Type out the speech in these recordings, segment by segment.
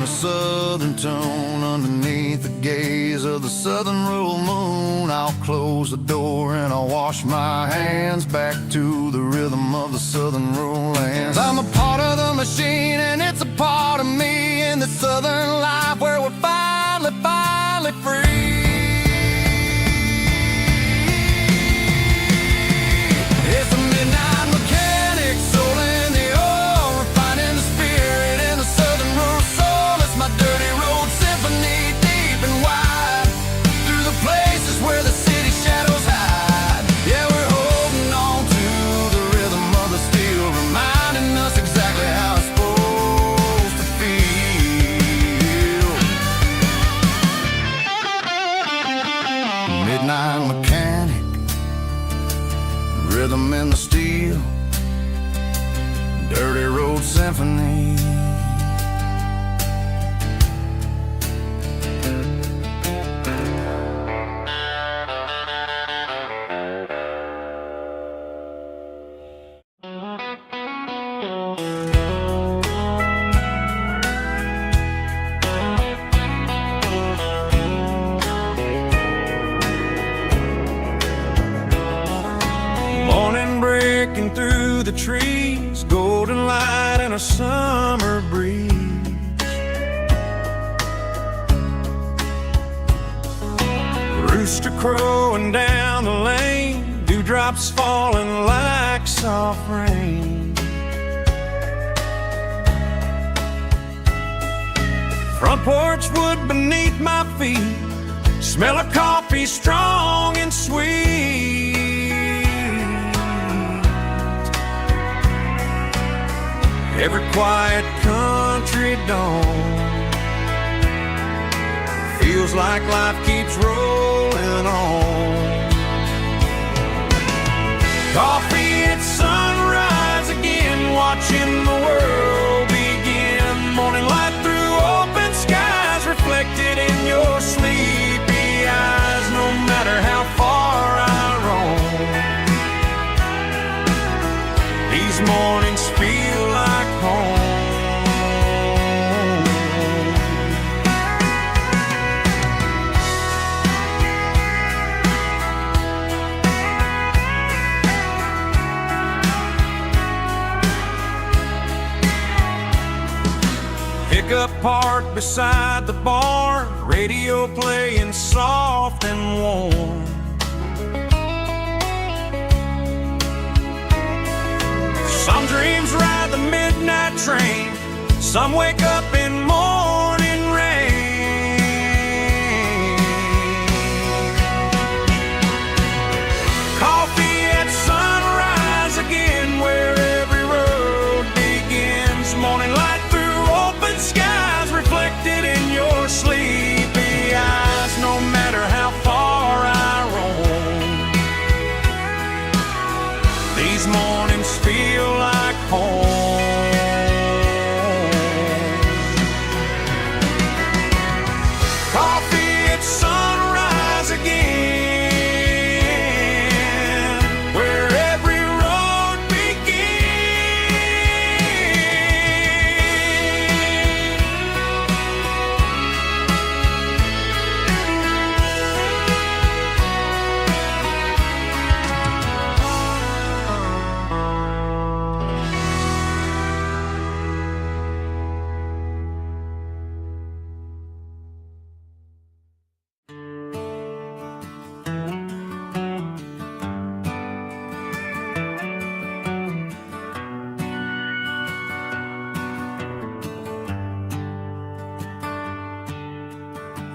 A southern tone underneath the gaze of the southern rural moon. I'll close the door and I'll wash my hands back to the rhythm of the southern rural lands. I'm a part of the machine and it's a part of me in the southern life where we're finally free. It's a midnight mechanic, soul in the oil, refining the spirit in the southern rural soul. It's my dirty road symphony, deep and wide, through the places where the city shadows hide. Yeah, we're holding on to the rhythm of the steel, reminding us exactly how it's supposed to feel. Midnight mechanic, rhythm in the steel, dirty road symphony. Morning breaking through the trees, golden light and a summer breeze. Rooster crowing down the lane, dewdrops falling like soft rain. Front porch wood beneath my feet, smell of coffee strong and sweet. Every quiet country dawn feels like life keeps rolling on. Coffee at sunrise again, watching the world begin. Morning light through open skies, reflected in your sleepy eyes. No matter how far I roam, these mornings feel like home. Pickup parked beside the barn, radio playing soft and warm. Some dreams ride the midnight train, some wake up in morning rain. Coffee at sunrise again, where every road begins. Morning light through open skies, reflected in your sleepy eyes. No matter how far I roam, these mornings feel like home. Coffee at sunrise again, where every road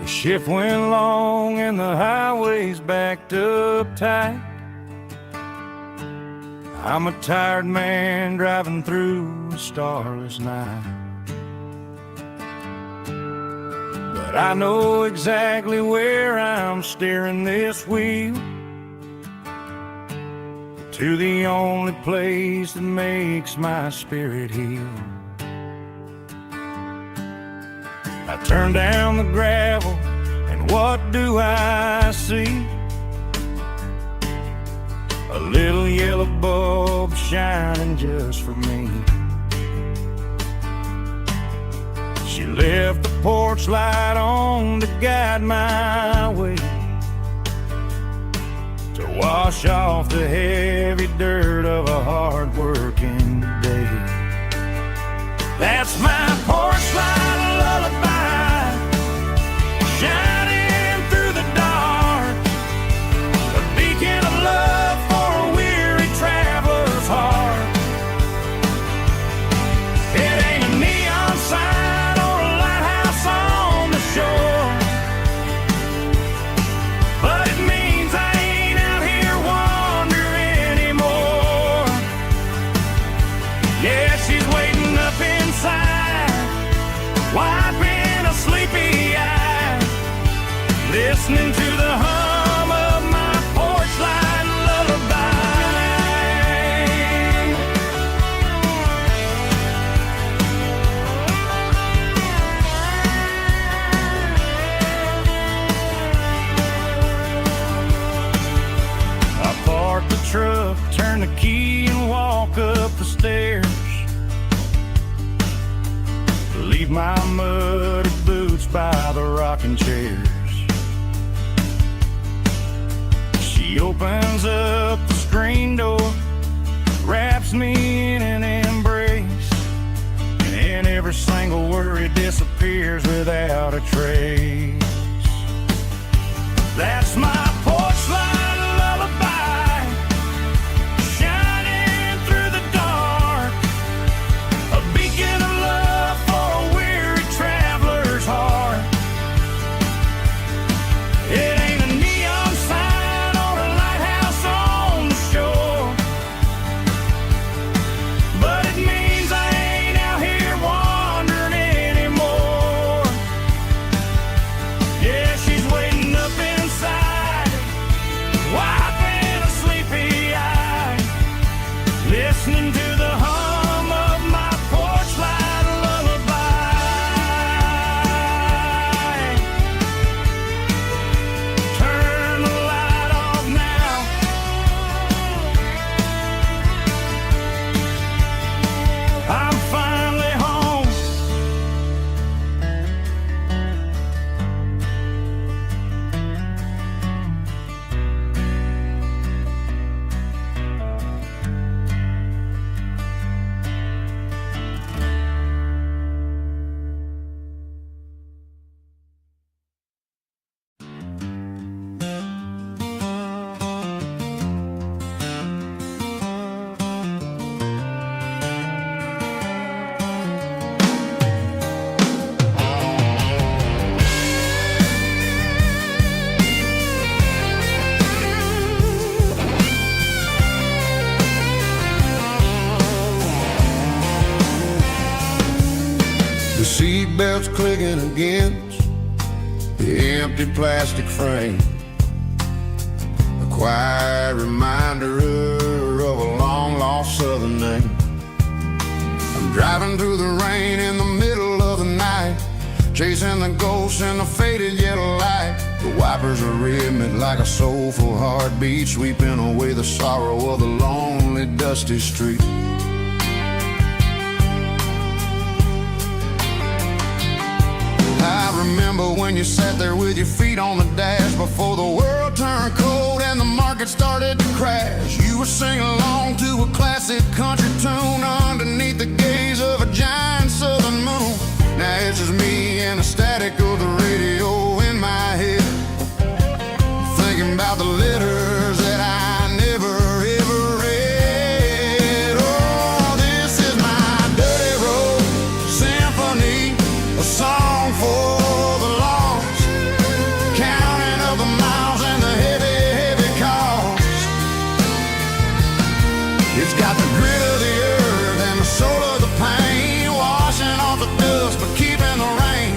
The shift went long and the highway's backed up tight. I'm a tired man driving through a starless night, but I know exactly where I'm steering this wheel, to the only place that makes my spirit heal. I turn down the gravel, and what do I see? A little yellow bulb shining just for me. She left the porch light on to guide my way, to wash off the heavy dirt of a hard-working day. That's my porch light lullaby, shining through the dark, a beacon of love for a weary traveler's heart. It ain't a neon sign or a lighthouse on the shore, but it means I ain't out here wandering anymore. Yeah, she's waiting up inside, wiping a sleepy eye, listening to the hum of my porch light lullaby. I park the truck, turn the key and walk up the stairs, leave my muddy boots by the rocking chairs. She opens up the screen door, wraps me in an embrace, and every single worry disappears without a trace. That's my porch light lullaby, shining through the dark, a beacon of love for a weary traveler's heart. It ain't a neon sign or a lighthouse on the shore, but it means I ain't out here wandering anymore. Yeah, she's waiting up inside, wiping a sleepy eye, listening to the hum of my porch light lullaby. Turn the light off now, I'm finally home. The seatbelt's clicking against the empty plastic frame, a quiet reminder of a long-lost southern name. I'm driving through the rain in the middle of the night, chasing the ghosts in the faded yellow light. The wipers are rhythmic like a soulful heartbeat, sweeping away the sorrow of the lonely, dusty street. I remember when you sat there with your feet on the dash, before the world turned cold and the market started to crash. You were singing along to a classic country tune underneath the gaze of a giant southern moon. Now it's just me and the static of the radio in my head, thinking about the letters that I never ever read. Oh, this is my dirty road symphony, a song for the lost, counting up the miles and the heavy, heavy cost. It's got the grit of the earth and the soul of the pain, washing off the dust but keeping the rain.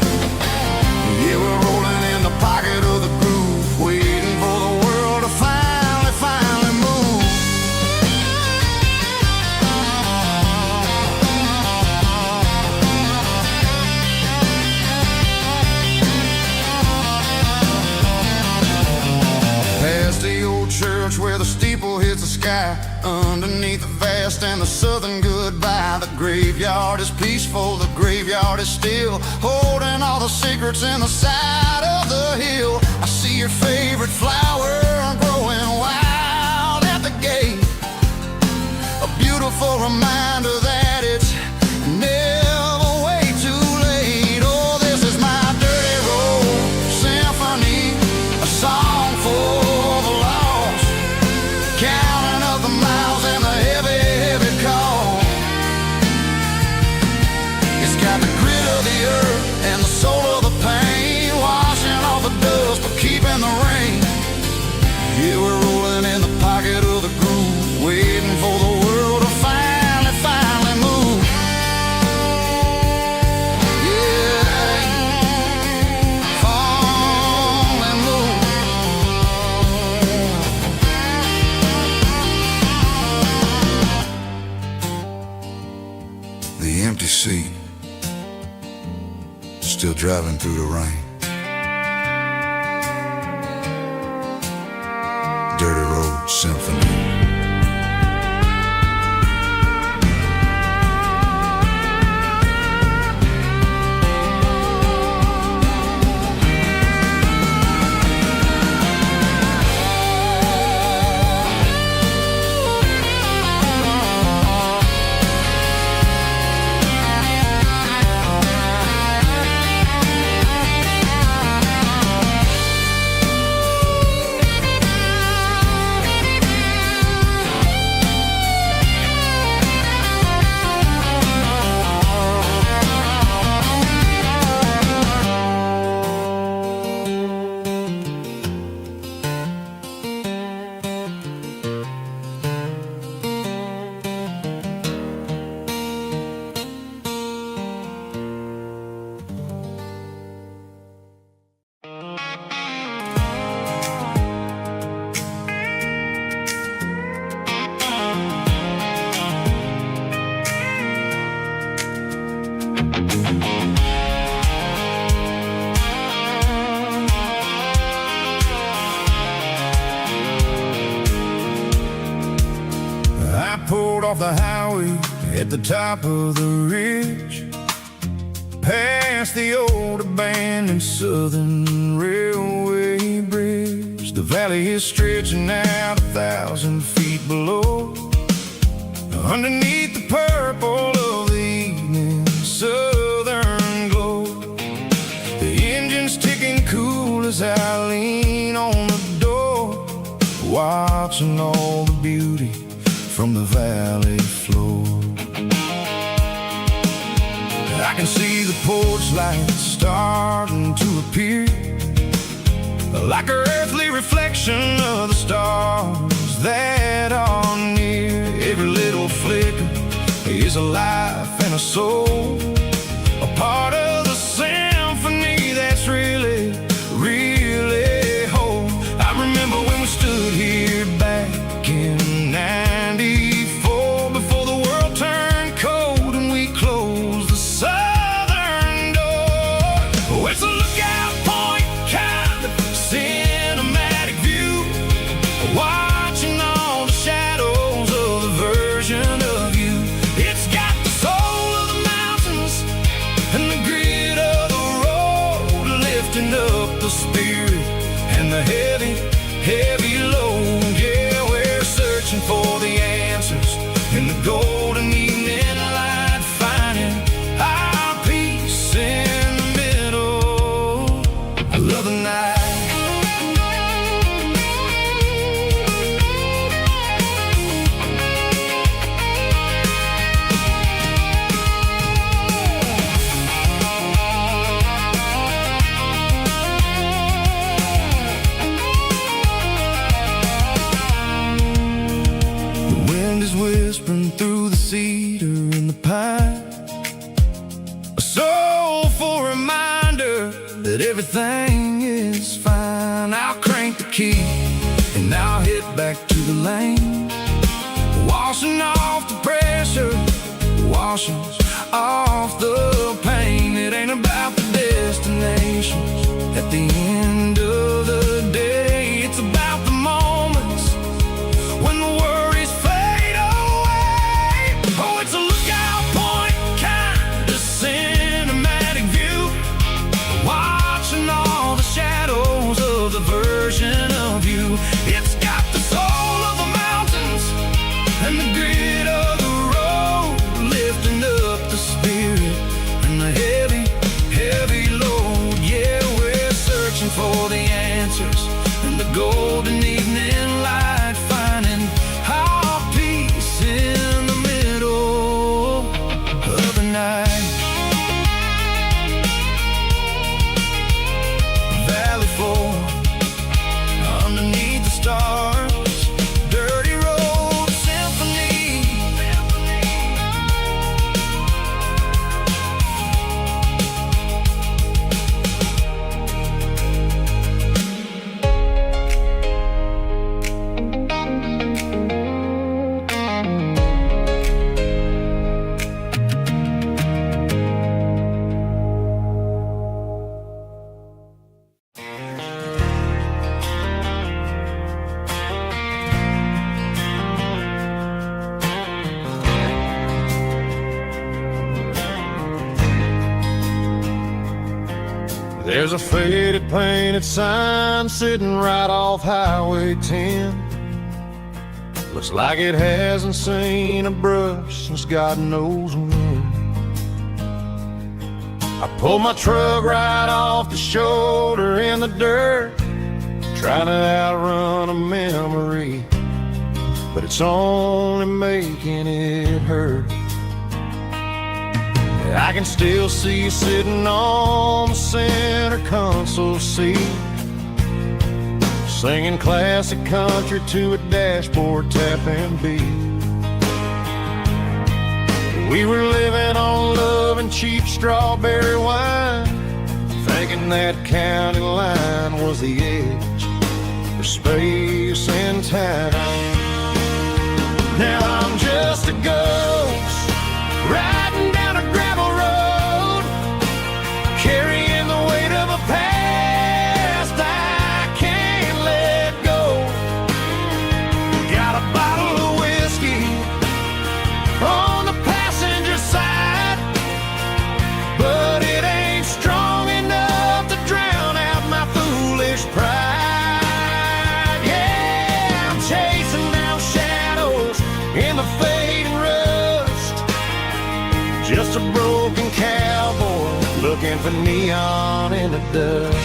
sky, underneath the vast and the southern goodbye. The graveyard is peaceful, the graveyard is still, holding all the secrets in the side of the hill. I see your favorite flower growing wild at the gate, a beautiful reminder that it's never way too late. Oh, this is my dirty road symphony, a song for the lost, counting up the miles and the heavy, heavy call. It's got the grit of the earth and the soul of the pain, washing off the dust but keeping the rain. Yeah, we're rolling in the pocket of the groove, waiting for the world to finally move. Yeah, finally move. The empty seat, still driving through the rain. Dirty Road Symphony. Pulled off the highway at the top of the ridge, past the old abandoned Southern Railway bridge. The valley is stretching out 1,000 feet below, underneath the purple of the evening southern glow. The engine's ticking cool as I lean on the door, watching all the beauty from the valley floor. I can see the porch lights starting to appear, like an earthly reflection of the stars that are near. Every little flicker is a life and a soul, a part of the symphony that's really, really whole. I remember when we stood here back in '94, before the world turned cold and we closed the southern door. Oh, it's a lookout point, kind of cinematic view, watching all the shadows of the version of you. It's got the soul of the mountains and the grit of the road, lifting up the spirit and the heavy, heavy load. Yeah, we're searching for the answers in the golden evening light, finding our peace in the middle. I love the night. The wind is whispering through the cedar and the pine, a soulful reminder that everything is fine. I'll crank the key and I'll head back to the lane, washing off the pressure, washing off the pain. It ain't about the destinations at the end of the day, it's about the moments when the worries searching for the answers in the golden evening light, finding our peace in the middle of the night. Valley floor, underneath the stars, dirty road symphony. There's a faded painted sign sitting right off Highway 10. Looks like it hasn't seen a brush since God knows when. I pulled my truck right off the shoulder in the dirt, trying to outrun a memory, but it's only making it hurt. I can still see you sitting on the center console seat, singing classic country to a dashboard tapping beat. We were living on love and cheap strawberry wine, thinking that county line was the edge of space and time. Now I'm just a ghost riding down a gravel road, carrying the weight of a past I can't let go. Got a bottle of whiskey on the passenger side, but it ain't strong enough to drown out my foolish pride. Yeah, I'm chasing down shadows in the fading rust, just a broken cowboy looking for neon in the dust.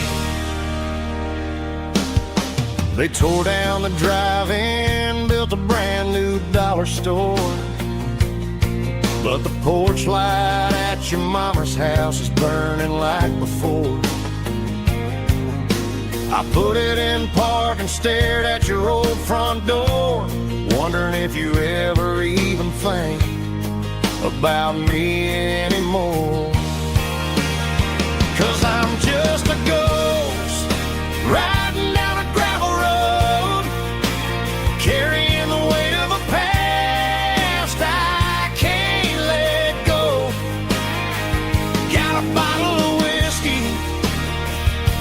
They tore down the drive-in, built a brand new dollar store, but the porch light at your mama's house is burning like before. I put it in park and stared at your old front door, wondering if you ever even think about me anymore. 'Cause I'm just a ghost riding down a gravel road, carrying the weight of a past I can't let go. Got a bottle of whiskey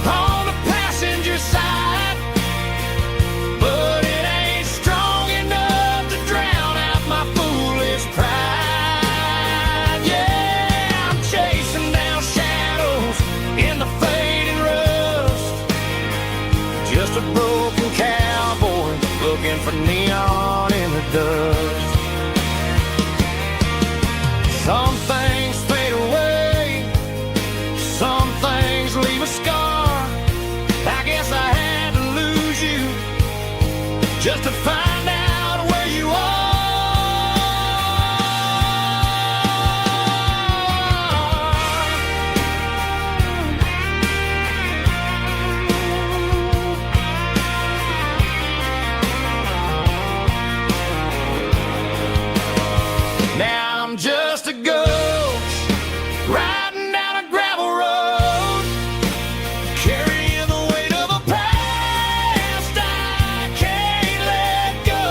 on the passenger side, but it ain't strong enough to drown out my foolish pride. Yeah, I'm chasing down shadows in the fading rust, just a broken cowboy looking for neon in the dust. Some things fade away, some things leave a scar. I guess I had to lose you just to find out where you are. Now I'm just a ghost riding down a gravel road, carrying the weight of a past I can't let go.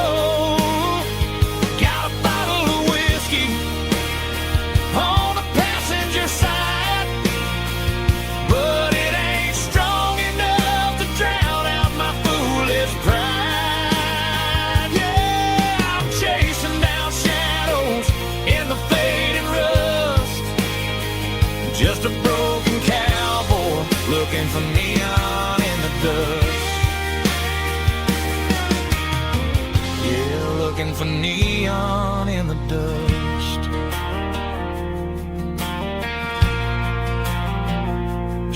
Got a bottle of whiskey on the passenger side, but it ain't strong enough to drown out my foolish pride. Yeah, I'm chasing down shadows in the fading rust, just a broken cowboy looking for neon in the dust. Yeah, looking for neon in the dust.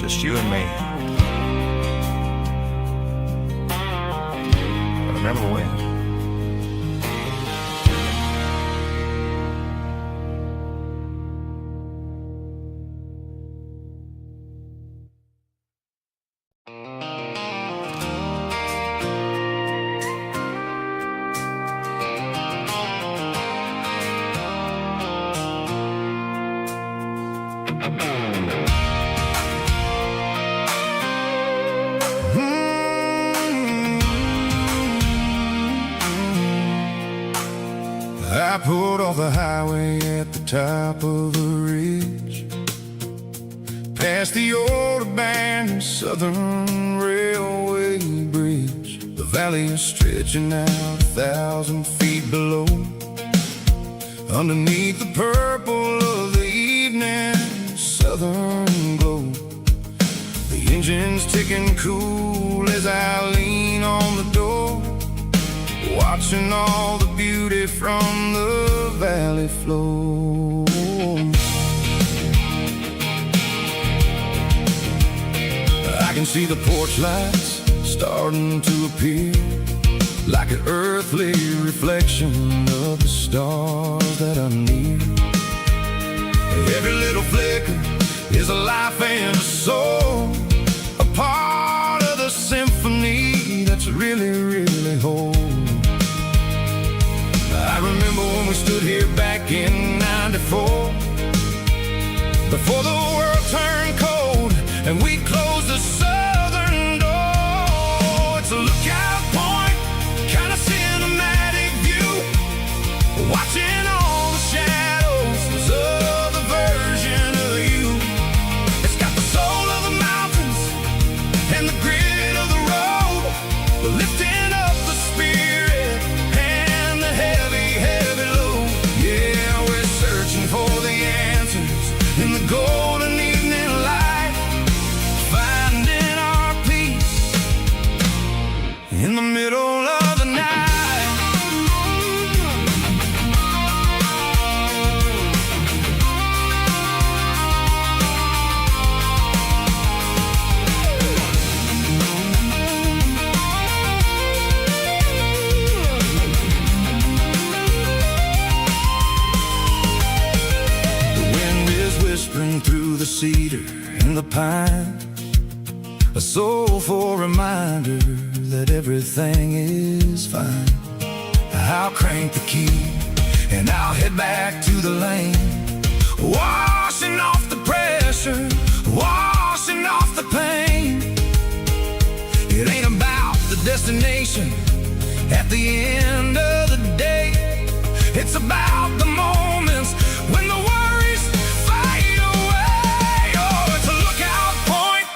Just you and me. smell of wind. I pulled off the highway at the top of the ridge, past the old abandoned Southern Railway bridge. The valley is stretching out 1,000 feet below, underneath the purple of the evening southern glow. The engine's ticking cool as I lean on the door, watching all the beauty from the valley flow. I can see the porch lights starting to appear, like an earthly reflection of the stars that are near. Every little flicker is a life and a soul, a part of the symphony that's really, really whole. I remember when we stood here back in '94, before the world turned cold and we closed the southern door. It's a lookout point, kind of cinematic view, watching all the shadows of the version of you. It's got the soul of the mountains and the grit of the road, lifting up the spirit and the heavy, heavy load. Yeah, we're searching for the answers in the golden evening light, finding our peace in the middle of the night. Whispering through the cedar and the pine, a soulful reminder that everything is fine. I'll crank the key and I'll head back to the lane, washing off the pressure, washing off the pain. It ain't about the destination at the end of the day, it's about the moments when the worries fade away. Oh, it's a lookout point,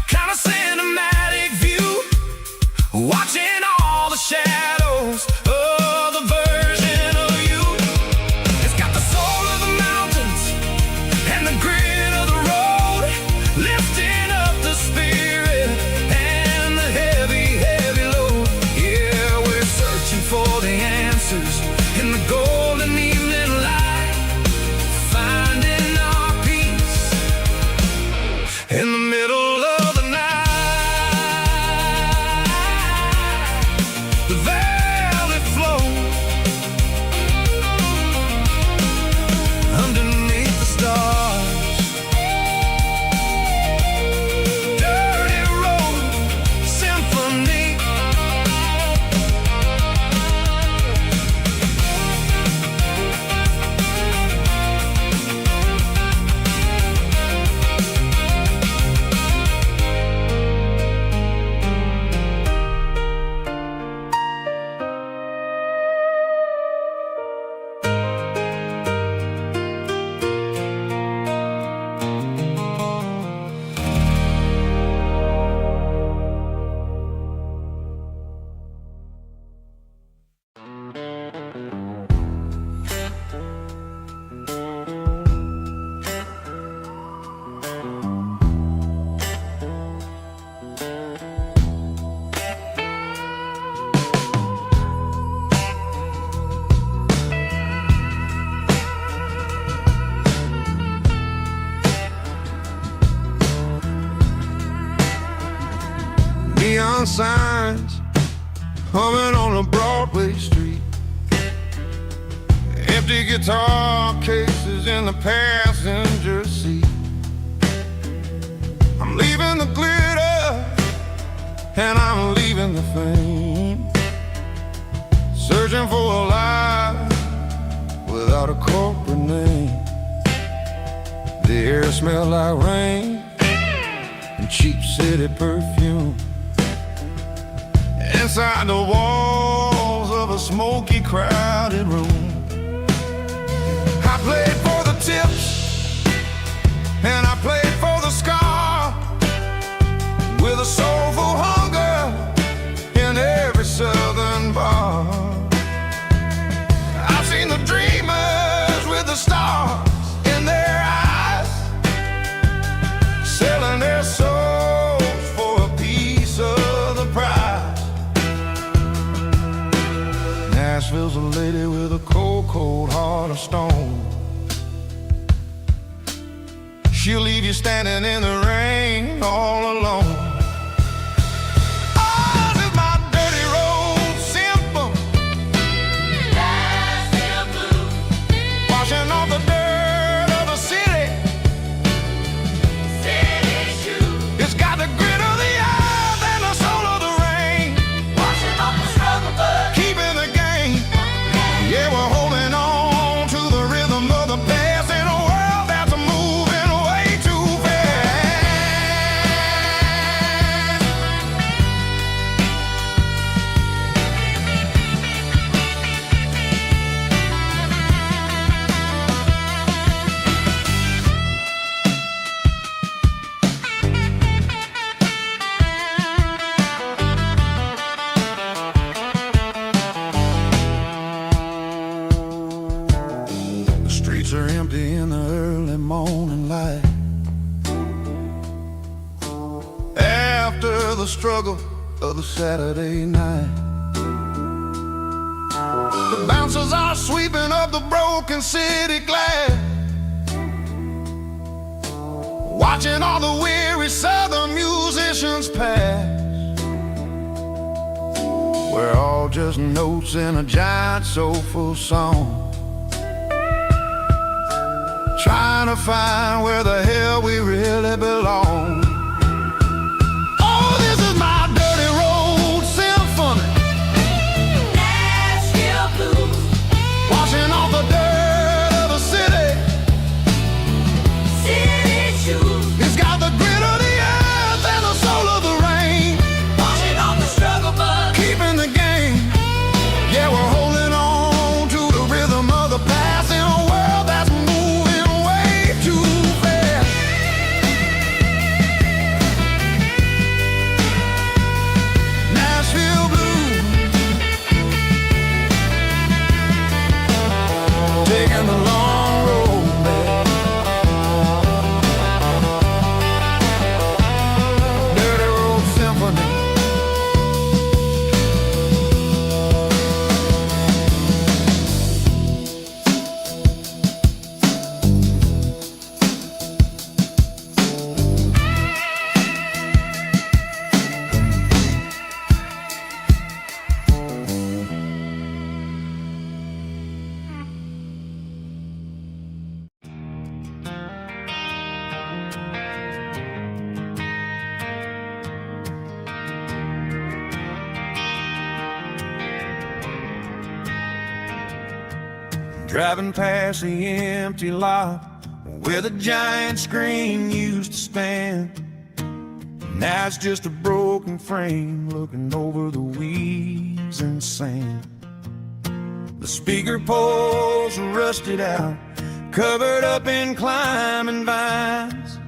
kind of cinematic view, watching all the shadows of the version of you. It's got the soul of the mountains and the grit of the road, lifting up the spirit and the heavy, heavy load. Yeah, we're searching for the answers in the golden evening light, finding our peace in the middle of the night. The valley flow underneath the stars, dirty road symphony. Neon signs humming on a Broadway street. Empty guitar cases in the passenger seat. I'm leaving the glitter and I'm leaving the fame, searching for a life without a corporate name. The air smells like rain and cheap city perfume. Inside the walls of a smoky, crowded room, I played for the tips and I played for the scar, with a soulful hunger in every southern bar. I've seen the dreamers with the stars in their eyes, selling their souls for a piece of the prize. Nashville's a lady with a cold, cold heart of stone. She'll leave you standing in the rain all alone. Oh, this is my dirty road symphony, Nashville blues, washing off the dirt of the city, city shoes. It's got the grit of the earth and the soul of the rain, washing off the struggle but keeping the game. Yeah, we're holding on to the rhythm of the past in a world that's moving way too fast. The streets are empty in the early morning light, after the struggle of the Saturday night. The bouncers are sweeping up the broken city glass, watching all the weary southern musicians pass. We're all just notes in a giant soulful song, trying to find where the hell we really belong. Oh, this is my dirty road symphony, Nashville blues, washing off the dirt of the city, city shoes. It's got the grit of the earth and the soul of the rain, washing off the struggle but keeping the game. Yeah, we're holding on to the rhythm of the past in a world that's moving way too fast. Nashville blues, taking the long road back. Dirty road symphony. Driving past the empty lot where the giant screen used to stand. Now it's just a broken frame looking over the weeds and sand. The speaker poles are rusted out, covered up in climbing vines.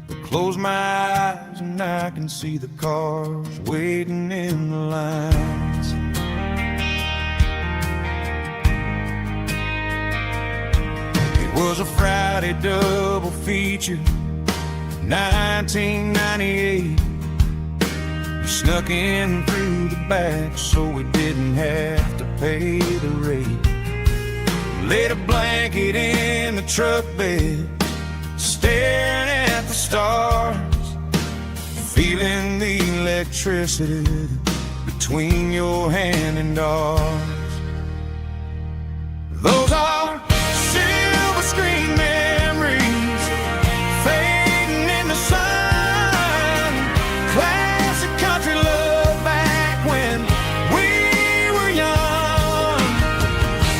But close my eyes and I can see the cars waiting in the lines. It was a Friday double feature, 1998. We snuck in through the back so we didn't have to pay the rate. Laid a blanket in the truck bed, staring at the stars, feeling the electricity between your hand and ours. Those are silver screen memories fading in the sun. Classic country love back when we were young.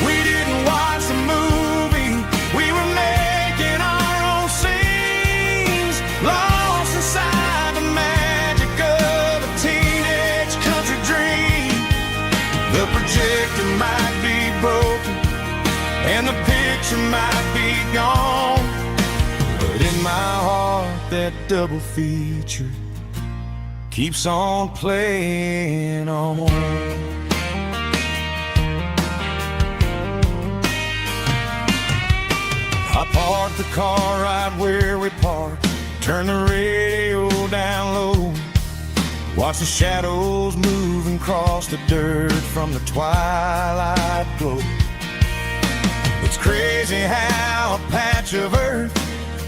We didn't watch the movie, we were making our own scenes, lost inside the magic of a teenage country dream. The projector might be broken and the picture might be gone, but in my heart that double feature keeps on playing on. I parked the car right where we parked, turn the radio down low, watch the shadows moving across the dirt from the twilight glow. It's crazy how a patch of earth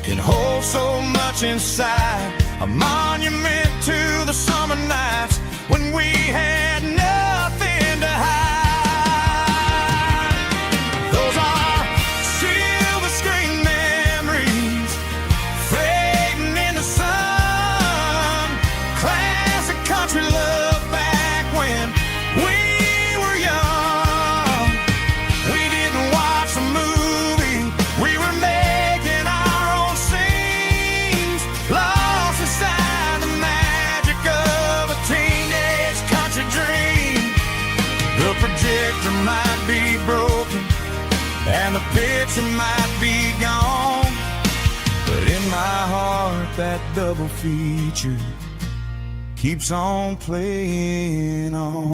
can hold so much inside, a monument to the summer nights when we had nothing to hide. Those are silver screen memories fading in the sun. Classic country love back when we were young. We didn't watch the movie, we were making our own scenes, lost inside the magic of a teenage country dream. The projector might be broken and the picture might be gone, but in my heart that double feature keeps on playing on.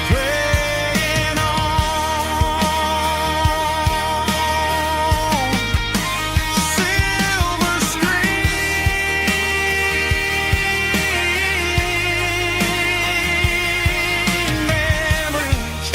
Playing on. Silver screen memories.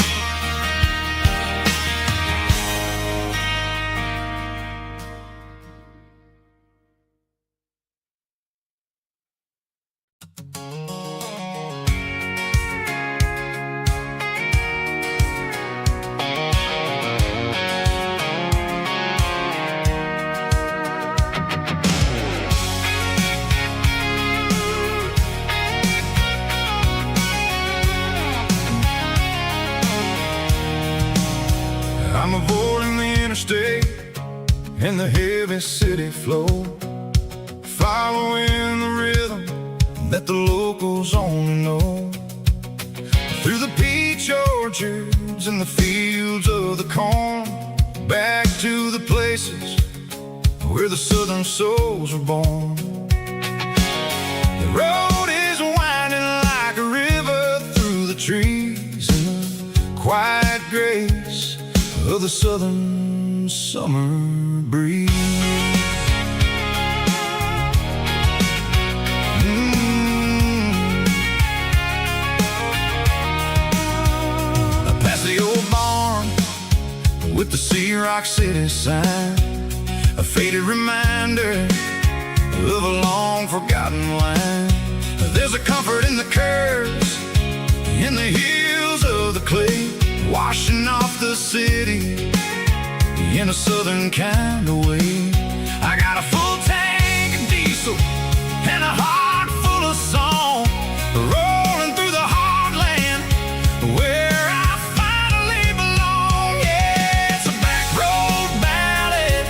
I'm avoiding the interstate and the heavy city flow, following the rhythm that the locals only know. Through the peach orchards and the fields of the corn, back to the places where the southern souls were born. The road is winding like a river through the trees in the quiet grace of the southern summer breeze. Past the old barn with the Sea Rock City sign, a faded reminder of a long forgotten line. There's a comfort in the curves, in the hills of the clay, washing off the city in a southern kind of way. I got a full tank of diesel and a heart full of song, rolling through the heartland where I finally belong. Yeah, it's a back road ballad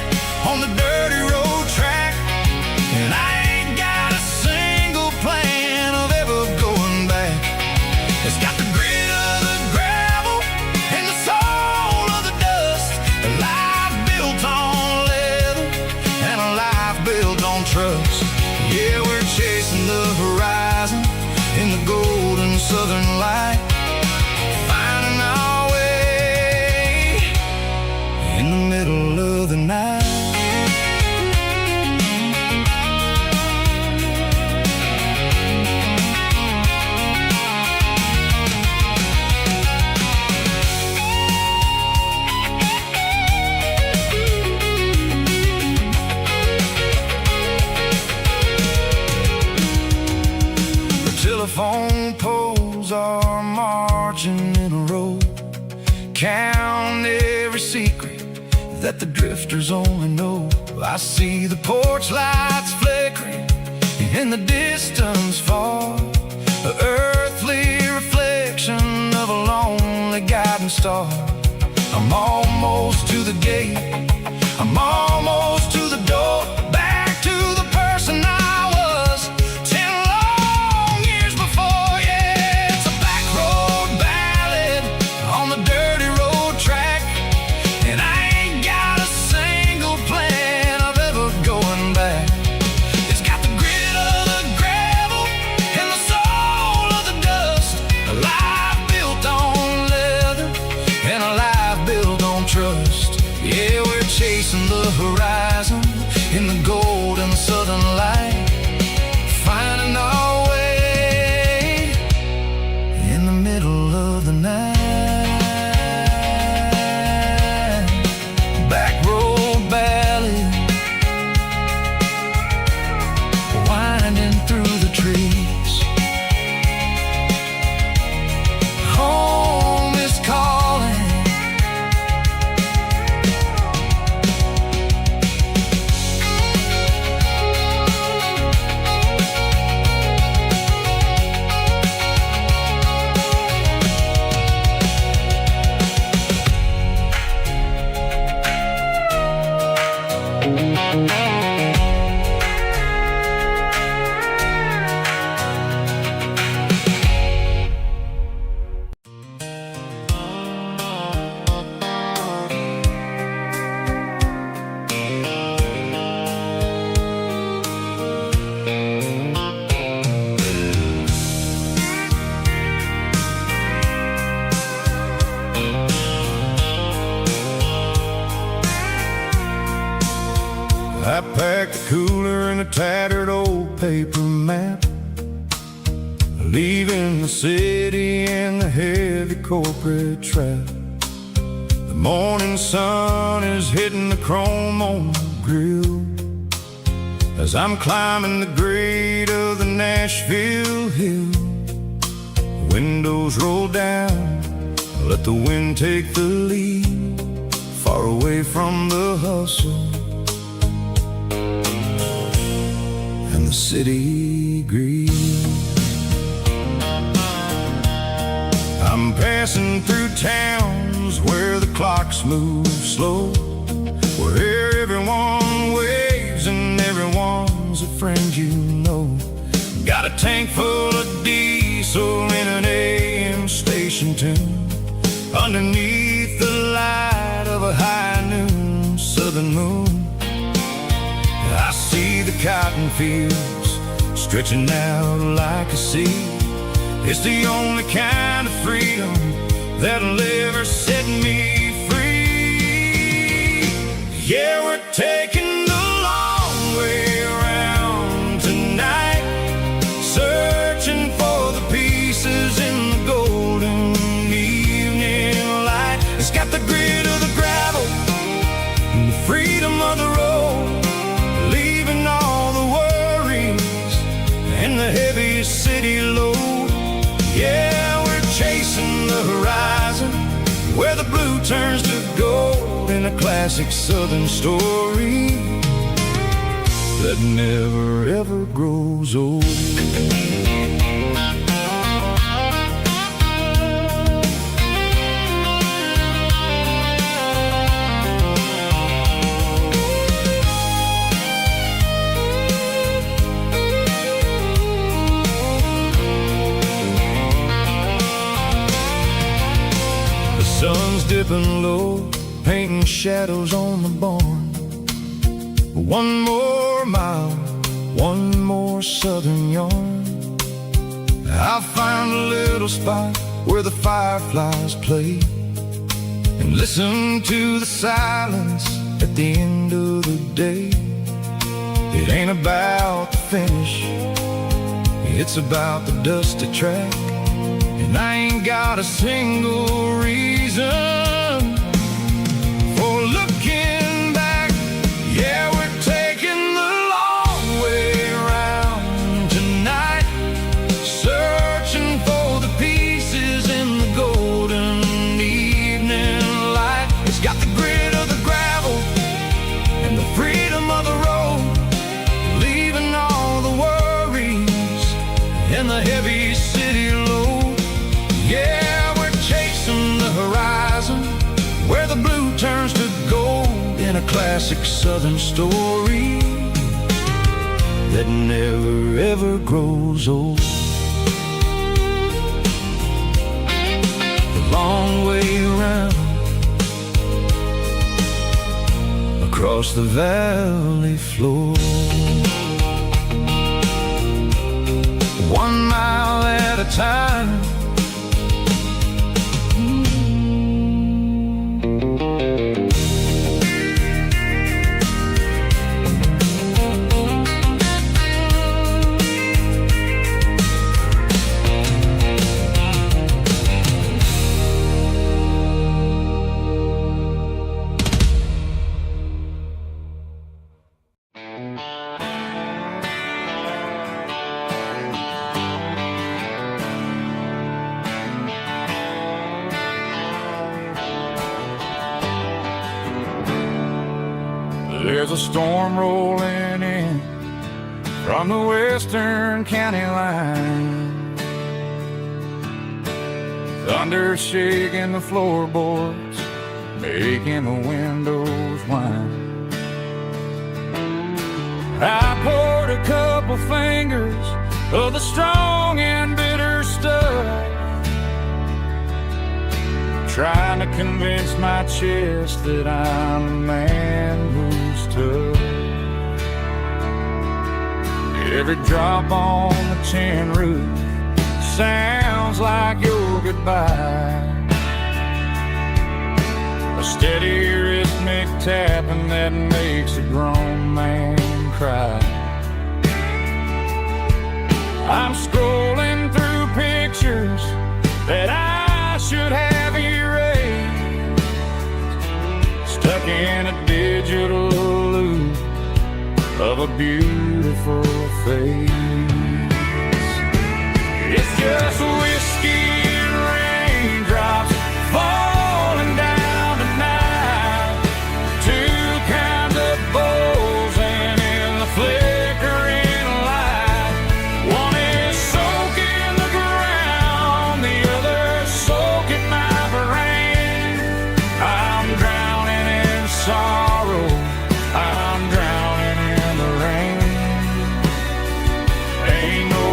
on the dirty road track, and I ain't got a single plan of ever going back. It's got the grit of the gravel and the soul of the dust, a life built on leather. that the drifters only know. I see the porch lights flickering in the distance far, an earthly reflection of a lonely guiding star. I'm almost to the gate, I'm almost to the door, back to the person I was 10 long years before. Yeah, it's a back road ballad on the dirty road track, and I ain't got a single plan of ever going back. It's got the grit of the gravel and the soul of the dust, a life built on leather and a life built on trust. Yeah, we're chasing the horizon in the golden southern light, finding our way in the middle of the night. Back road ballad, winding through the trees. Home is calling. I packed a cooler and a tattered old paper map, leaving the city and the heavy corporate trap. The morning sun is hitting the chrome on the grill as I'm climbing the grade of the Nashville hill. The windows roll down, let the wind take the lead, far away from the hustle and the city greed. I'm passing through towns where the clocks move slow, where everyone waves and everyone's a friend you know. Got a tank full of diesel in an AM station tune, underneath the light of a high noon southern moon. I see the cotton fields stretching out like a sea. It's the only kind of freedom that'll ever set me free. Yeah, we're taking the long way around tonight, searching for the pieces in the golden evening light. It's got the grit of the gravel and the freedom of the road, leaving all the worries and the heavy city load. Yeah, we're chasing the horizon where the blue turns to gold in a classic southern story that never ever grows old. Sun's dipping low, painting shadows on the barn. One more mile, one more southern yarn. I'll find a little spot where the fireflies play and listen to the silence at the end of the day. It ain't about the finish, it's about the dusty track, and I ain't got a single reason for looking back. Yeah, we're taking the long way around tonight, searching for the pieces in the golden evening light. It's got the grit of the gravel classic southern story that never ever grows old. The long way around across the valley floor, 1 mile at a time. There's a storm rolling in from the western county line, thunder shaking the floorboards, making the windows whine. I poured a couple fingers of the strong and bitter stuff, trying to convince my chest that I'm a man who's tough. Every drop on the tin roof sounds like your goodbye, a steady rhythmic tapping that makes a grown man cry. I'm scrolling through pictures that I should have erased, stuck in a digital loop of a beautiful face. It's just whiskey and raindrops falling down tonight, two kinds of bowls and in the flickering light. One is soaking the ground, the other soaking my brain. I'm drowning in sorrow, I'm drowning in the rain. Ain't no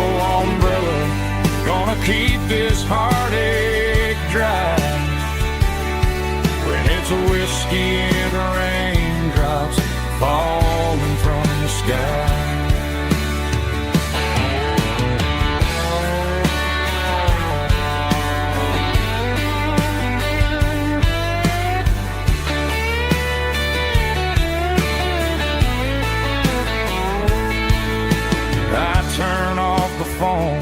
umbrella gonna keep this heartache dry when it's a whiskey and raindrops falling from the sky. I turn off the phone,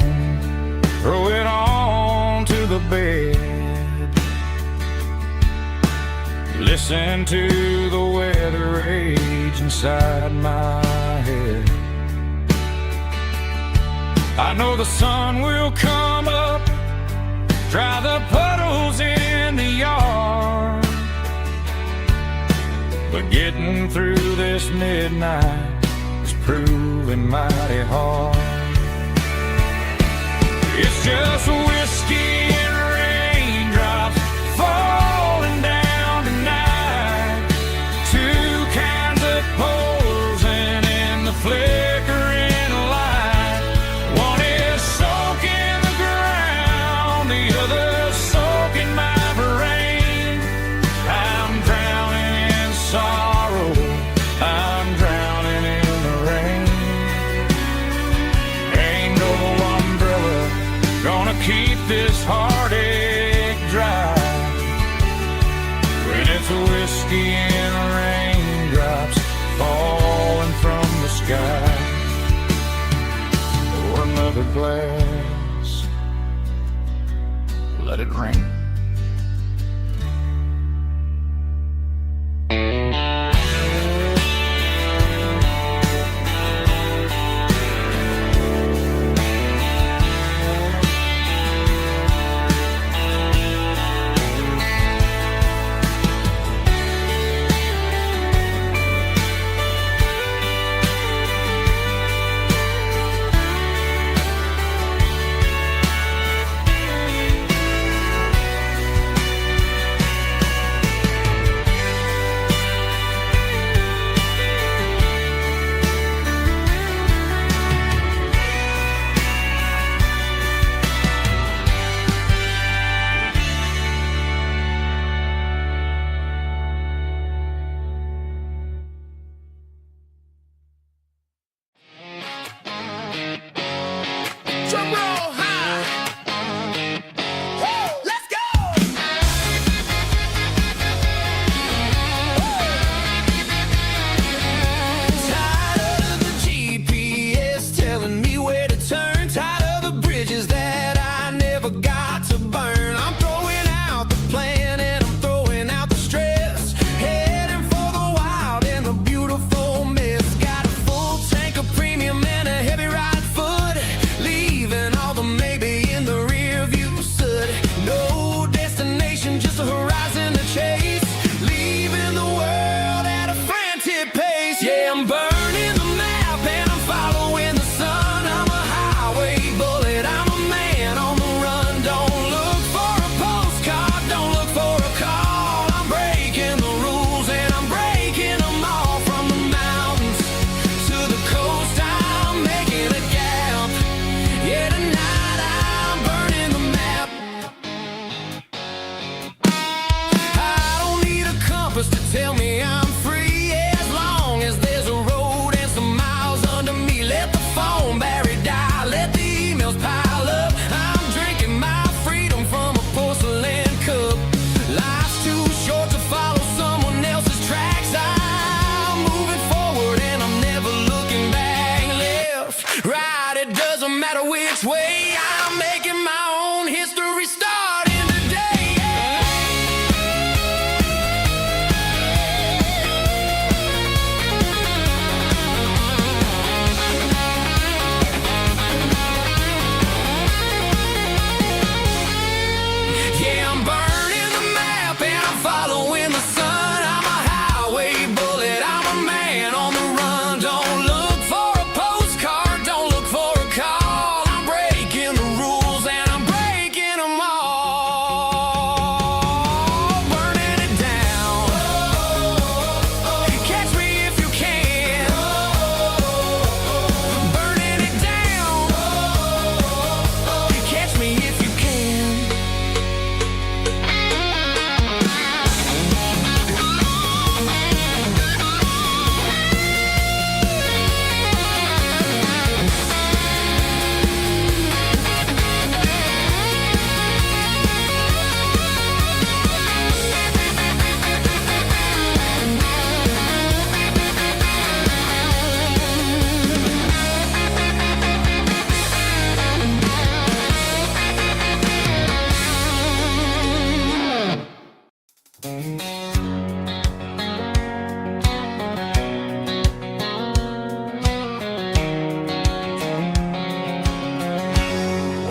throw it on to the bed, listen to the weather rage inside my head. I know the sun will come up, dry the puddles in the yard, but getting through this midnight is proving mighty hard. It's just whiskey and raindrops falling down tonight, two kinds of posing in the flickering light. One is soaking the ground, the other soaking my brain. I'm drowning in sorrow, I'm drowning in the rain. Ain't no umbrella gonna keep this heartache dry when it's a whiskey and raindrops falling from the sky. Pour another glass, let it rain.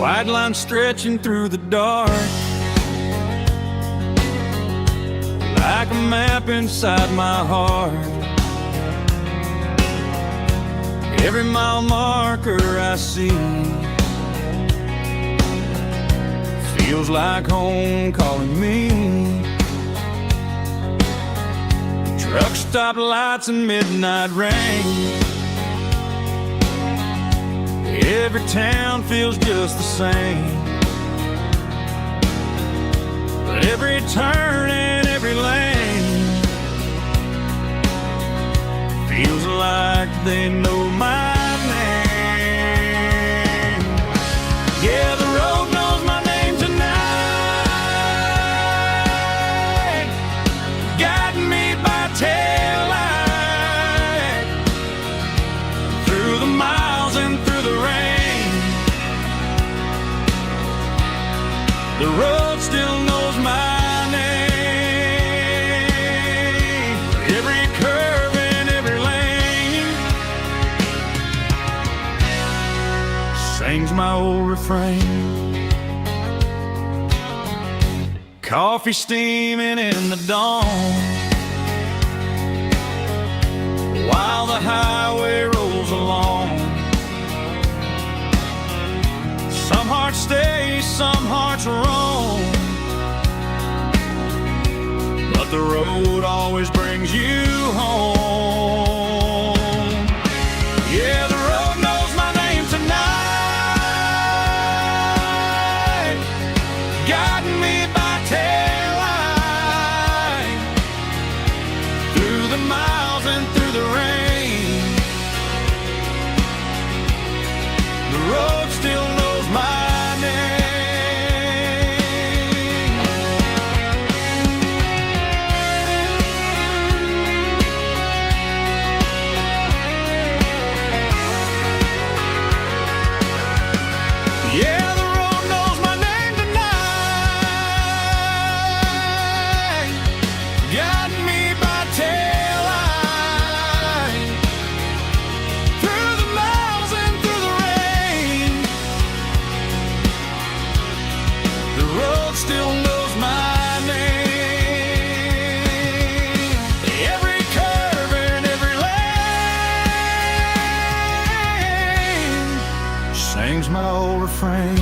white line stretching through the dark, like a map inside my heart. Every mile marker I see feels like home calling me. Truck stop lights and midnight rain, every town feels just the same. But every turn and every lane feels like they know my name. Yeah, the road knows my name tonight, guiding me by taillight, through the miles and through the rain. The road still knows my name. Every curve and every lane sings my old refrain. Coffee steaming in the dawn, while the highway rolls along. Some hearts stay, some hearts roam, but the road always brings you home. Yeah, the road knows my name tonight, guiding me by taillight, through the miles and through the rain. The road still knows my name. Yeah, the road knows my name tonight, guiding me by taillight, through the miles and through the rain. The road still knows my name. Every curve and every lane sings my old refrain.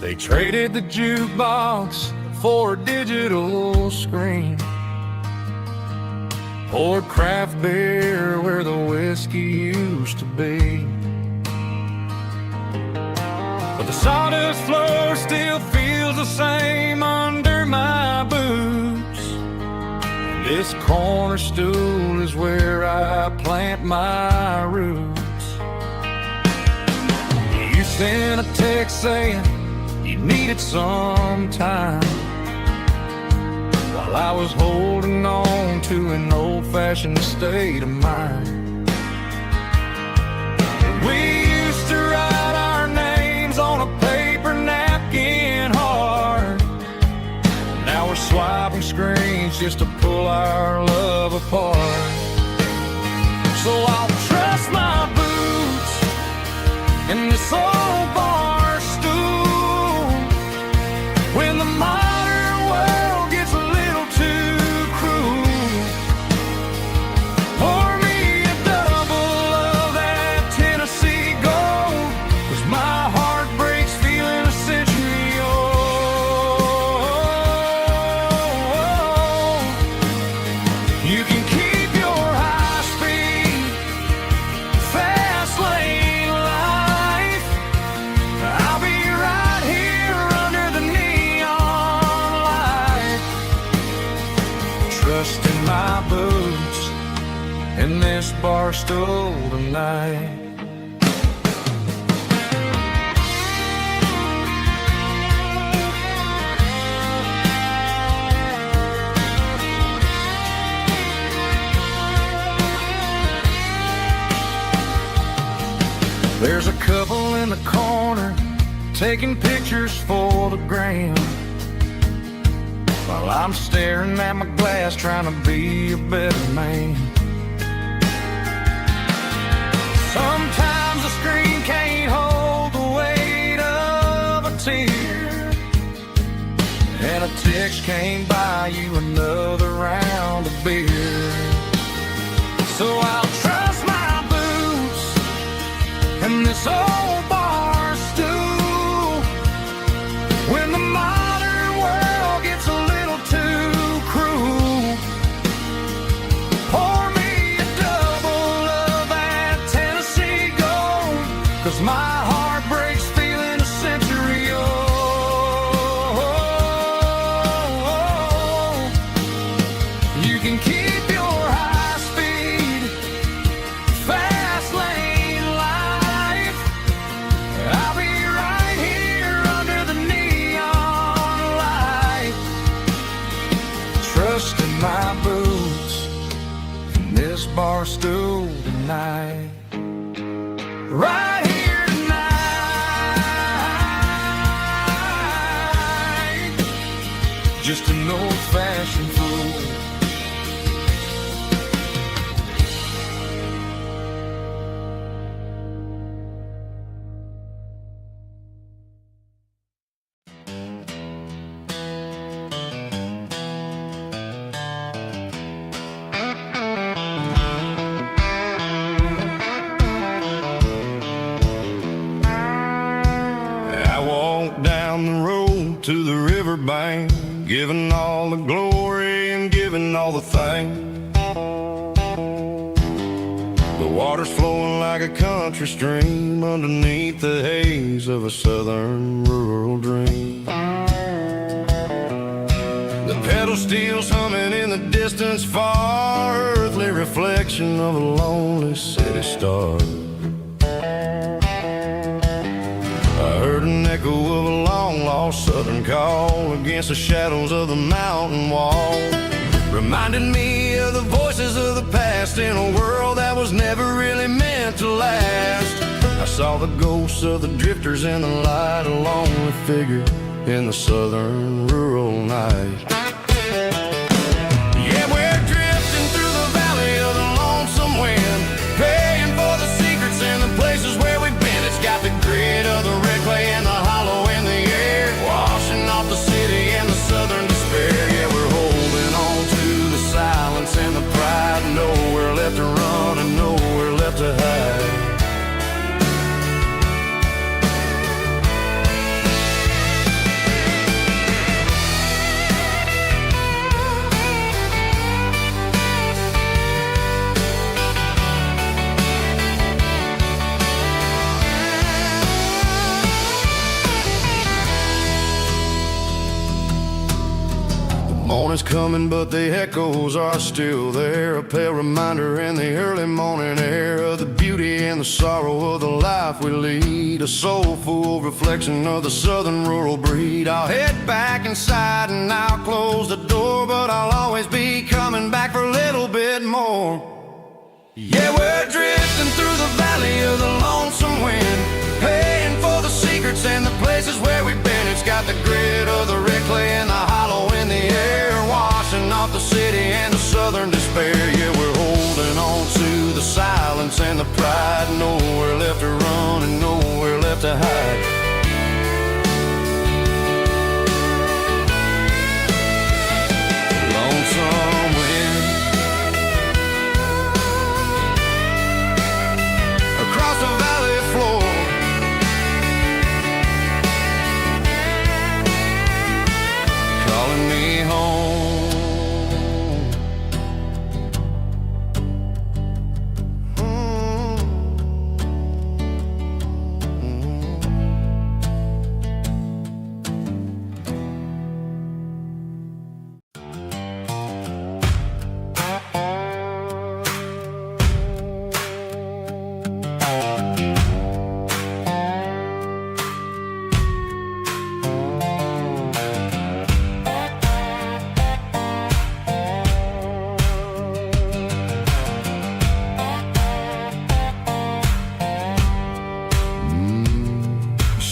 They traded the jukebox for a digital screen, poured craft beer where the whiskey used to be. But the sawdust floor still feels the same under my boots. This corner stool is where I plant my roots. You sent a text saying you needed some time, while I was holding on to an old-fashioned state of mind. We used to write our names on a paper napkin hard. Now we're swiping screens just to pull our love apart. So I'll trust my boots in this old bar stool when the modern world gets a little too cruel. Pour me a double of that Tennessee Gold, 'cause my heart breaks feeling a century old. bar stool tonight. There's a couple in the corner taking pictures for the gram, while I'm staring at my glass trying to be a better man. Sometimes the screen can't hold the weight of a tear, and a text can't buy you another round of beer. So I'll trust my boots and this old bar stool when the modern world gets a little too cruel. Pour me a double of that Tennessee Gold, 'cause my heart breaks feeling a century old. You can keep your high speed, fast lane life. I'll be right here under the neon light, trusting my boots and this bar stool tonight. Right here tonight, just an old-fashioned fool. I walked down the road to the riverbank, giving all the glory and giving all the thanks. The water's flowing like a country stream underneath the haze of a southern rural dream. The pedal steel's humming in the distance far, earthly reflection of a lonely city star. I heard an echo of a long-lost southern call against the shadows of the mountain wall, reminding me of the voices of the past in a world that was never really meant to last. I saw the ghosts of the drifters in the light, a lonely figure in the southern rural night. Yeah, we're drifting through the valley of the lonesome wind, paying for the secrets and the places where we've been. It's got the grit of the red clay and the hollow in the air, washing off the city and the southern despair. Yeah, we're holding on to the silence and the pride, nowhere left to run and nowhere left to hide. Morning's coming, but the echoes are still there, a pale reminder in the early morning air of the beauty and the sorrow of the life we lead, a soulful reflection of the southern rural breed. I'll head back inside and I'll close the door, but I'll always be coming back for a little bit more. Yeah, we're drifting through the valley of the lonesome wind, paying for the secrets and the places where we've been. It's got the grit of the red clay and the hollow in the air, washing off the city and the southern despair. Yeah, we're holding on to the silence and the pride, nowhere left to run and nowhere left to hide. Lonesome wind across the valley floor,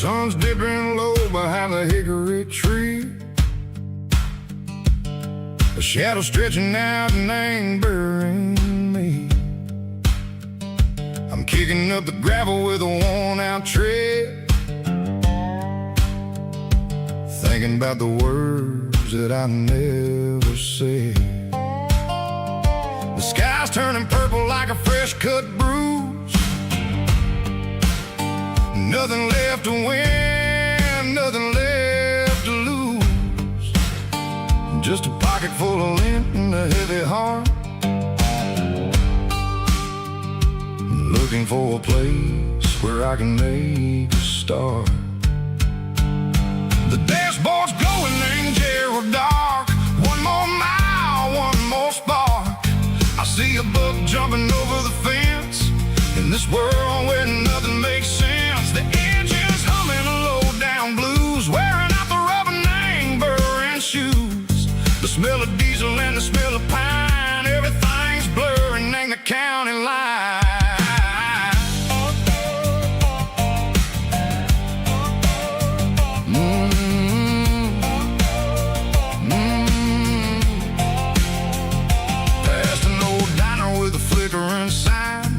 Sun's dipping low behind the hickory tree. A shadow stretching out and angering me. I'm kicking up the gravel with a worn-out tread, thinking about the words that I never said. The sky's turning purple like a fresh-cut bruise. Nothing left to win, nothing left to lose. Just a pocket full of lint and a heavy heart, looking for a place where I can make a start. The dashboard's glowing, angel dark. One more mile, one more spark. I see a buck jumping over the fence in this world where nothing makes sense. The engine's humming a low-down blues, wearing out the rubber-name burring shoes. The smell of diesel and the smell of pine, everything's blurring, ain't the county line.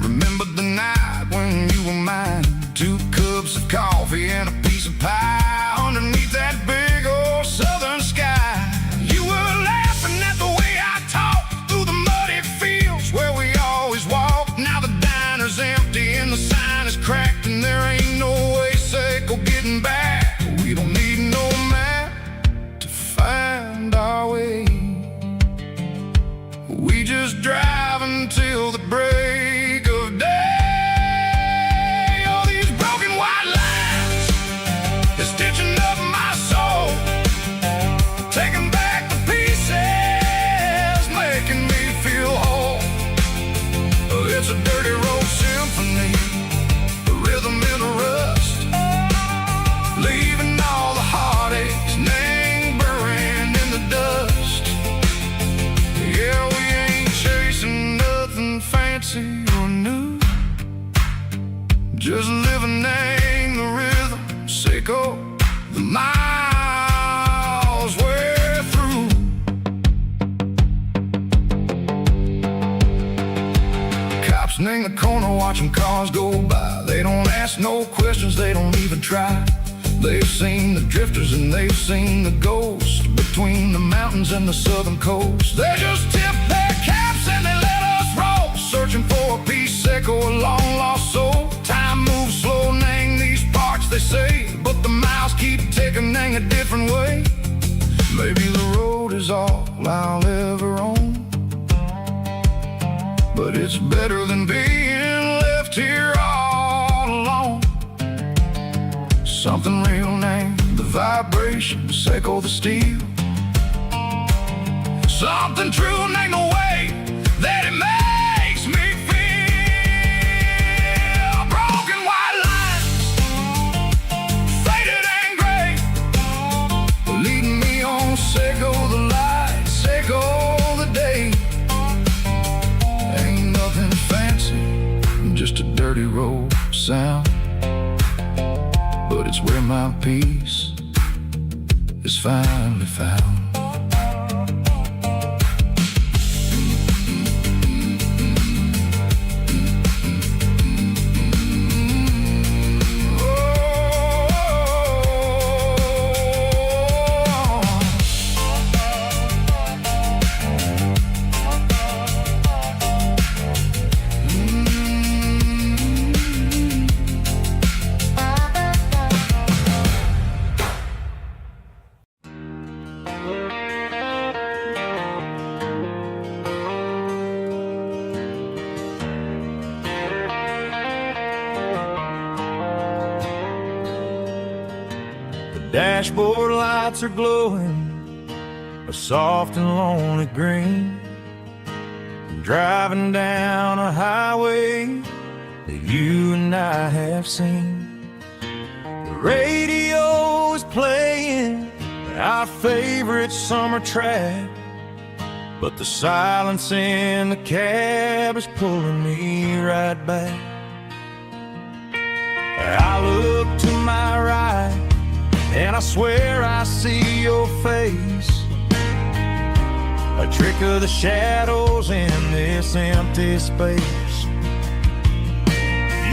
Remember the night when you were mine? 2 cups of coffee and a piece of pie underneath that big old southern sky. You were laughing at the way I talked through the muddy fields where we always walked. Now the diner's empty and the sign is cracked, and there ain't no way safe or getting back. We don't need no map to find our way. We just drive until the break of day. All these broken white lines is stitching up my soul, taking back the pieces, making me feel whole. It's a dirty road symphony, a rhythm in a rust, leaving all the heartaches, name burning in the dust. Yeah, we ain't chasing nothing fancy or new, just living in the rhythm, sicko, the miles we're through. Cops in the corner watching cars go by. They don't ask no questions, they don't even try. They've seen the drifters and they've seen the ghosts between the mountains and the southern coast. They just tip their caps and they let us roll, searching for a piece echo, a long-lost soul. Time moves slow, nang these parts, they say, but the miles keep ticking, nang a different way. Maybe the road is all I'll ever own, but it's better than being left here all alone. Something real, name the vibrations, echo the steel. Something true, name the way that it makes me feel. Broken white lines, faded and gray, leading me on, Seiko the light, Seiko the day. Ain't nothing fancy, just a dirty road sound, but it's where my peace is finally found. Dashboard lights are glowing a soft and lonely green. I'm driving down a highway that you and I have seen. The radio is playing our favorite summer track, but the silence in the cab is pulling me right back. I look to my right and I swear I see your face, a trick of the shadows in this empty space.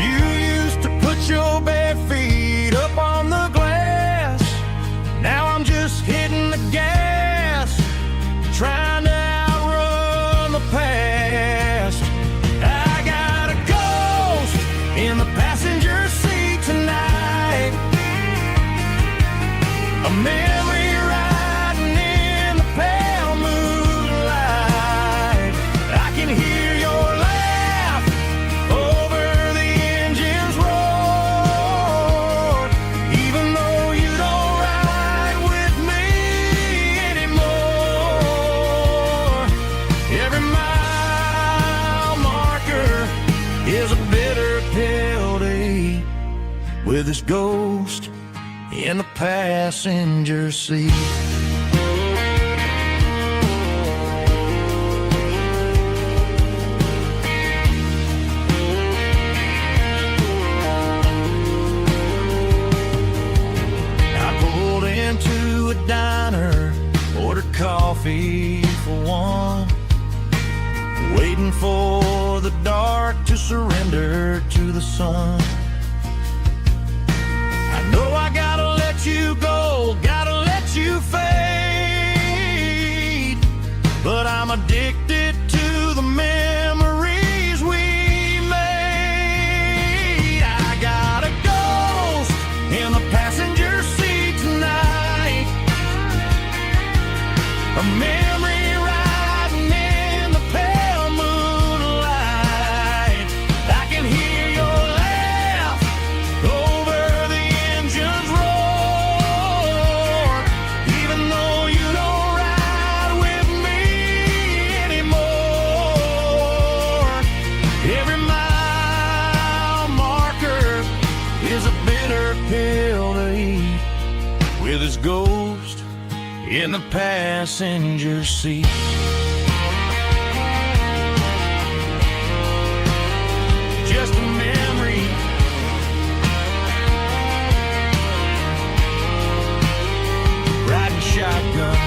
You used to put your bare feet up on the glass. Now I'm just hitting the gas, trying to outrun the past. I got a ghost in the passenger seat tonight, a memory riding in the pale moonlight. I can hear your laugh over the engine's roar, even though you don't ride with me anymore. Every mile marker is a bitter pill to eat, with this ghost in the passenger seat. I pulled into a diner, ordered coffee for one, waiting for the dark to surrender to the sun. I know I gotta let you go, gotta let you fade, but I'm addicted to the memories we made. I got a ghost in the passenger seat tonight, a memory riding in the pale moonlight. I can hear your laugh over the engine's roar, even though you don't ride with me anymore. Every mile marker is a bitter pill to eat, with his ghost in the passenger seat. Just a memory, riding shotgun.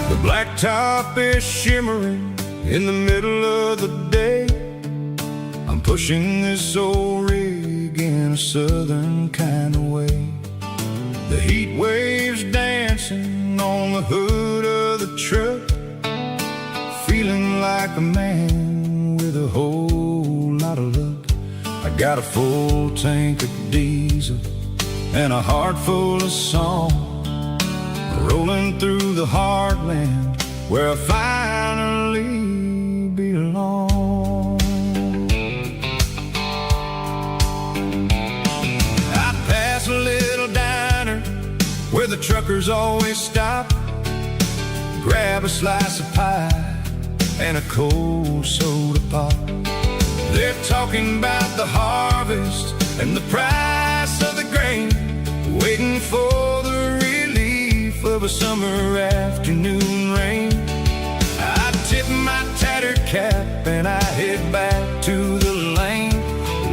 The blacktop is shimmering in the middle of the day. I'm pushing this old rig in a southern kind of way. The heat waves dancing on the hood of the truck, feeling like a man with a whole lot of luck. I got a full tank of diesel and a heart full of song, rolling through the heartland where I finally belong. I pass a little diner where the truckers always stop, grab a slice of pie and a cold soda pop. They're talking about the harvest and the price of the grain, waiting for the relief of a summer afternoon rain. I tip my tattered cap and I head back to the lane,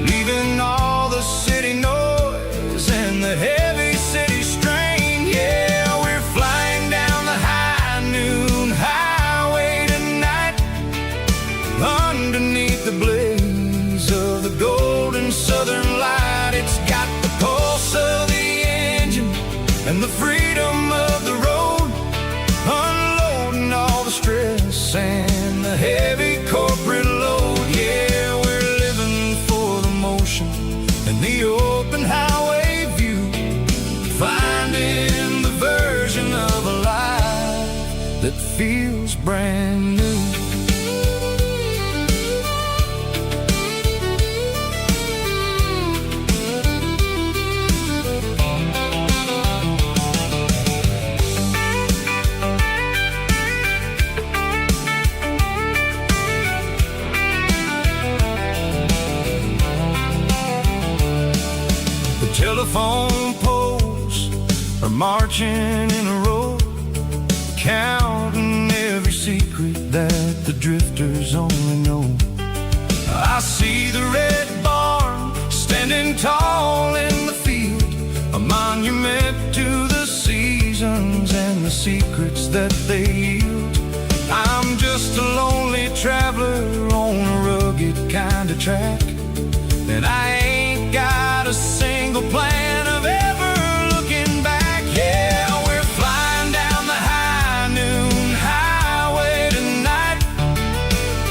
leaving all the city noise and the heavy city strain. Yeah, we're flying down the high noon highway tonight, underneath the blaze of the golden southern light. It's got the pulse of the engine and the freedom of the road, unloading all telephone poles are marching in a row, counting every secret that the drifters only know. I see the red barn standing tall in the field, a monument to the seasons and the secrets that they yield. I'm just a lonely traveler on a rugged kind of track, and I ain't got a single plan of ever looking back. Yeah, we're flying down the high noon highway tonight,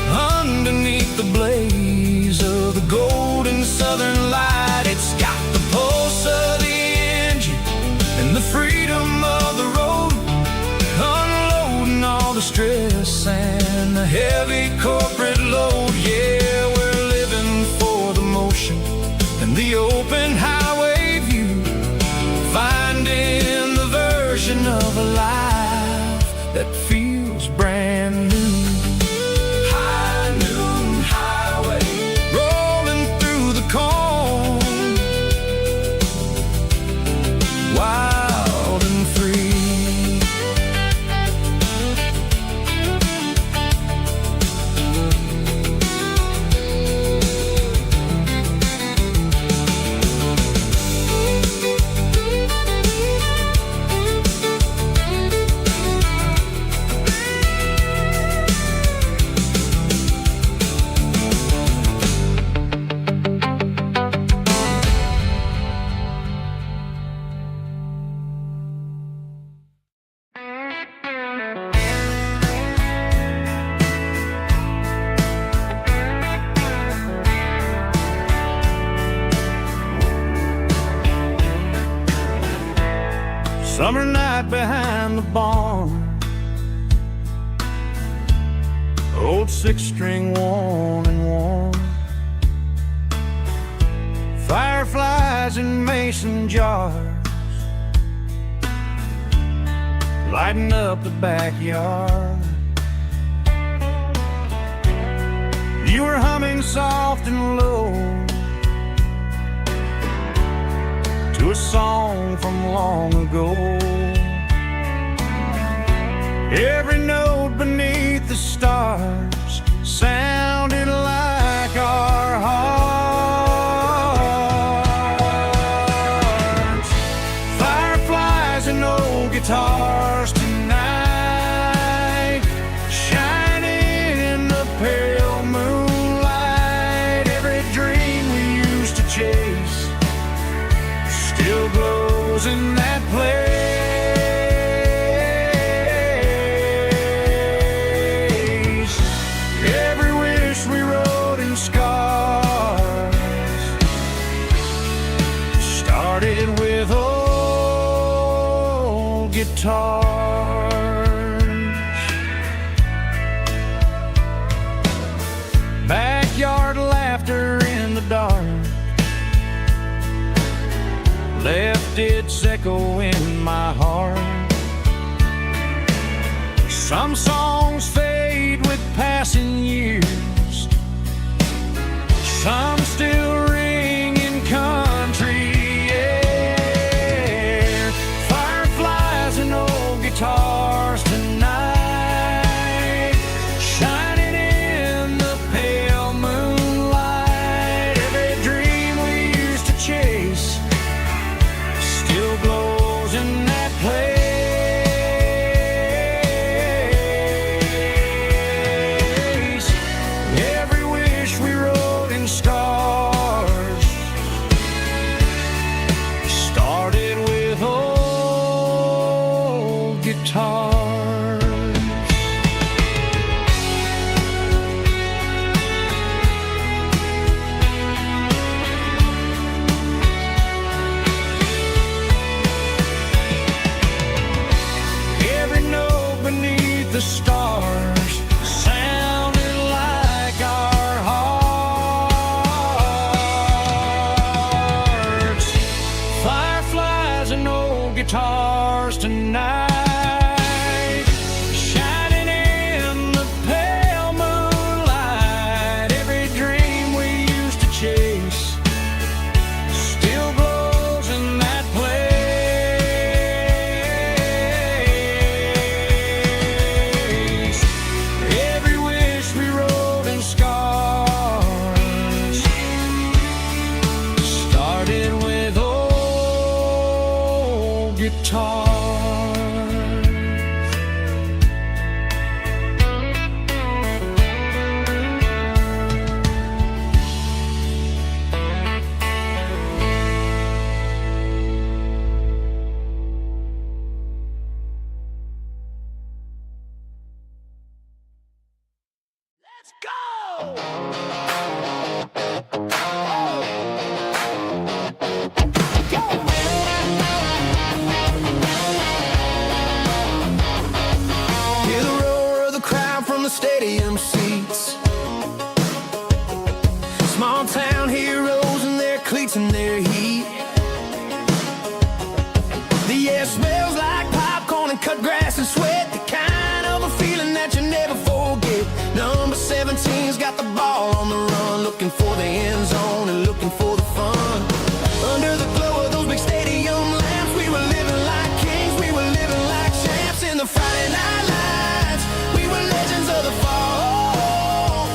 underneath the blaze of the golden southern light. It's got the pulse of the engine and the freedom of the road, unloading all the stress and the heavy corporate load. Yeah, we're living for the motion and the open highway view, finding the version of a life that feels brand new. High noon highway, rolling through the corn, wild and free. Summer night behind the barn, old 6-string worn and worn, fireflies in mason jars, lighting up the backyard. You were humming soft and low to a song from long ago. Every note beneath the stars sounded like our hearts. Fireflies and old guitars tonight, shining in the pale moonlight. Every dream we used to chase still glows in that place. Every wish we wrote in scars started with old guitars. Backyard laughter in the dark left its echo in my heart. Some songs fade with passing years, some still ring in country air. Fireflies and old guitars tonight, shining in the pale moonlight. Every dream we used to chase still glows in that place. guitars. Let's go! Hear the roar of the crowd from the stadium seats. Small town heroes in their cleats and their heat. The air smells like popcorn and cut grass and sweat. The kind of a feeling that you never forget. Number 17's got the ball on the run, looking for the end zone and looking for the fun. Under the glow of those big stadium lamps, we were living like kings, we were living like champs. In the Friday night lights, we were legends of the fall,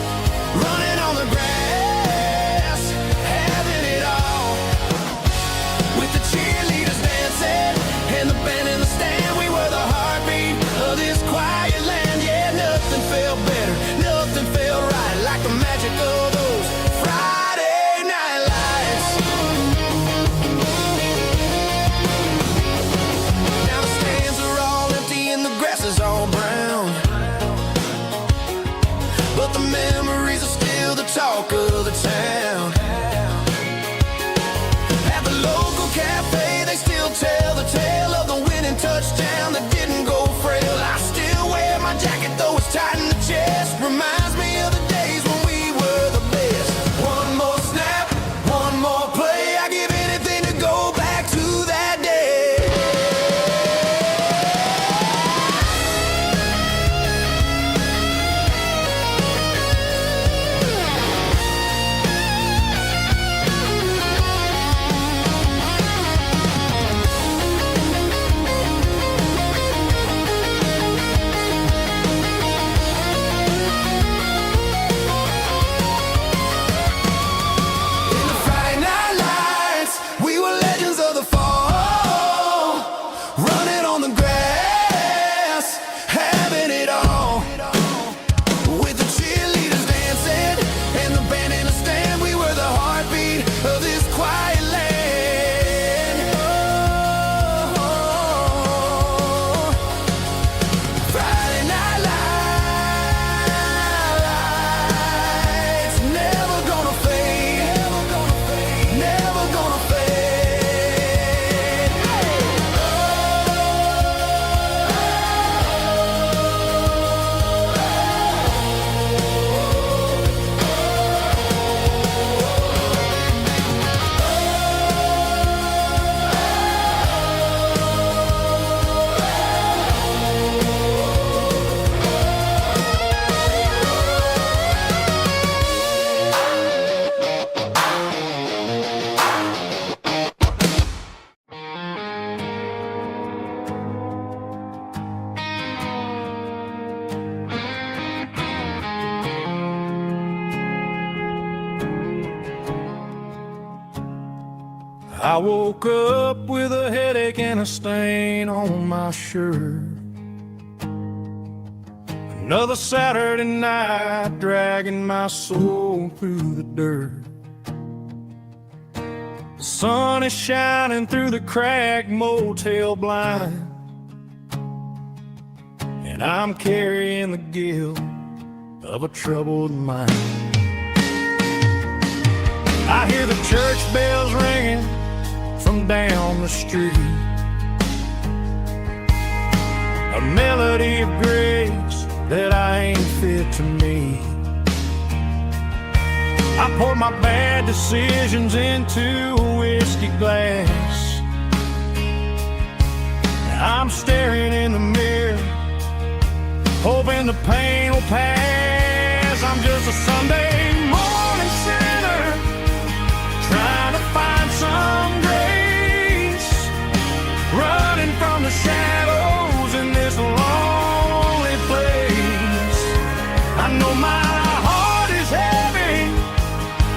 running on the grass, having it all. With the cheerleaders dancing and the band in the stand, we were the heartbeat of this quiet land. Yeah, nothing felt better, nothing felt right like the magic of those Friday night lights. Now the stands are all empty and the grass is all brown, but the memories are still the talk of the town. At the local cafe, they still tell the tale of the winning touchdown that didn't go frail. I still wear my jacket though it's tight in the chest. Reminds me of the days when we were the best. One more snap, one more play. I give anything to go back to that day. In the Friday night lights, we were legends of the fall, running on the grass, having it all. With the cheerleaders dancing and the band in the stand, we were the heartbeat of this quiet land. Oh, Friday night lights, never gonna fade, never gonna fade. I woke up with a headache and a stain on my shirt. Another Saturday night dragging my soul through the dirt. The sun is shining through the cracked motel blind, and I'm carrying the guilt of a troubled mind. I hear the church bells ringing from down the street, a melody of grace that I ain't fit to meet. I poured my bad decisions into a whiskey glass. I'm staring in the mirror, hoping the pain will pass. I'm just a Sunday morning sinner, trying to find some grace, running from the shadows in this lonely place. I know my heart is heavy,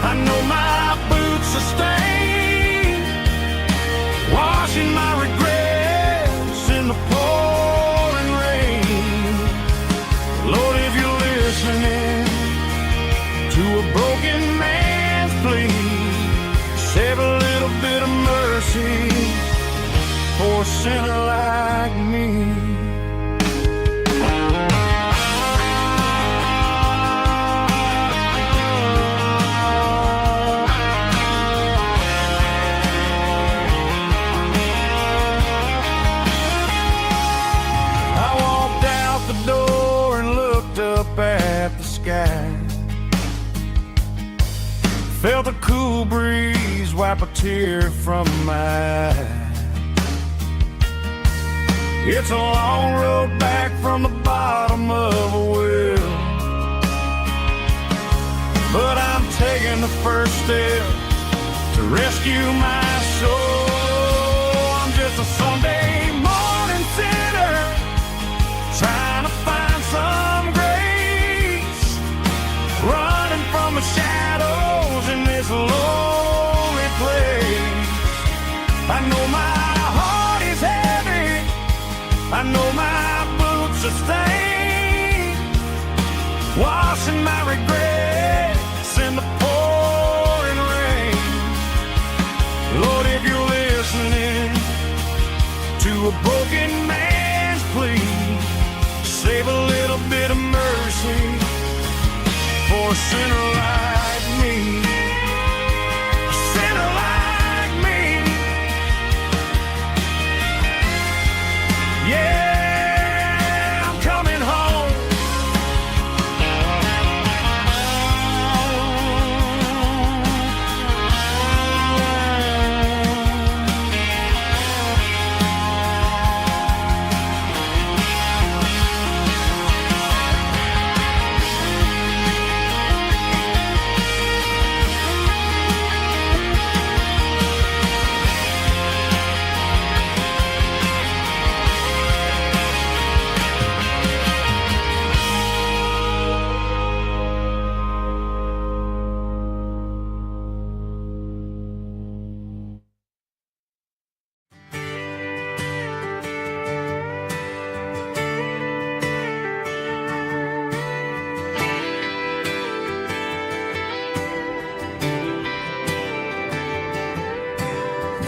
I know my boots are stained, washing my regrets sinner like me. At the sky, felt a cool breeze wipe a tear from my eye. It's a long road back from the bottom of a well, but I'm taking the first step to rescue my soul. I'm just a Sunday morning sinner trying to find some running from the shadows in this lonely place. I know my heart is heavy, I know my boots are stained, washing my regrets in the pouring rain. Lord, if you're listening to a broken man's plea, save a little bit of mercy for a sinner like me. A sinner like me. Yeah, I'm coming home.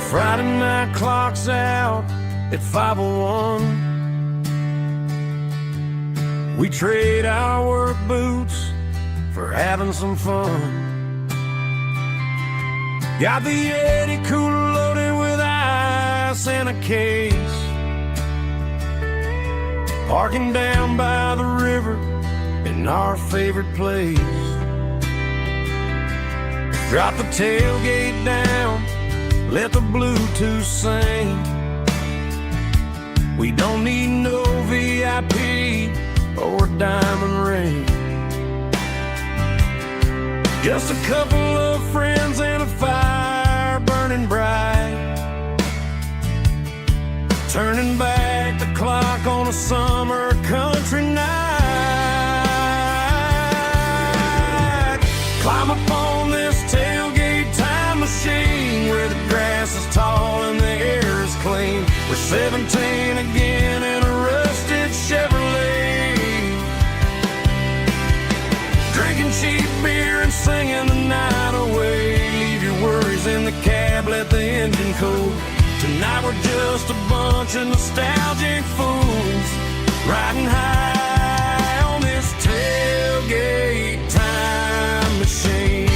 Friday night clock's out at 5:01. We trade our work boots for having some fun. Got the Yeti cooler loaded with ice in a case, parking down by the river in our favorite place. Drop the tailgate down, let the Bluetooth sing. We don't need no VIP or diamond ring. Just a couple of friends and a fire burning bright, turning back the clock on a summer country night. Climb up on this tailgate time machine where the grass is tall and the air is clean. We're 17 again in a rusted Chevrolet, drinking cheap beer and singing the night away. Leave your worries in the cab, let the engine cool. Tonight we're just a bunch of nostalgic fools riding high on this tailgate time machine.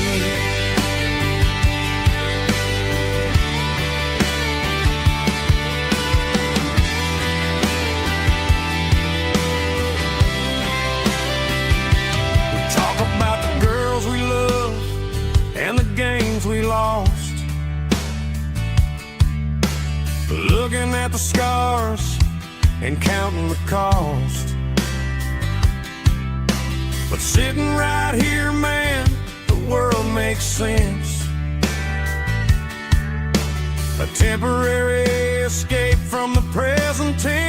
Games we lost, looking at the scars and counting the cost. But sitting right here, man, the world makes sense. A temporary escape from the present tense.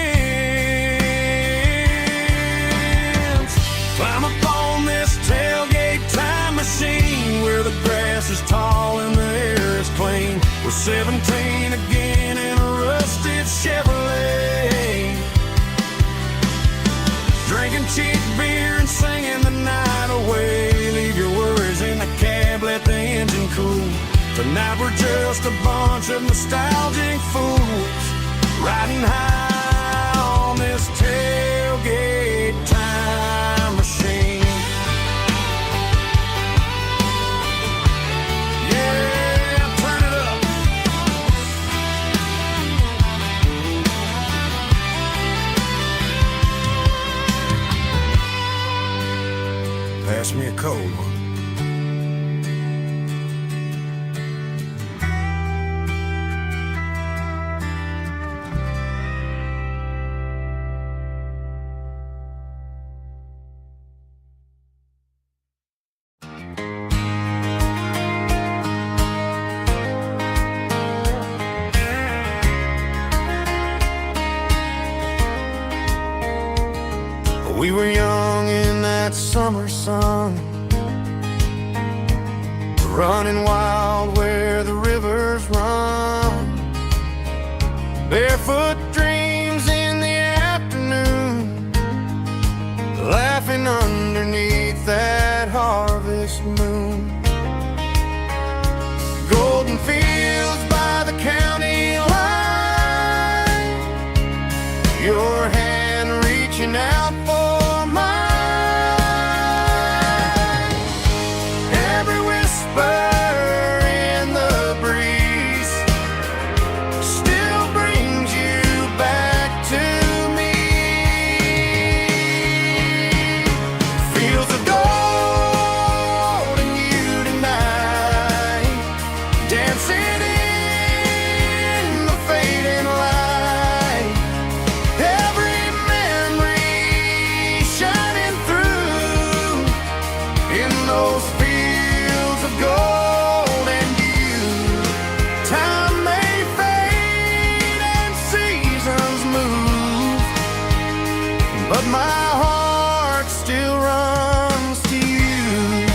Climb up on this tailgate time machine where the grass is tall and the air is clean. We're 17 again in a rusted Chevrolet, drinking cheap beer and singing the night away. Leave your worries in the cab, let the engine cool. Tonight we're just a bunch of nostalgic fools riding high on this tailgate time machine. Yeah, turn it up. Pass me a cold one. We were young in that summer sun, running wild where the rivers run, barefoot dreams in the afternoon, laughing underneath that harvest moon. Golden fields by the county line, your hand reaching out for mine. Every whisper in the breeze still brings you back to me. Fields of gold and you tonight, dancing in the fading light. Every memory shining through in those fields of gold and you. Time may fade and seasons move, but my heart still runs to you.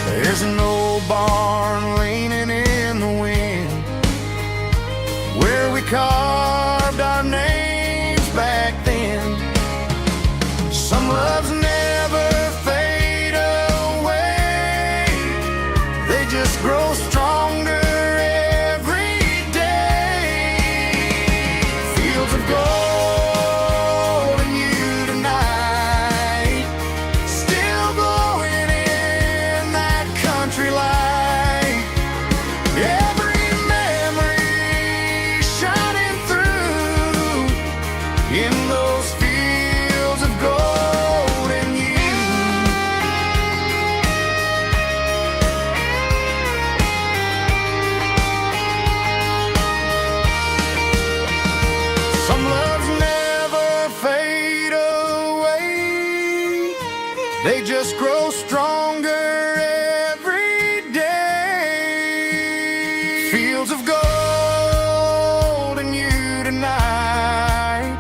There's an old barn leaning in the wind where we carved our names back then. Some loves never fade away, they just grow stronger every day. Fields of gold and you tonight, still glowing in that country light. Every memory shining through in those fields of gold and you. Some loves never fade away, they just grow stronger every day. Fields of gold and you tonight,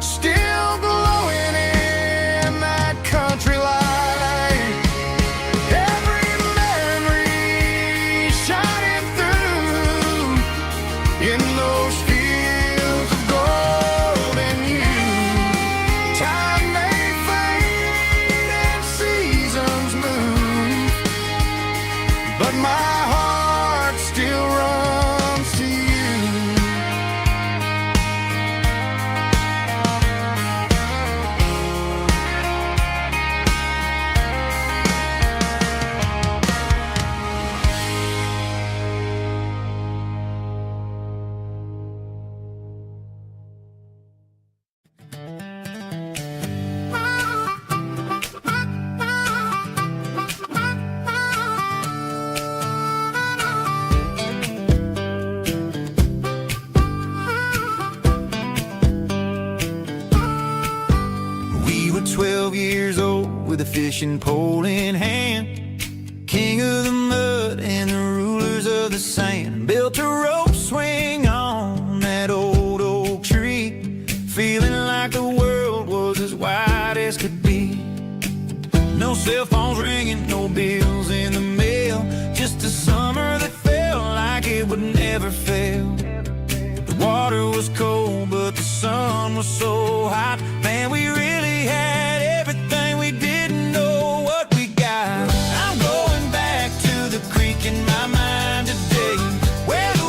still glowing in that country light. Every memory shining through in those fields of gold and you. Time may fade and seasons move, but my heart still runs to you. We were 12 years old with a fishing pole in hand, king of the mud and the rulers of the sand. Built a rope swing on that old oak tree, feeling like the world was as wide as could be. No cell phones ringing, no bills in the mail, just a summer that felt like it would never fail. The water was cold, but the sun was so hot. Man, we really had everything, we didn't know what we got. I'm going back to the creek in my mind today, where the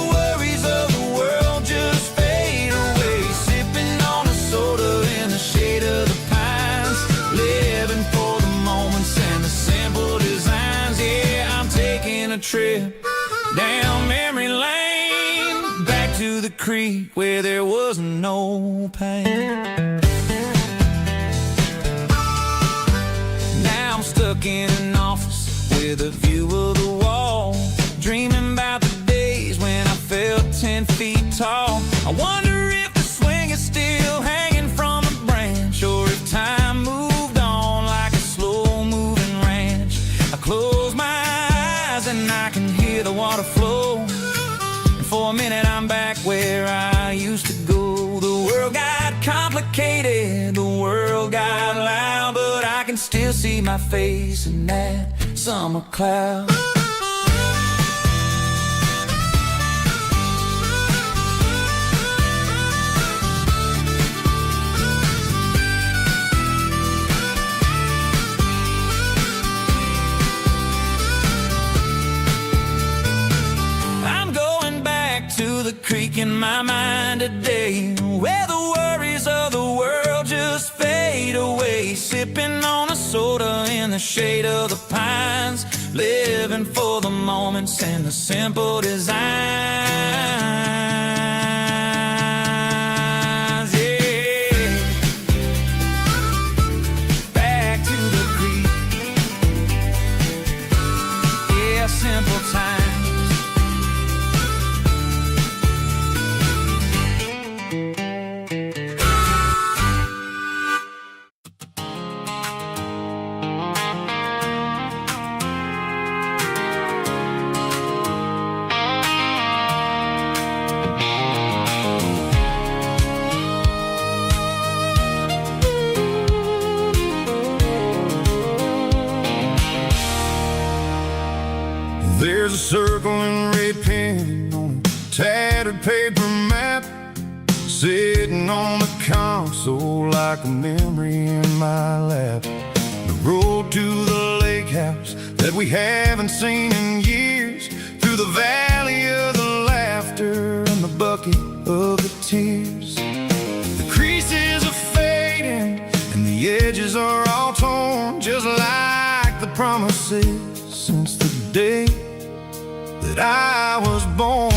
trip down memory lane, back to the creek where there was no pain. Now I'm stuck in an office with a view of the wall, dreaming about the days when I felt 10 feet tall. I wonder if the swing is still hanging from a branch, or if time moved on like a slow-moving ranch. I close my eyes and I can hear the water flow, and for a minute I'm back where I used to go. The world got complicated, the world got loud, but I can still see my face in that summer cloud. To the creek in my mind today, where the worries of the world just fade away, sipping on a soda in the shade of the pines, living for the moments and the simple designs. Yeah, back to the creek. Yeah, simple times. There's a circle and red pen on a tattered paper map, sitting on the console like a memory in my lap. The road to the lake house that we haven't seen in years, through the valley of the laughter and the bucket of the tears. The creases are fading and the edges are all torn, just like the promises since the day that I was born.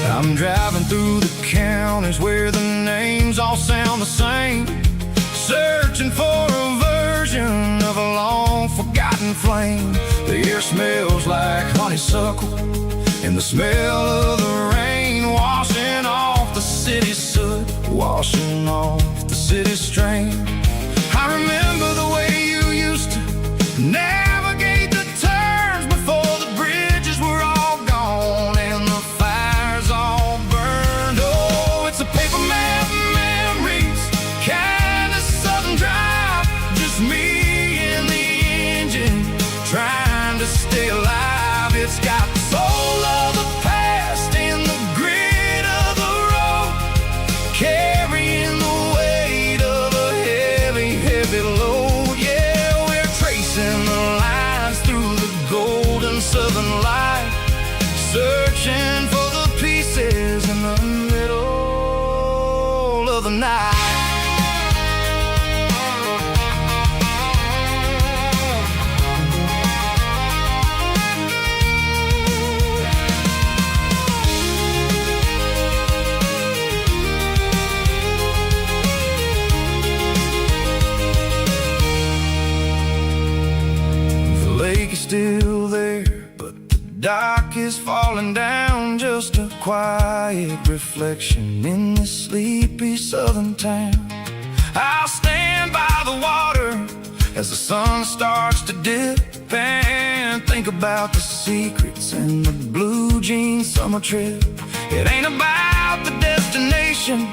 I'm driving through the counties where the names all sound the same, searching for a version of a long forgotten flame. The air smells like honeysuckle and the smell of the rain, washing off the city's soot, washing off the city's strain. I remember the way you used to navigate the turns before the bridges were all gone and the fires all burned. Oh, it's a paper map memories, kind of southern drive, just me and the engine trying to stay alive. It's got the soul of the past and the grit of the road, carrying the weight of a heavy, heavy load. Yeah, we're tracing the lines through the golden southern light, searching for the pieces in the middle of the night. Still there, but the dock is falling down, just a quiet reflection in this sleepy southern town. I'll stand by the water as the sun starts to dip and think about the secrets and the blue jean summer trip. It ain't about the destination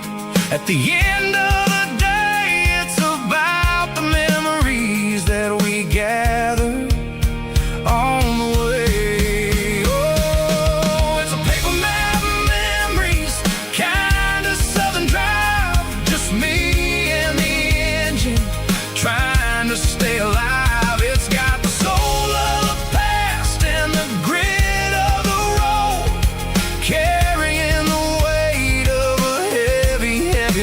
at the end of the day, it's about the memories that we gather on the way. Oh, it's a paper map memories, kind of southern drive, just me and the engine trying to stay alive. It's got the soul of the past and the grit of the road, carrying the weight of a heavy, heavy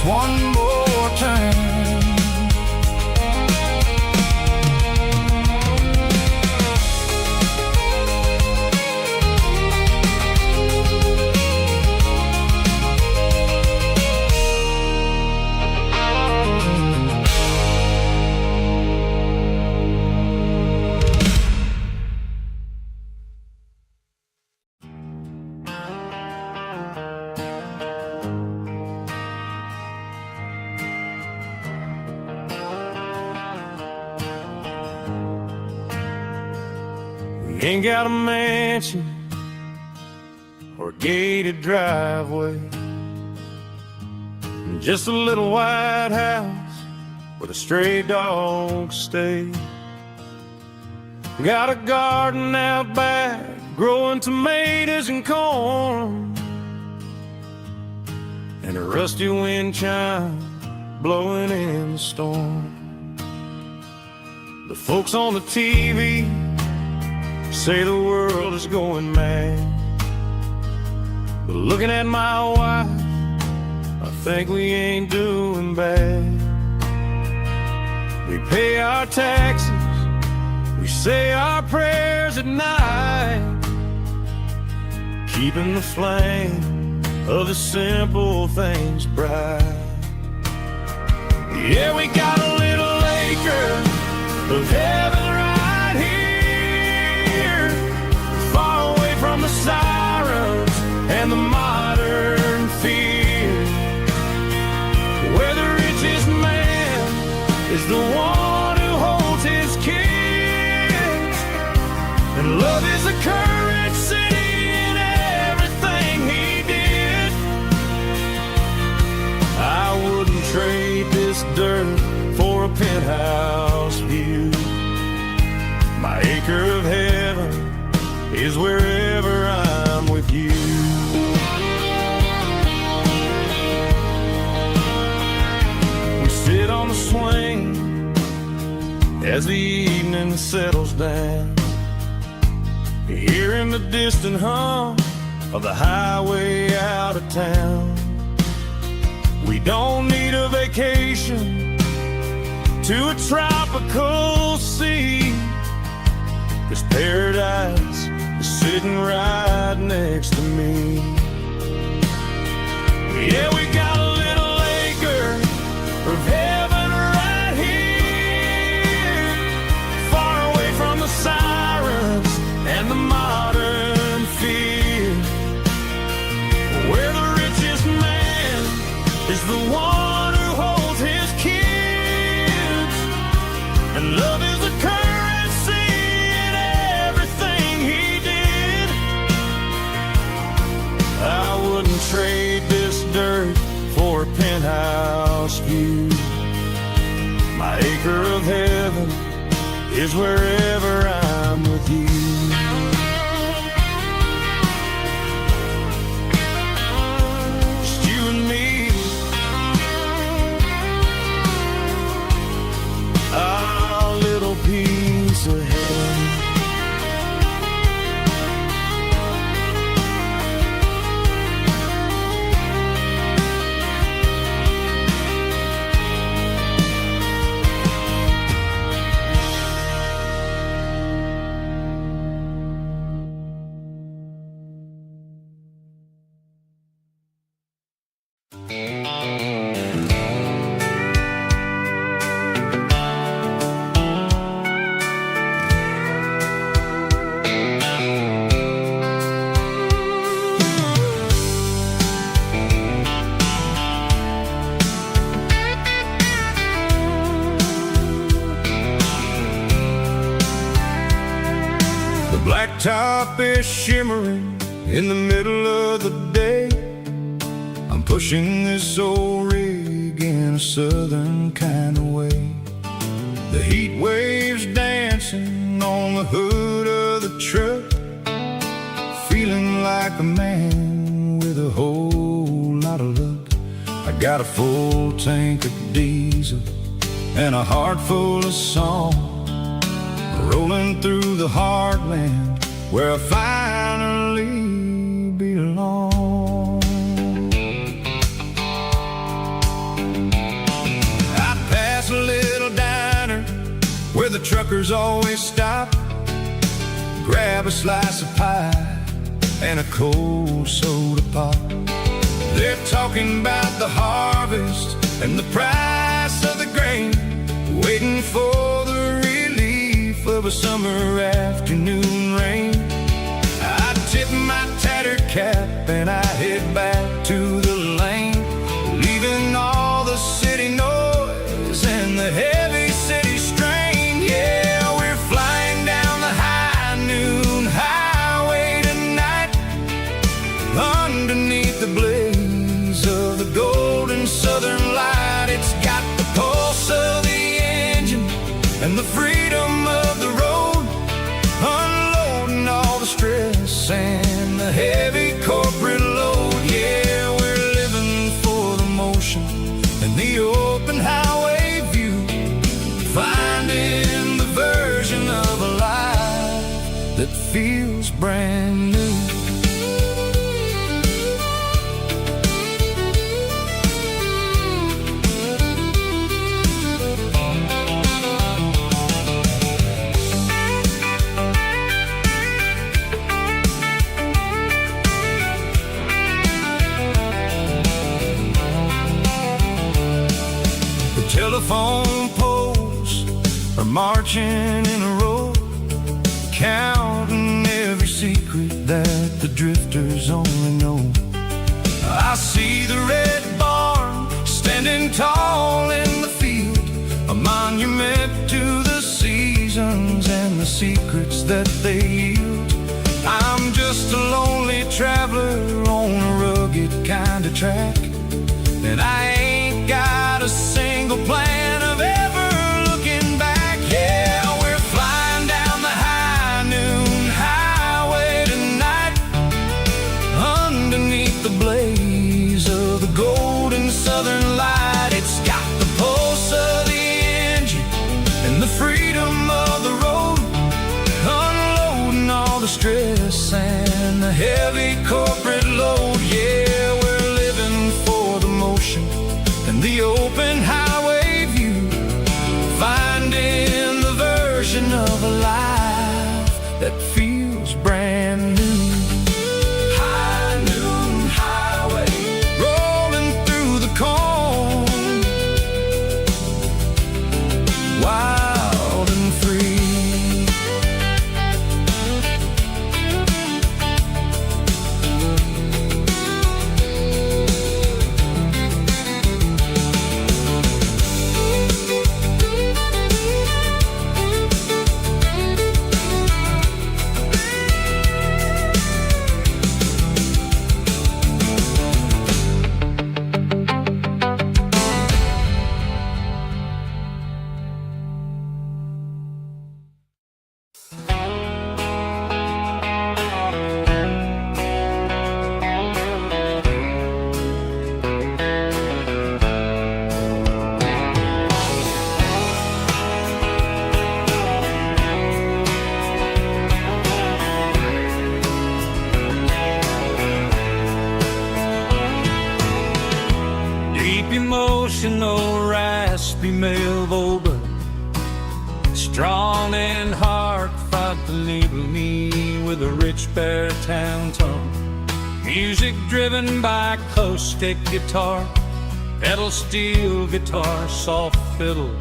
one more time. Ain't got a mansion or a gated driveway, just a little white house where the stray dogs stay. Got a garden out back growing tomatoes and corn, and a rusty wind chime blowing in the storm. The folks on the TV say the world is going mad, but looking at my wife, I think we ain't doing bad. We pay our taxes, we say our prayers at night, keeping the flame of the simple things bright. Yeah, we got a little acre of heaven right here, far away from the sirens and the modern fear, where the richest man is the one who holds his kids, and love is the currency in everything he did. I wouldn't trade this dirt for a penthouse view. My acre of heaven is wherever I'm with you. We sit on the swing as the evening settles down, hearing the distant hum of the highway out of town. We don't need a vacation to a tropical sea, 'cause paradise is sitting right next to me. Yeah, we got a little acre of heaven right here, far away from the sirens and the modern fear, where the richest man is the one who holds his kids, and love is a currency in everything he did. I wouldn't trade this dirt for a penthouse view. My acre of heaven is wherever I'm with you. Just you and me, our little piece of heaven. Blacktop is shimmering in the middle of the day. I'm pushing this old rig in a southern kind of way. The heat waves dancing on the hood of the truck, feeling like a man with a whole lot of luck. I got a full tank of diesel and a heart full of song, rolling through the heartland where I finally belong. drivers always stop, grab a slice of pie and a cold soda pop. They're talking about the harvest and the price of the grain, waiting for the relief of a summer afternoon rain. I tip my tattered cap and I head back to the lane, leaving all the city noise and the heavy city strain. Yeah, we're flying down the high noon highway tonight, underneath the blaze of the golden southern light. It's got the pulse of the engine and the freedom of the road, unloading all the stress and the heavy corporate load. Yeah, we're living for the motion and the open highway view, finding the version of a life that feels brand new. Telephone poles are marching in a row, counting every secret that the drifters only know. I see the red barn standing tall in the field, a monument to the seasons and the secrets that they yield. I'm just a lonely traveler on a rugged kind of track, and I ain't got a single plan of ever looking back. Yeah, we're flying down the high noon highway tonight, underneath the blaze of the golden southern light. It's got the pulse of the engine and the freedom of the road, unloading all the stress and the heavy corporate load. Yeah, we're living for the motion and the open highway view, finding the version of a life that feels brand new. High noon highway, rolling through the corn, wild and free. Emotional, raspy male vulgar, strong and hard, fought to label me with a rich baritone tone. Music driven by close-stick guitar, pedal steel guitar, soft fiddle,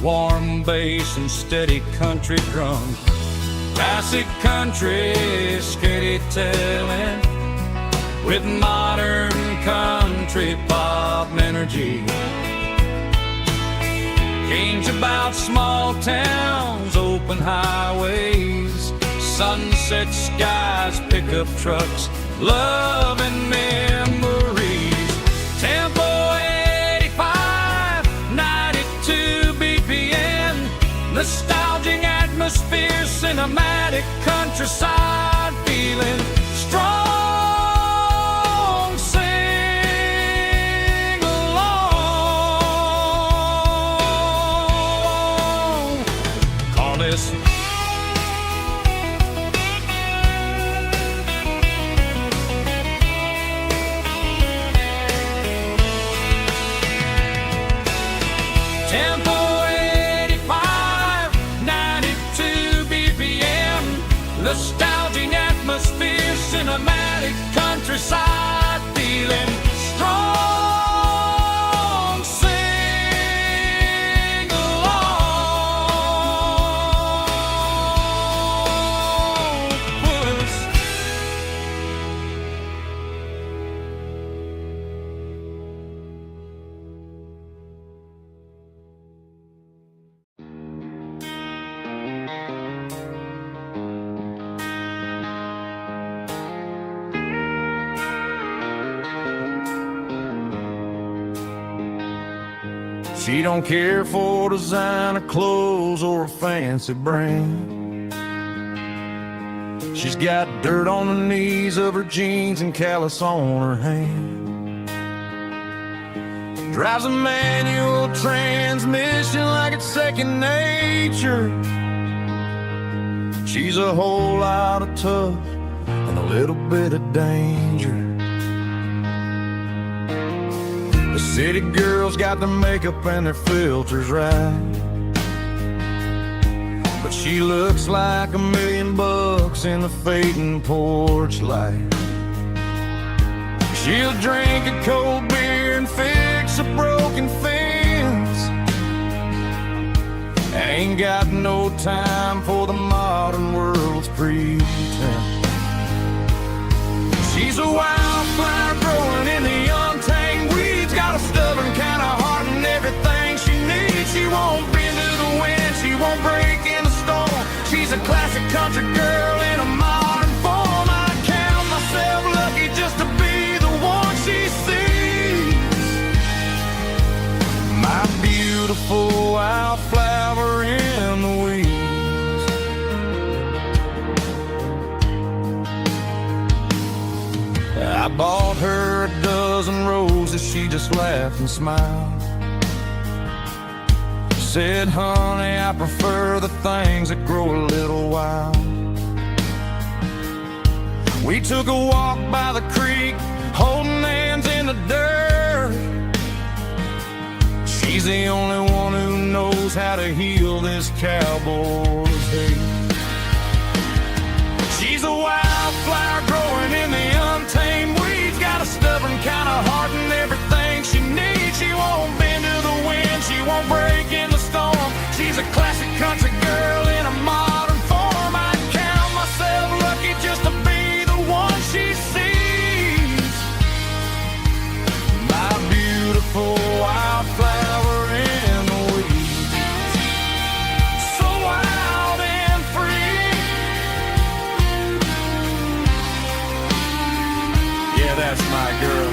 warm bass and steady country drums. Classic country storytelling with modern country pop energy. Kane's about small towns, open highways, sunset skies, pickup trucks, love and memories. Tempo 85, 92 BPM, nostalgic atmosphere, cinematic countryside feeling strong. Tempo 85, 92 cinematic countryside feeling strong. Sing along with us. She don't care for designer clothes or a fancy brand. She's got dirt on the knees of her jeans and callus on her hand. Drives a manual transmission like it's second nature. She's a whole lot of tough and a little bit of danger. The city girls got their makeup and their filters right, but she looks like $1,000,000 in the fading porch light. She'll drink a cold beer and fix a broken fence. Ain't got no time for the modern world's pretense. She's a wildflower growing in the untamed weeds. Got a stubborn kind of heart and everything she needs. She won't bend to the wind, she won't break in the storm. She's a classic country girl in a modern form. I count myself lucky just to be the one she sees. My beautiful wildflower in the weeds. I bought her a dozen roses, she just laughed and smiled. Said, honey, I prefer the things that grow a little wild. We took a walk by the creek, holding hands in the dirt. She's the only one who knows how to heal this cowboy's hate. She's a wildflower growing in the untamed weeds. Got a stubborn kind of heart and everything she needs. She won't bend to the wind, she won't break in the storm. She's a classic country girl in a modern form. I count myself lucky just to be the one she sees. My beautiful wildflower in the weeds. So wild and free. Yeah, that's my girl.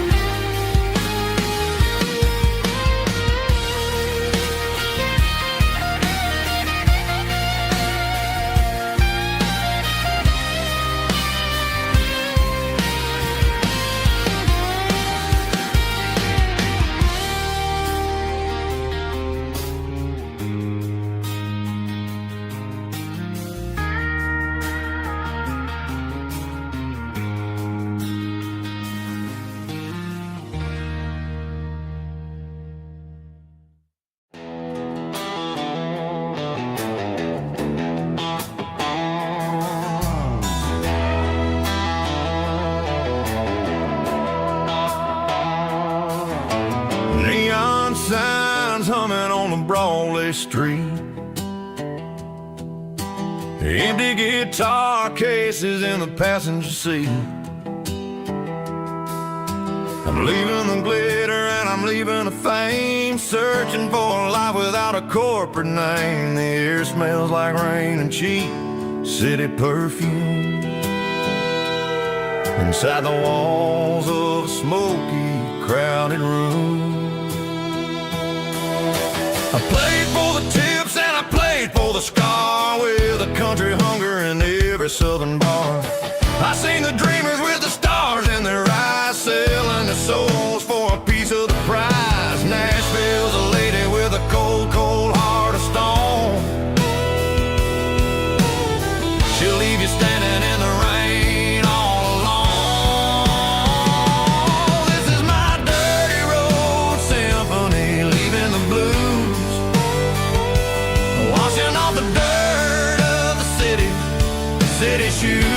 Neon signs humming on the Broadway street. Empty guitar cases in the passenger seat. I'm leaving the glitter and I'm leaving the fame, searching for a life without a corporate name. The air smells like rain and cheap city perfume. Inside the walls of a smoky, crowded room. I played for the tips and I played for the scar, with a country hunger in every southern bar. I seen the dreamers with the stars in their eyes, selling their souls for a piece of the prize. Nashville's a lady with a cold, cold heart of stone. She'll leave you standing in the rain all alone. This is my dirty road symphony, leaving the blues, washing off the dirt of the city shoes.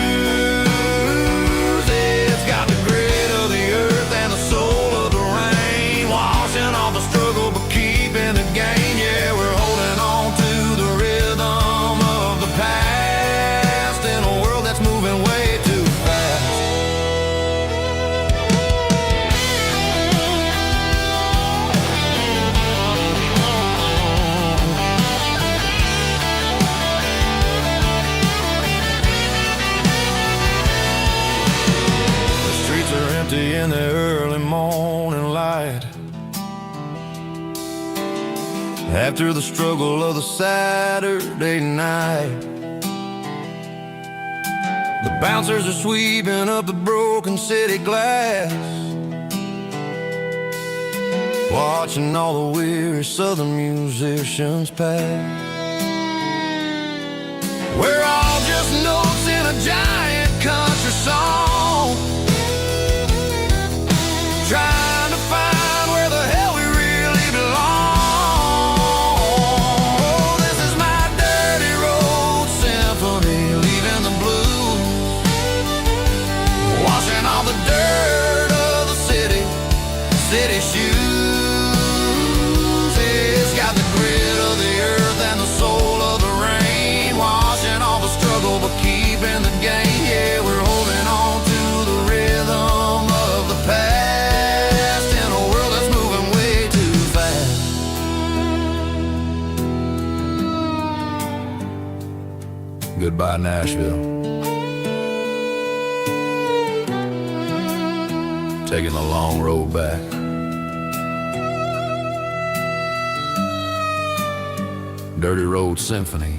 after the struggle of the Saturday night. The bouncers are sweeping up the broken city glass, watching all the weary southern musicians pass. We're all just notes in a giant country song, trying to find where the hell we really belong. Oh, this is my dirty road symphony, leaving the blues, washing all the dirt of the city shoes. It's got the grit of the earth and the soul of the rain, washing all the struggle but keeping the game. Yeah, we're holding on to the rhythm of the past in a world that's moving way too fast. Goodbye, Nashville. Taking the long road back. Dirty Road Symphony.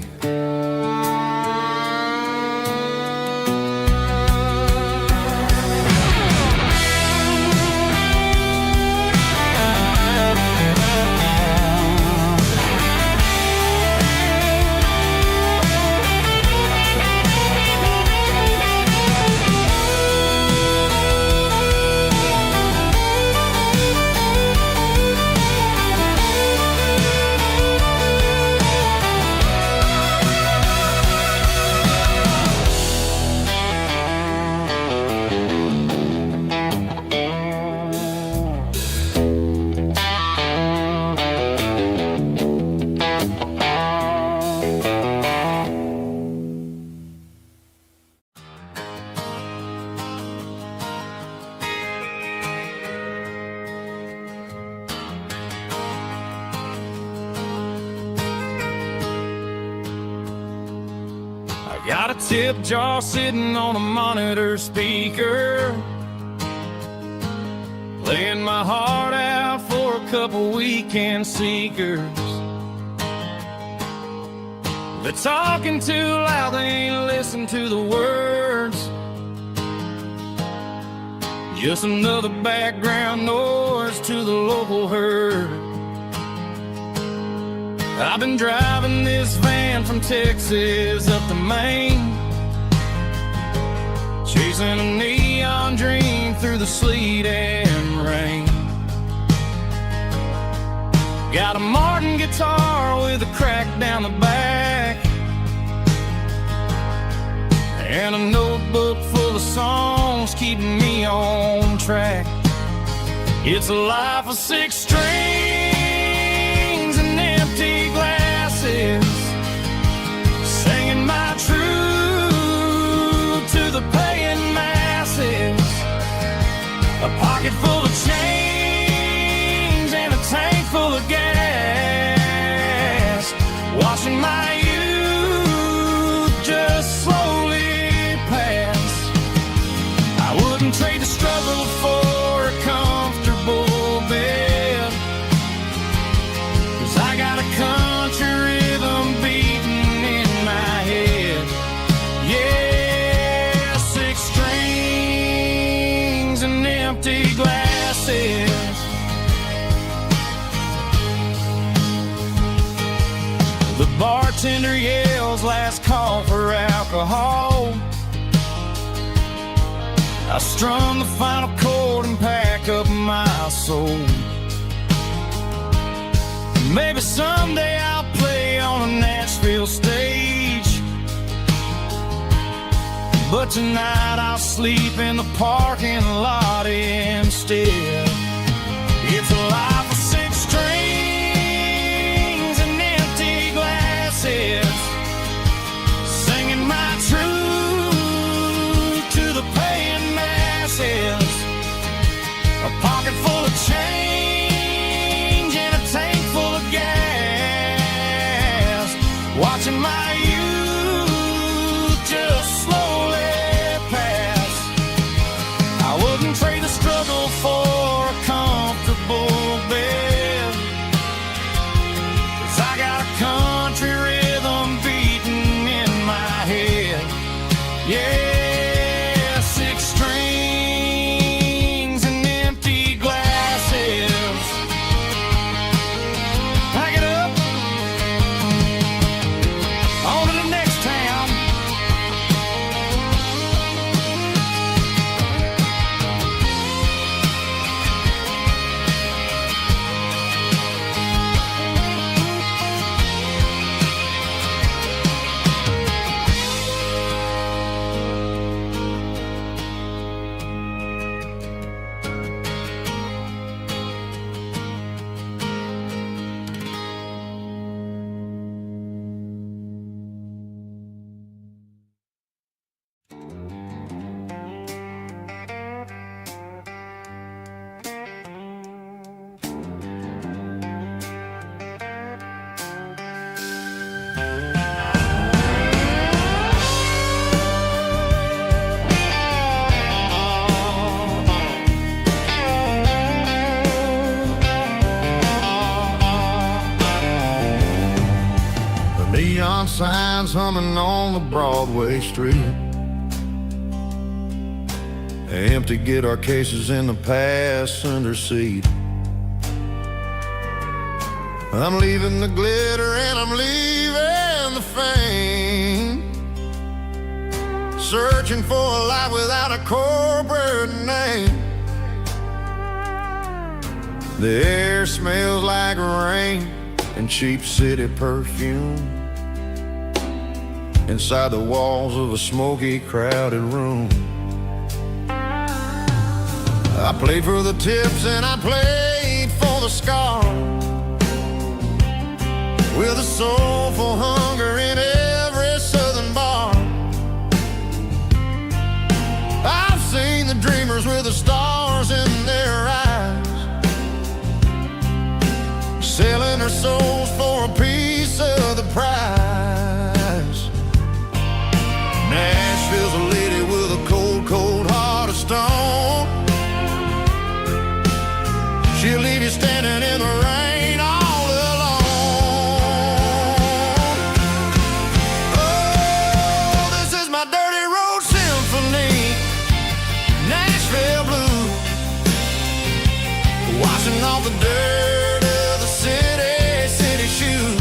Got a tip jar sitting on a monitor speaker, playing my heart out for a couple weekend seekers. They're talking too loud, they ain't listen to the words. Just another background noise to the local herd. I've been driving this van from Texas up to Maine, chasing a neon dream through the sleet and rain. Got a Martin guitar with a crack down the back, and a notebook full of songs keeping me on track. It's a life of 6 strings and empty glasses, singing my truth to the paying masses. A pocket full of change and a tank full of gas, watching my youth just slowly pass. I wouldn't trade the struggle for a comfortable bed, 'cause I got a country rhythm beating in my head. Yeah, 6 strings and empty glasses. The bartender yells last call for alcohol. I strum the final chord and pack up my soul. Maybe someday I'll play on a Nashville stage, but tonight I'll sleep in the parking lot instead. It's a life of 6 strings and empty glasses, singing my truth to the paying masses. A pocket full of change and a tank full of gas, watching my youth just slowly pass. I wouldn't trade the struggle for a neon signs humming on the Broadway street. Empty guitar cases in the passenger seat. I'm leaving the glitter and I'm leaving the fame, searching for a life without a corporate name. The air smells like rain and cheap city perfume inside the walls of a smoky, crowded room. I played for the tips and I played for the scars, with a soulful hunger in every southern bar. I've seen the dreamers with the stars in their eyes, selling their souls for a piece of the prize. Nashville's a lady with a cold, cold heart of stone. She'll leave you standing in the rain all alone. Oh, this is my dirty road symphony, Nashville blues, washing off the dirt of the city shoes.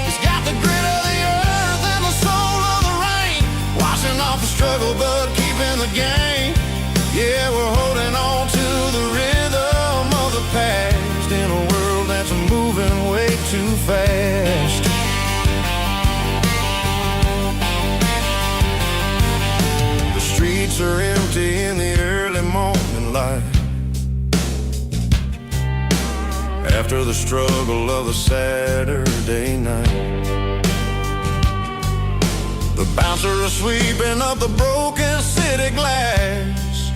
It's got the grit of the earth and the soul of the rain, washing off the struggle but keeping the game. Yeah, we're holding on to the rhythm of the past in a world that's moving way too fast. The streets are empty in the early morning light, after the struggle of a Saturday night. The bouncer is sweeping up the broken city glass,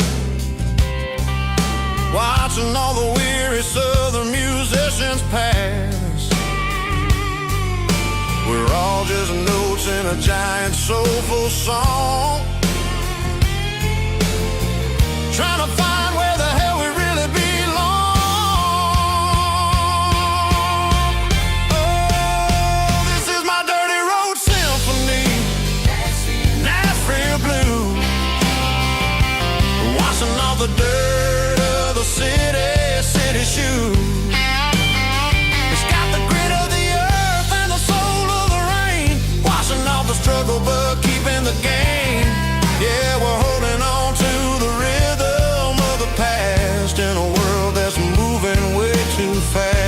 watching all the weary southern musicians pass. We're all just notes in a giant soulful song, trying to find where the hell we really belong. Oh, this is my dirty road symphony, Nashville blues, washing off the dirt of the city shoes. It's got the grit of the earth and the soul of the rain, washing off the struggle but keeping the game. Yeah, we're holding on to the rhythm of the past in a world that's moving way too fast.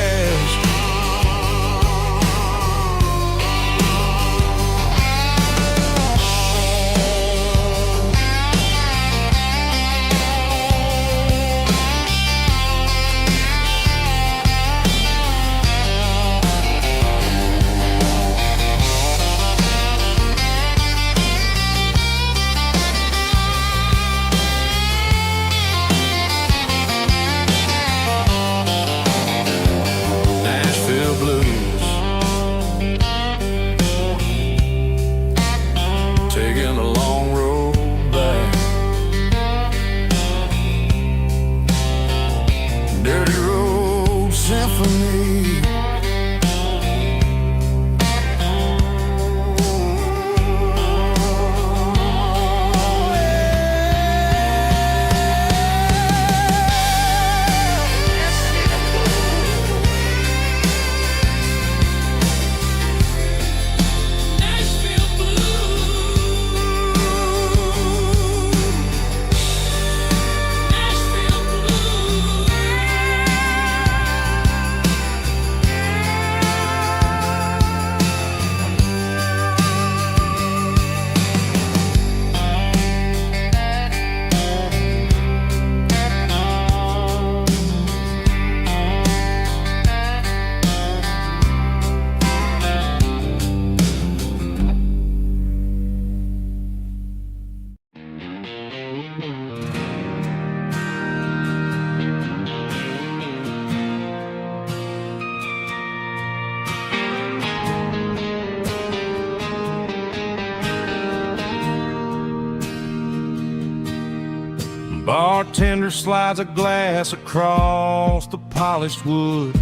Bartender slides a glass across the polished wood.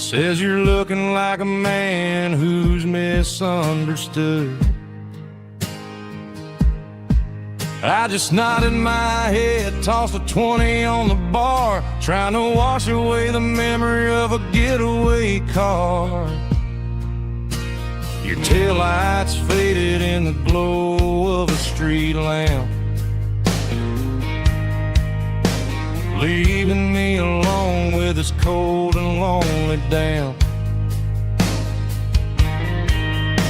Says you're looking like a man who's misunderstood. I just nodded my head, tossed a 20 on the bar, trying to wash away the memory of a getaway car. Your taillights faded in the glow of a street lamp, leaving me alone with this cold and lonely damp.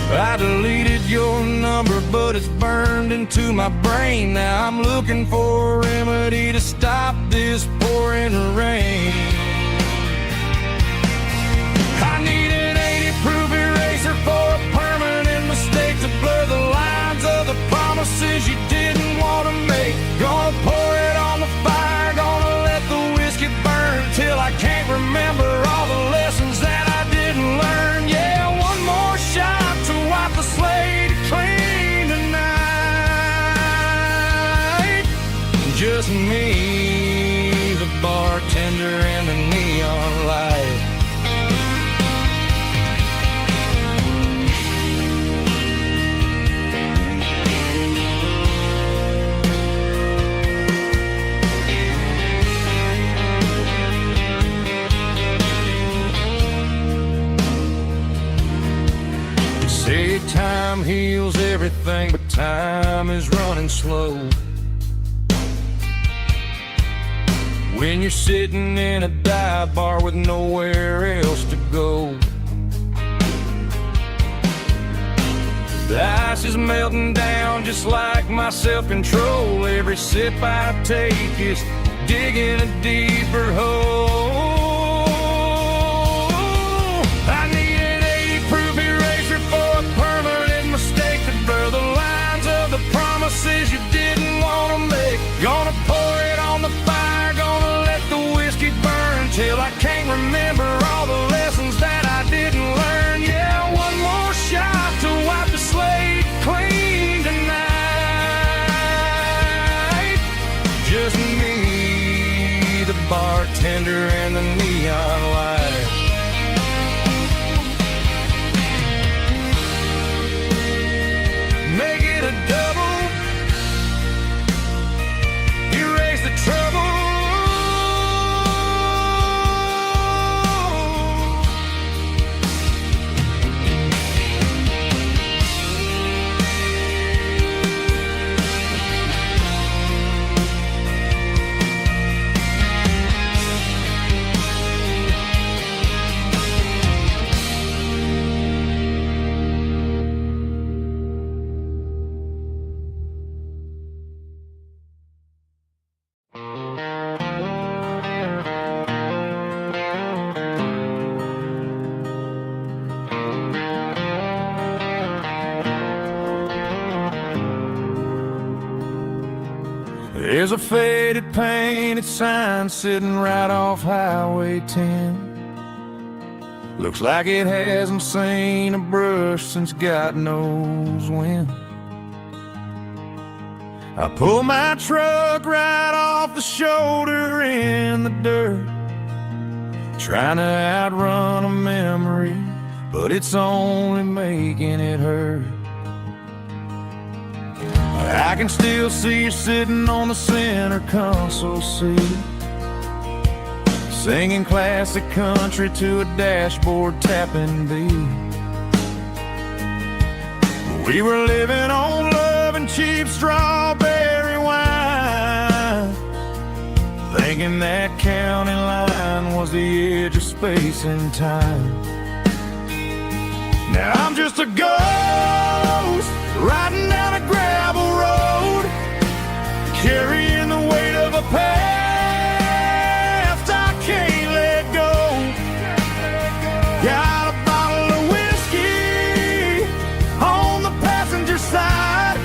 I deleted your number, but it's burned into my brain. Now I'm looking for a remedy to stop this pouring rain. I need an 80-proof eraser for a permanent mistake, to blur the lines of the promises you didn't want to make. Gonna pour it on the fire, gonna let the whiskey burn till I can't remember all the lessons that I didn't learn. Yeah, one more shot to wipe the slate clean tonight. Just me, the bartender, and the neon light. Say time heals everything, but time is running slow. When you're sitting in a dive bar with nowhere else to go, the ice is melting down just like my self-control. Every sip I take is digging a deeper hole. I need an 80-proof eraser for a permanent mistake, to blur the lines of the promises you didn't want to make. Gonna pour it on the fire, gonna let the whiskey burn till I can't remember all the lessons that I didn't learn. Yeah, one more shot to wipe the slate clean tonight. Just me, the bartender, and the neon light. Make it a double, erase the trouble. There's a faded painted sign sitting right off Highway 10. Looks like it hasn't seen a brush since God knows when. I pull my truck right off the shoulder in the dirt, trying to outrun a memory, but it's only making it hurt. I can still see you sitting on the center console seat, singing classic country to a dashboard tapping beat. We were living on love and cheap strawberry wine, thinking that county line was the edge of space and time. Now I'm just a ghost riding down a gravel road, carrying the weight of a past I can't let go. Got a bottle of whiskey on the passenger side,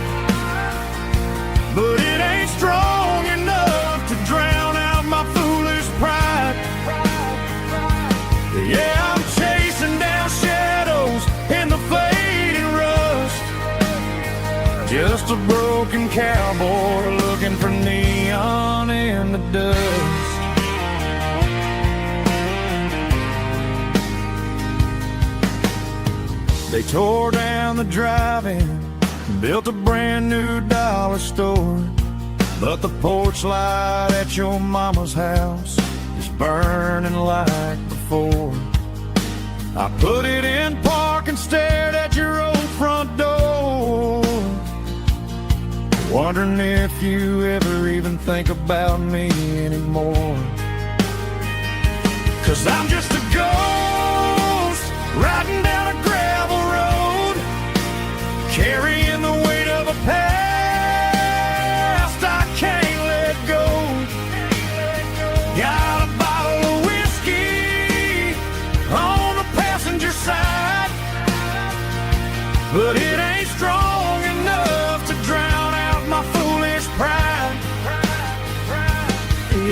but it ain't strong enough to drown out my foolish pride. Yeah, I'm chasing down shadows in the fading rust, just a broken cowboy looking for neon in the dust. They tore down the drive-in, built a brand new dollar store. But the porch light at your mama's house is burning like before. I put it in park and stared at your old front door, wondering if you ever even think about me anymore. 'Cause I'm just a ghost riding down a gravel road, carrying the weight of a past I can't let go. Got a bottle of whiskey on the passenger side, but it ain't strong enough to drown out my foolish pride.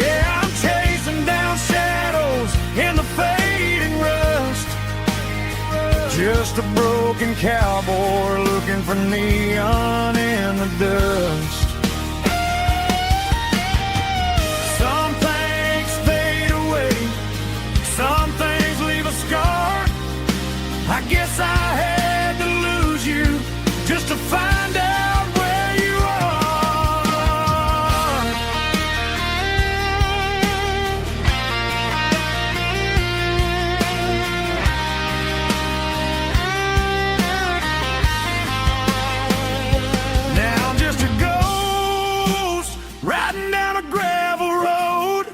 Yeah, I'm chasing down shadows in the fading rust, just a broken cowboy looking for neon in the dust. Some things fade away, some things leave a scar. I guess I had to lose you just to find out where you are. Now I'm just a ghost riding down a gravel road,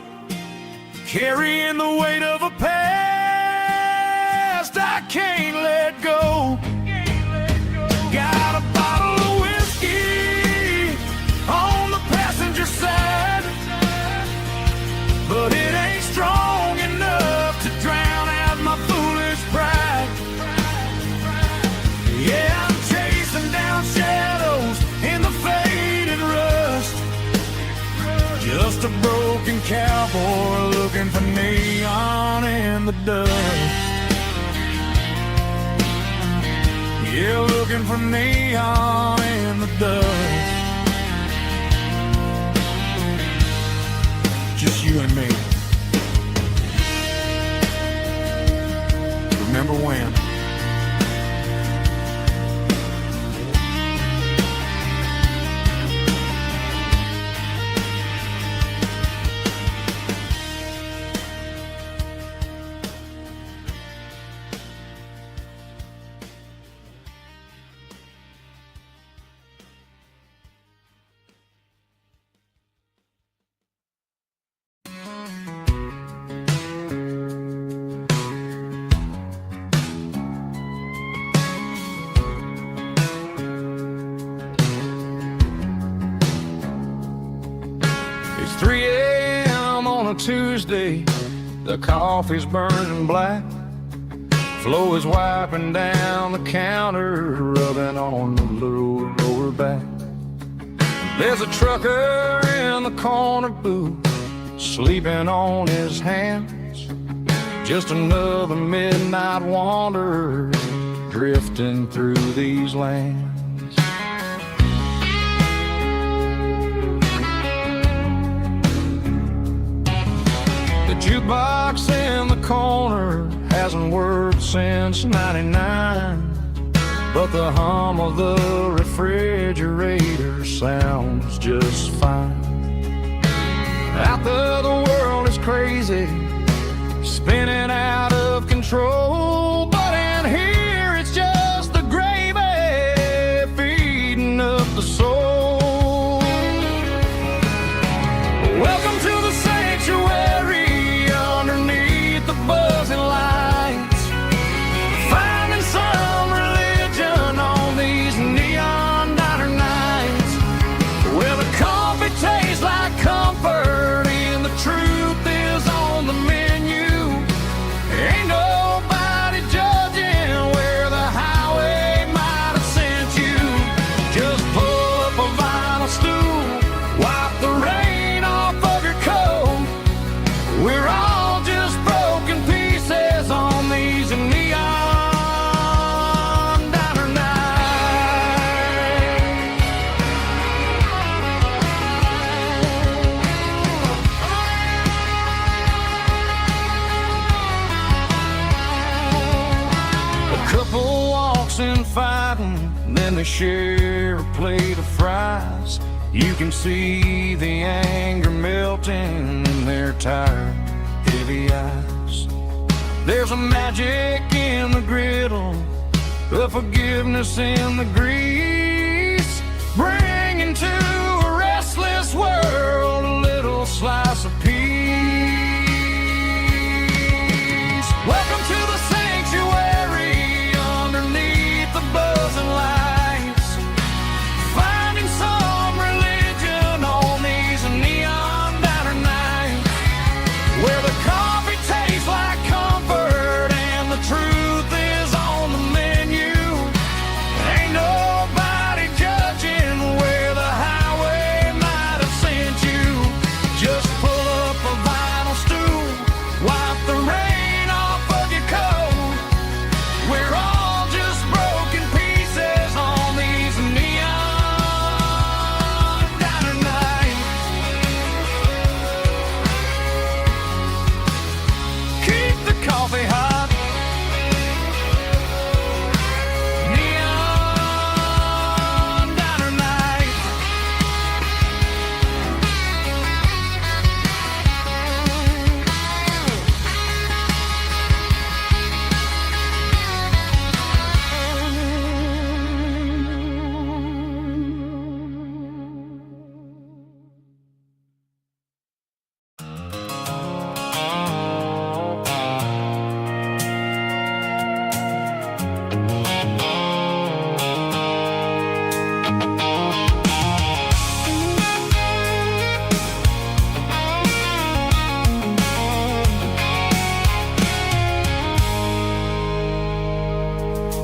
carrying the weight of a past I can't let go. Got a bottle of whiskey on the passenger side, but it ain't strong enough to drown out my foolish pride. Yeah, I'm chasing down shadows in the faded rust, just a broken cowboy looking for neon in the dust. Yeah, looking for neon in the dust. Just you and me. Remember when? It's 3 a.m. on a Tuesday, the coffee's burning black. Flo is wiping down the counter, rubbing on the little lower back. There's a trucker in the corner booth, sleeping on his hands. Just another midnight wanderer, drifting through these lands. The jukebox in the corner hasn't worked since '99, but the hum of the refrigerator sounds just fine. Out there the world is crazy, spinning out of control, but in here it's just the gravy feeding up the soul. Welcome to the sanctuary underneath the buzzing lights, finding some religion on these neon diner nights, where the coffee tastes like comfort and the truth is on the menu. Ain't nobody judging where the highway might have sent you. Just pull up a vinyl stool, wipe the rain off of your coat, then they share a plate of fries. You can see the anger melting in their tired, heavy eyes. There's a magic in the griddle, a forgiveness in the grease, bringing to a restless world a little slice of peace. Welcome to the sanctuary underneath the buzzing lights, finding some religion on these neon diner nights, where the coffee tastes like comfort and the truth is on the menu. Ain't nobody judging where the highway might have sent you. Just pull up a vinyl stool, wipe the rain off of your coat. We're all just broken pieces on these neon diner nights. Keep the coffee hot. Neon diner nights.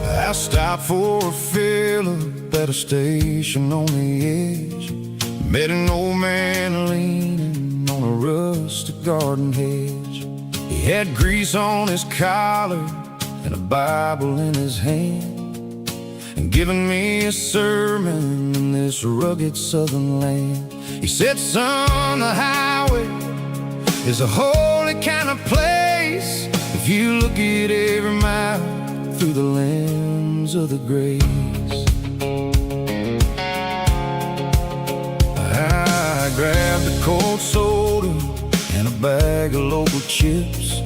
I stopped for a fill-up at a station on the edge. Met an old man leaning on a rustic garden hedge. He had grease on his collar and a Bible in his hand, and giving me a sermon in this rugged southern land. He said, son, the highway is a holy kind of place if you look at every mile through the lens of the grace. I grabbed a cold soda and a bag of local chips,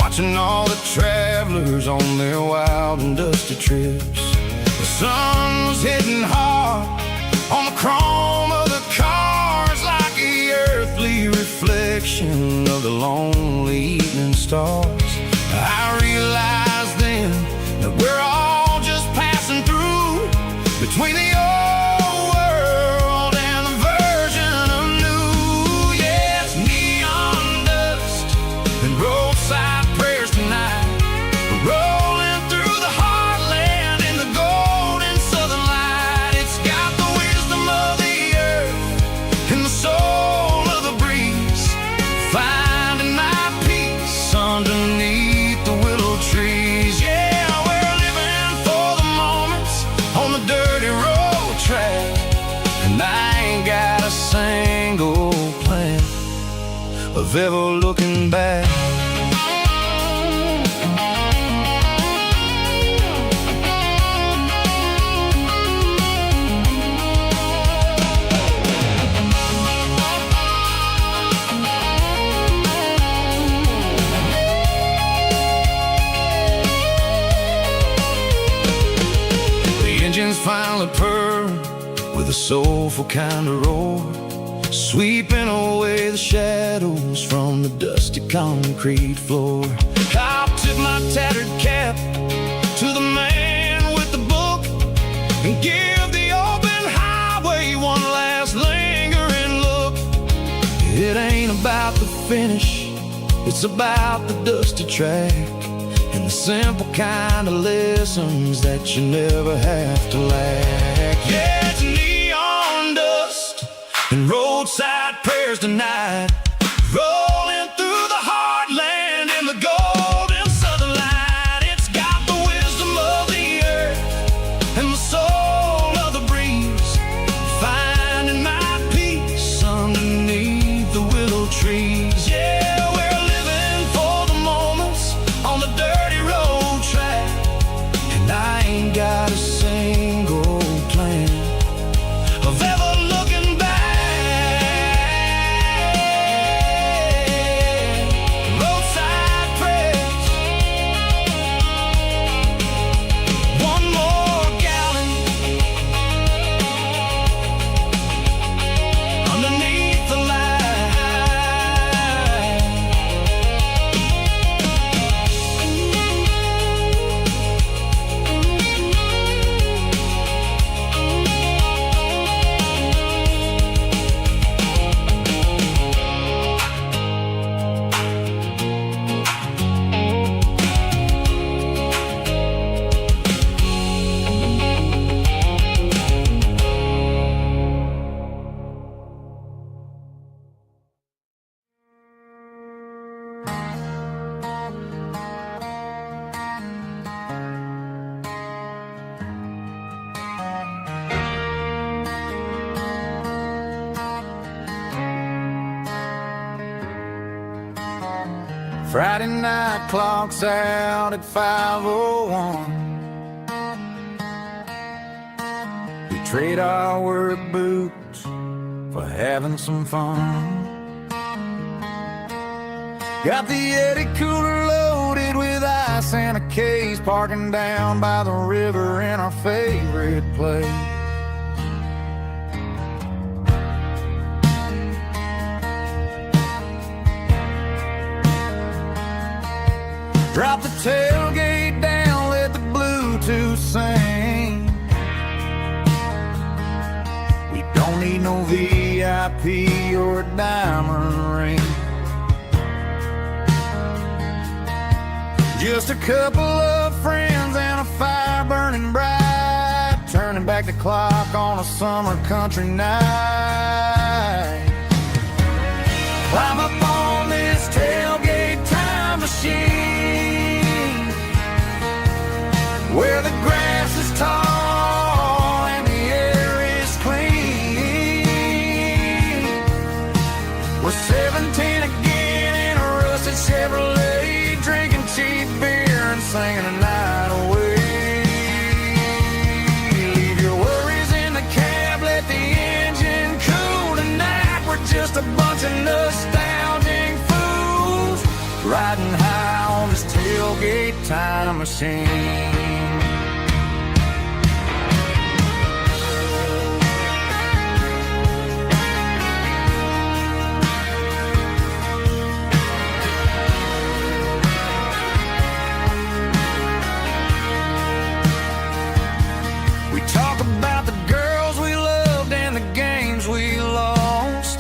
watching all the travelers on their wild and dusty trips. The sun was hitting hard on the chrome of the cars, like the earthly reflection of the lonely evening stars. I realized then that we're all just passing through between the old world and the version of new. Yeah, it's neon dust and roadside prayers tonight, rolling through the heartland in the golden southern light. It's got the wisdom of the earth and the soul of the breeze, finding my peace underneath the willow trees. Yeah, we're living for the moments on the dirty road track, and I ain't got a single plan of ever looking back. Engines finally purr with a soulful kind of roar, sweeping away the shadows from the dusty concrete floor. I'll tip my tattered cap to the man with the book and give the open highway one last lingering look. It ain't about the finish, it's about the dusty track and the simple kind of lessons that you never have to lack. Yeah, it's neon dust and roadside prayers tonight, rolling through the heartland in the golden southern light. It's got the wisdom of the earth and the soul of the breeze, finding my peace underneath the willow trees. Yeah, we're living for the moments on the dirty road track, and I ain't got a single Friday night clocks out at 5:01. We trade our work boots for having some fun. Got the Yeti cooler loaded with ice and a case, parking down by the river in our favorite place. Drop the tailgate down, let the Bluetooth sing. We don't need no VIP or a diamond ring. Just a couple of friends and a fire burning bright, turning back the clock on a summer country night. Climb up on this tailgate time machine, where the grass is tall and the air is clean. We're 17 again in a rusted Chevrolet, drinking cheap beer and singing the night away. Leave your worries in the cab, let the engine cool tonight. We're just a bunch of nostalgic fools, riding high on this tailgate time machine. Talk about the girls we loved and the games we lost,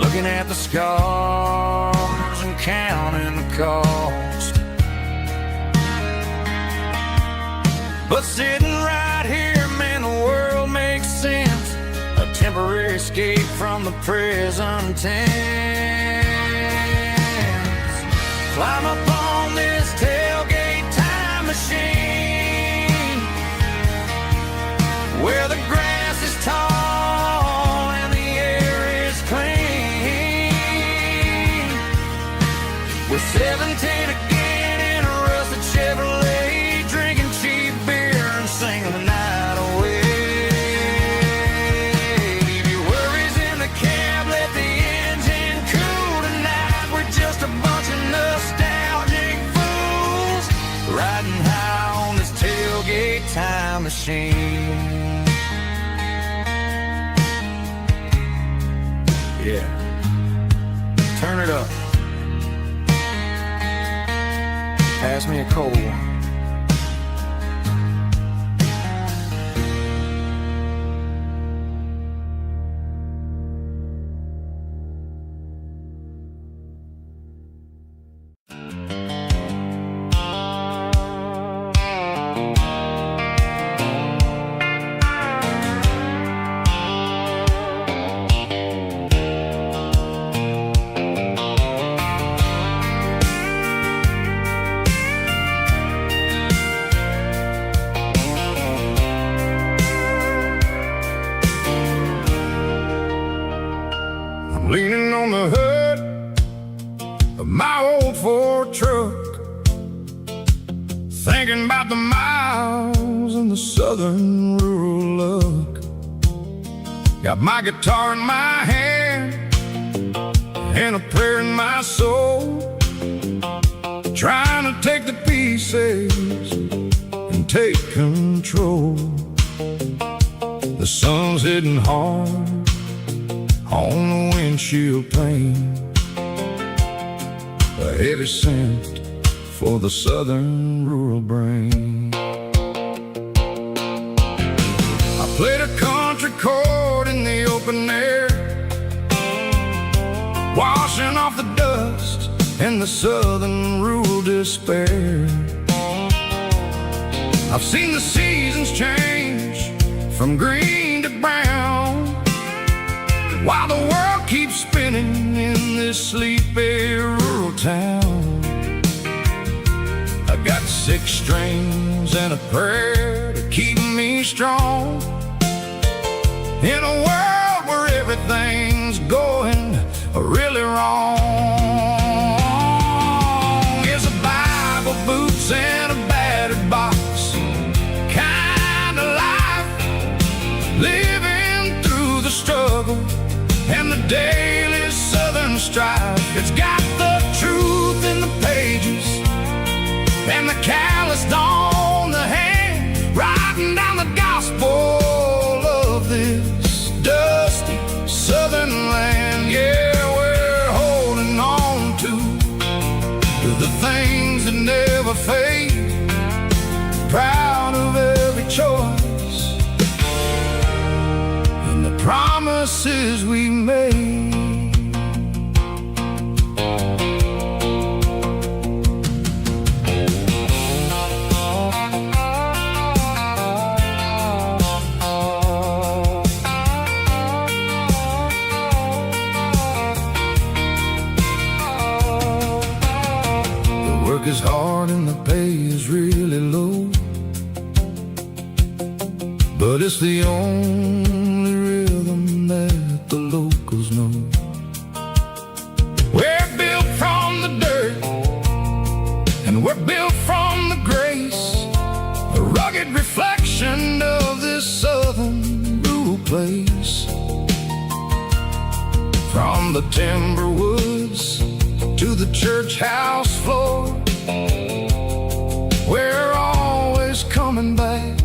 looking at the scars and counting the cost. But sitting right here, man, the world makes sense, a temporary escape from the present tense. Climb up on this tailgate time machine, where the grass is tall and the air is clean. We're 17 again in a rusted Chevrolet, drinking cheap beer and singing the night away. Leave your worries in the cab, let the engine cool tonight. We're just a bunch of nostalgic fools, riding high on this tailgate time machine. Yeah, turn it up. Pass me a cold one. Leaning on the hood of my old Ford truck, thinking about the miles and the southern rural look. Got my guitar in my hand and a prayer in my soul, trying to take the pieces and take control. The sun's hitting hard on the windshield pane, a heavy scent for the southern rural brain. I played a country chord in the open air, washing off the dust and the southern rural despair. I've seen the seasons change from green to brown, while the world keeps spinning in this sleepy rural town. I got 6 strings and a prayer to keep me strong, in a world where everything's going really wrong. daily southern strife. It's got the truth in the pages and the calloused on the hand, writing down the gospel of this dusty southern land. Yeah, we're holding on to the things that never fade, proud of every choice and the promises we made. Work is hard and the pay is really low, but it's the only rhythm that the locals know. We're built from the dirt and we're built from the grace, a rugged reflection of this southern rural place. From the timber woods to the church house floor, we're always coming back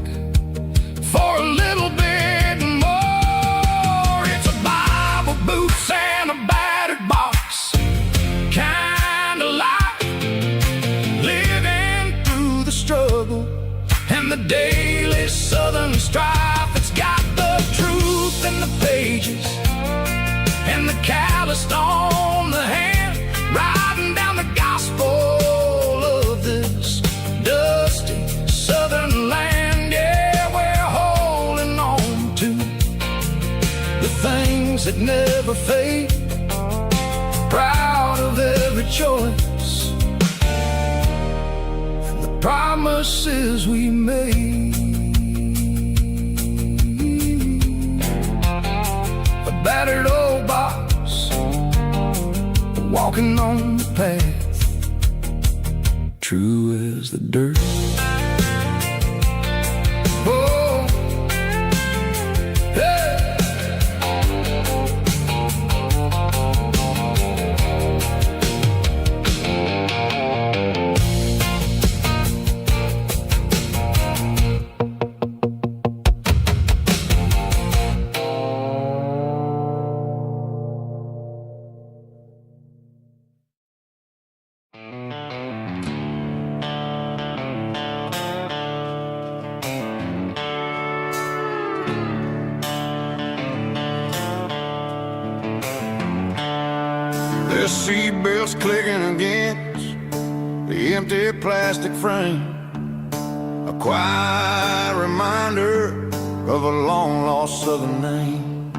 for a little bit more. It's a Bible, boots, and a battered box kind of life, living through the struggle and the daily southern strife. It's got the truth in the pages and the calloused on the hand, writing down the gospel of this dusty southern land. Yeah, we're holding on to the things that never fade, proud of every choice and the promises we made. A battered old box, walking on the path, true as the dirt. Oh, hey. The seatbelt's clicking against the empty plastic frame, a quiet reminder of a long-lost southern name.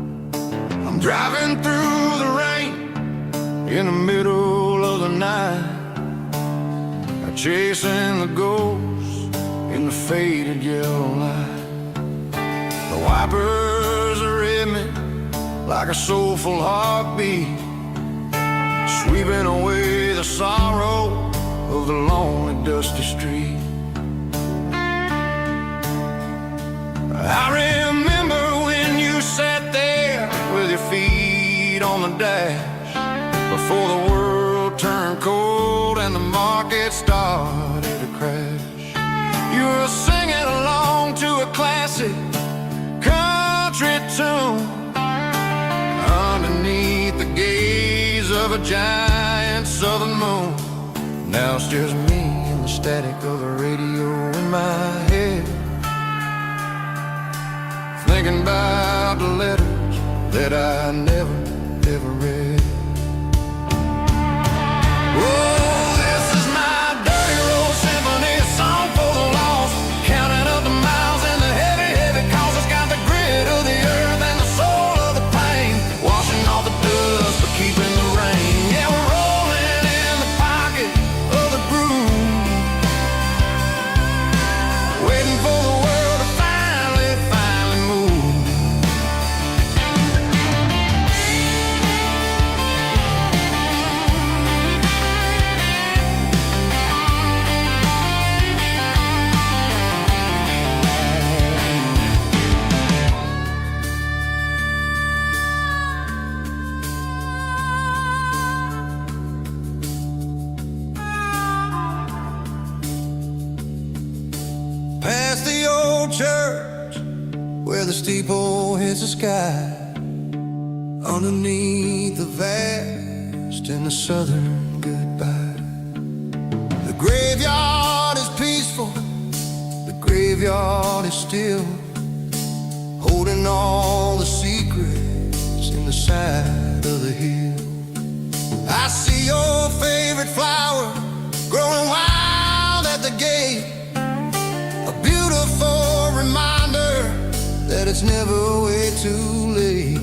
I'm driving through the rain in the middle of the night, chasing the ghosts in the faded yellow light. The wipers are in me like a soulful heartbeat, sweeping away the sorrow of the lonely dusty street. I remember when you sat there with your feet on the dash, before the world turned cold and the market started to crash. You were singing along to a classic country tune underneath the gaze of a giant southern moon. Now it's just me and the static of the radio in my head, thinking about the letters that I never, ever read. Oh, this is my dirty road symphony, a song for the lost, counting up the miles and the heavy, heavy calls. It's got the grit of the earth and the soul of the pain, washing off the dust but keeping the rain. Yeah, we're rolling in the pocket of the groove, waiting for the world to finally move. church where the steeple hits the sky, underneath the vast and the southern goodbye. The graveyard is peaceful, the graveyard is still, holding all the secrets in the side of the hill. I see your favorite flower growing wild at the gate, a beautiful reminder that it's never way too late.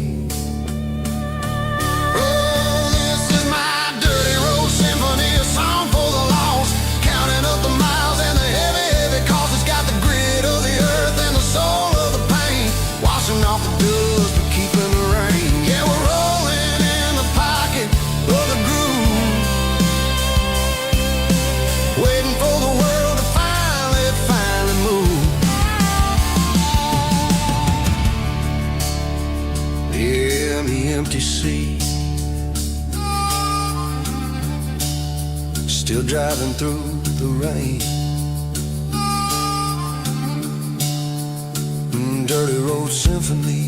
Oh, this is my dirty road symphony, a song for the lost, counting up the miles and the heavy, heavy cost. It's got the grit of the earth and the soul of the pain, washing off the dust but keeping the rain. Yeah, we're rolling in the pocket of the groove, waiting for the world to finally move. Yeah, the empty sea, still driving through the rain. Dirty road symphony.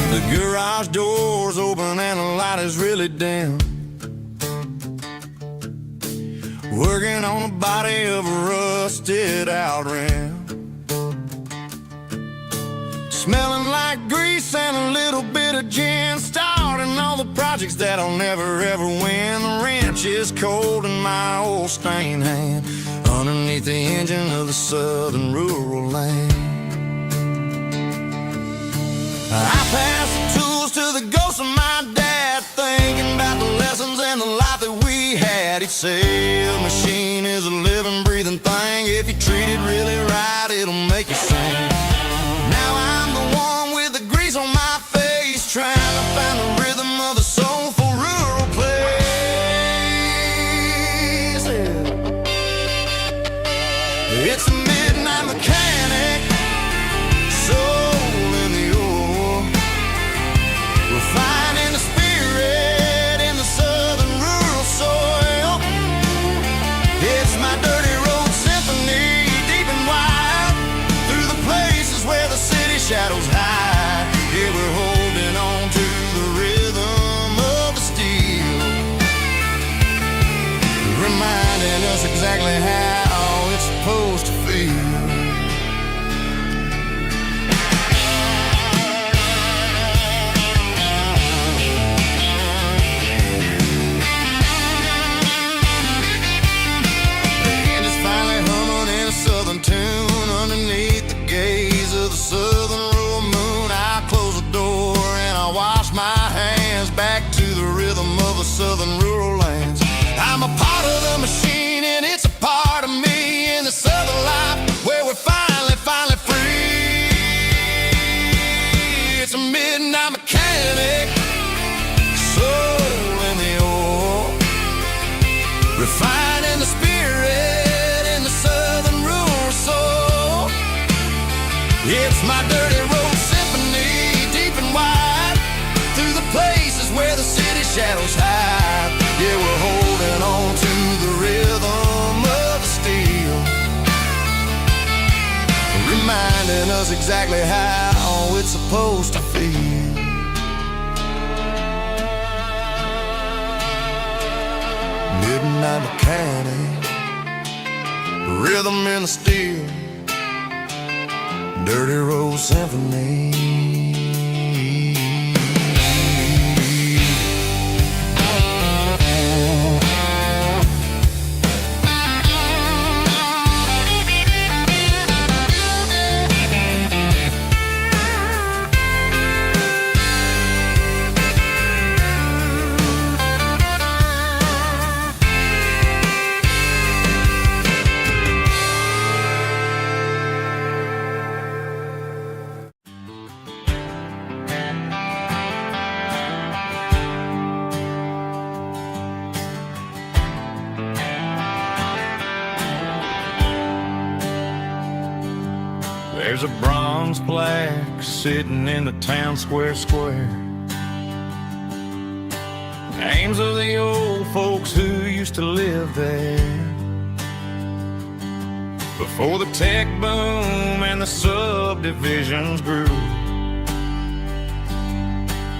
The garage door's open and the light is really dim, working on the body of a rusted out rim, smelling like grease and a little bit of gin, starting all the projects that'll never ever win. The wrench is cold in my old stained hand, underneath the engine of the southern rural land. I pass the tools to the ghost of my dad, thinking about the lessons and the life that we had. He'd say a machine is a living, breathing thing. If you treat it really right, it'll make you sing. Now I'm the one with the grease on my face, trying to find the rhythm of the soulful rural place. It's a midnight mechanic, soul in the ore, refining the spirit in the southern rural soil. It's my dirty road symphony, deep and wide, through the places where the city shadows hide. Yeah, we're holding on to the rhythm of the steel, reminding us exactly how it's supposed to feel. Tune underneath the gaze of the southern rural moon. I close the door and I wash my hands, back to the rhythm of the southern rural lands. I'm a part of the machine and it's a part of me in the southern life where we're finally free. It's a midnight mechanic, soul in the ore, refining the spirit in the southern rural soul. It's my dirty road symphony, deep and wide, through the places where the city shadows hide. Yeah, we're holding on to the rhythm of the steel, reminding us exactly how it's supposed to feel. Midnight mechanic, rhythm in the steel, dirty road symphony. There's a bronze plaque sitting in the town square. Names of the old folks who used to live there before the tech boom and the subdivisions grew,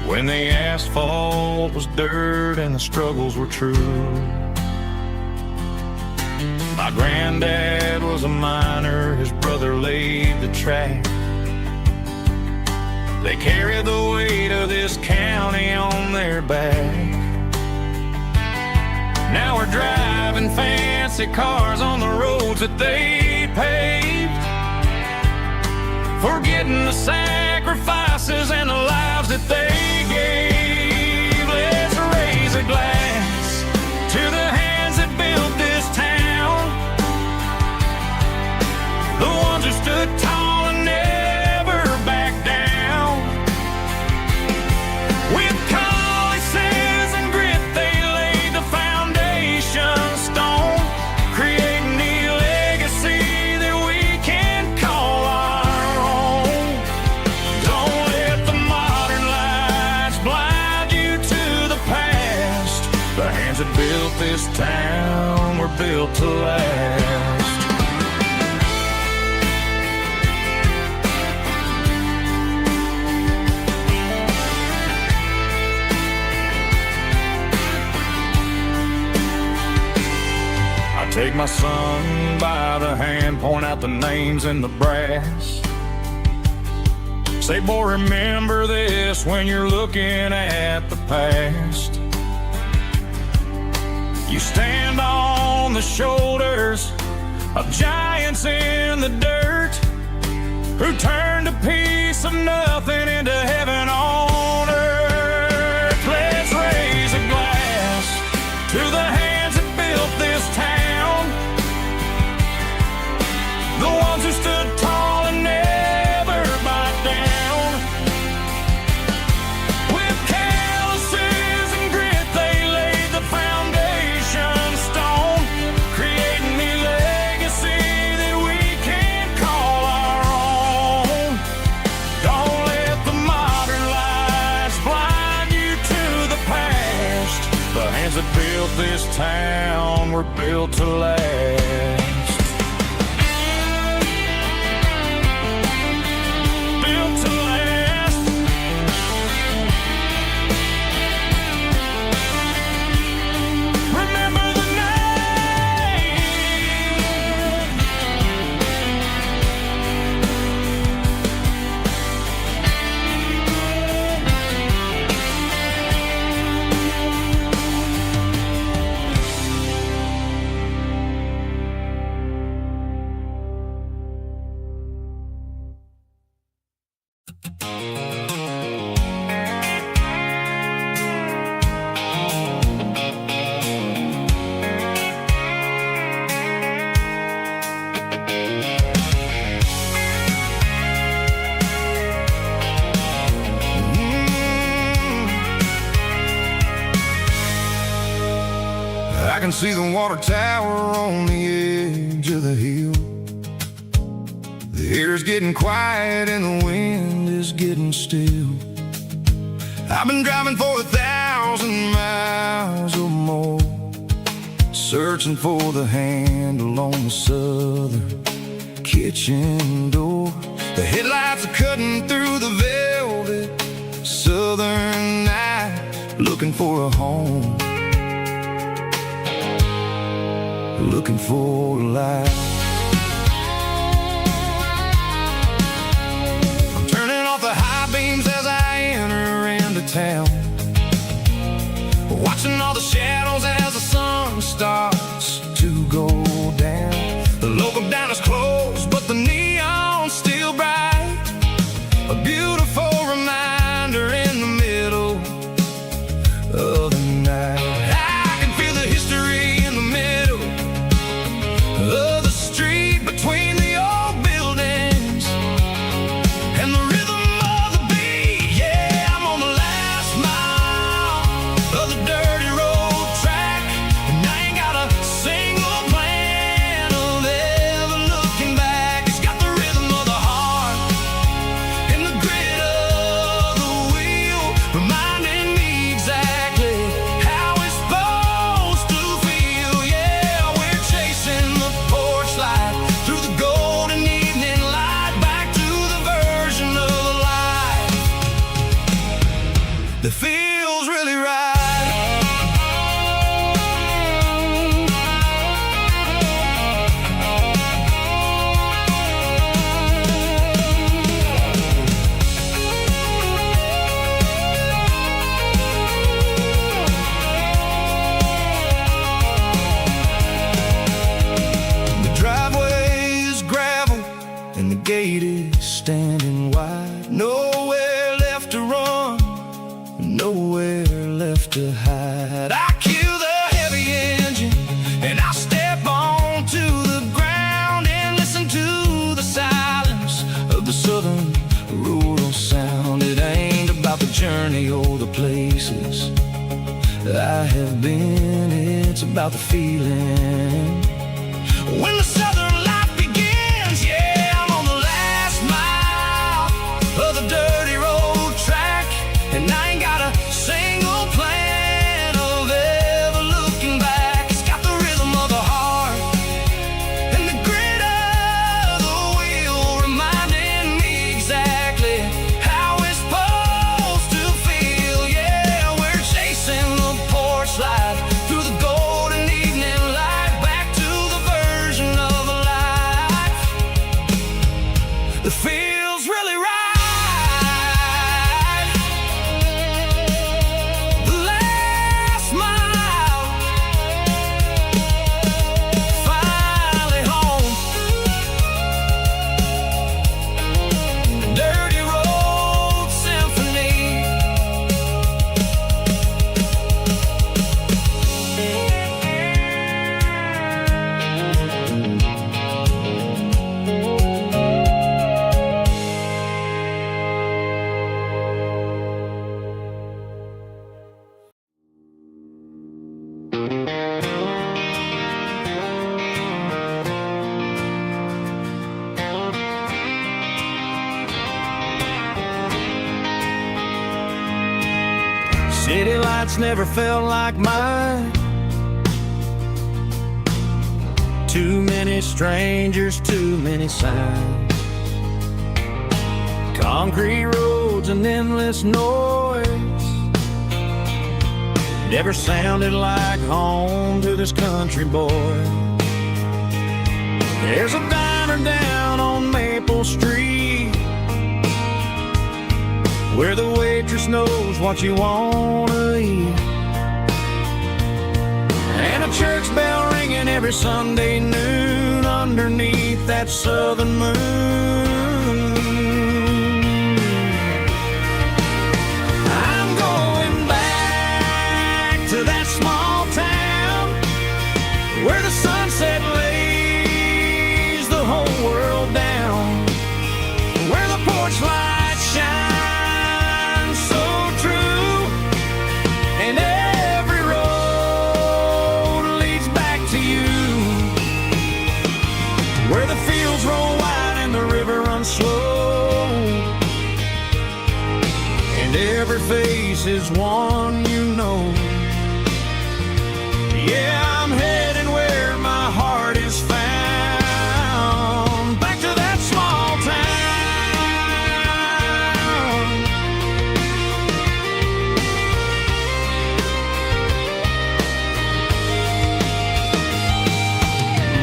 when the asphalt was dirt and the struggles were true. My granddad was a miner, his brother laid the track. They carried the weight of this county on their back. Now we're driving fancy cars on the roads that they paved, forgetting the sacrifices and the lives that they gave. Let's raise a glass to the hands that built this town, the ones who stood tall and never backed down. With calluses and grit, they laid the foundation stone, creating the legacy that we can call our own. Don't let the modern lights blind you to the past. The hands that built this town were built to last. Take my son by the hand, point out the names in the brass. Say, boy, remember this when you're looking at the past. You stand on the shoulders of giants in the dirt, who turned a piece of nothing into heaven on earth. Let's raise a glass to the hands that built this town, the ones who stood tall and never backed down. With calluses and grit, they laid the foundation stone, creating the legacy that we can call our own. Don't let the modern lights blind you to the past. The hands that built this town were built to last. I can see the water tower on the edge of the hill. The air's getting quiet and the wind is getting still. I've been driving for 1,000 miles or more, searching for the handle on the southern kitchen door. The headlights are cutting through the velvet southern night, looking for a home, looking for a life. chasing all the shadows as the sun starts to go down. The local diner's closed, but the neon's still bright. A beautiful reminder in the middle of the night. I can feel the history in the middle of the street between the old buildings and the rhythm of the beat. Yeah, I'm on the last mile of the dirty road track, and I ain't got a single plan of ever looking back. It's got the rhythm of the heart and the grit of the wheel, reminding me exactly how it's supposed to feel. Yeah, we're chasing the porch light through the golden evening light, back to the version of life that feels really right. The driveway is gravel and the gate is standing wide. Nowhere left to run, nowhere left to hide. I kill the heavy engine and I step onto the ground and listen to the silence of the southern rural sound. It ain't about the journey or the places I have been, it's about the feeling when the southern life begins. Yeah, I'm on the last mile of the dirty road track, and I ain't got a single plan of ever looking back. It's got the rhythm of the heart and the grit of the wheel, reminding me exactly how it's supposed to feel. Yeah, we're chasing the porch light through the golden evening light, back to the version of life that feels really right. The last mile, finally home. Dirty road symphony. City lights never felt like mine. Too many strangers, too many signs. Concrete roads and endless noise never sounded like home to this country boy. There's a diner down on Maple Street where the waitress knows what you wanna eat, and a church bell ringing every Sunday noon underneath that southern moon. I'm going back to that small town where the sunset lays the whole world down, where the porch light shines so true, and every road leads back to you, where the fields roll wide and the river runs slow, and every face is one you know. Yeah, I'm heading where my heart is found, back to that small town.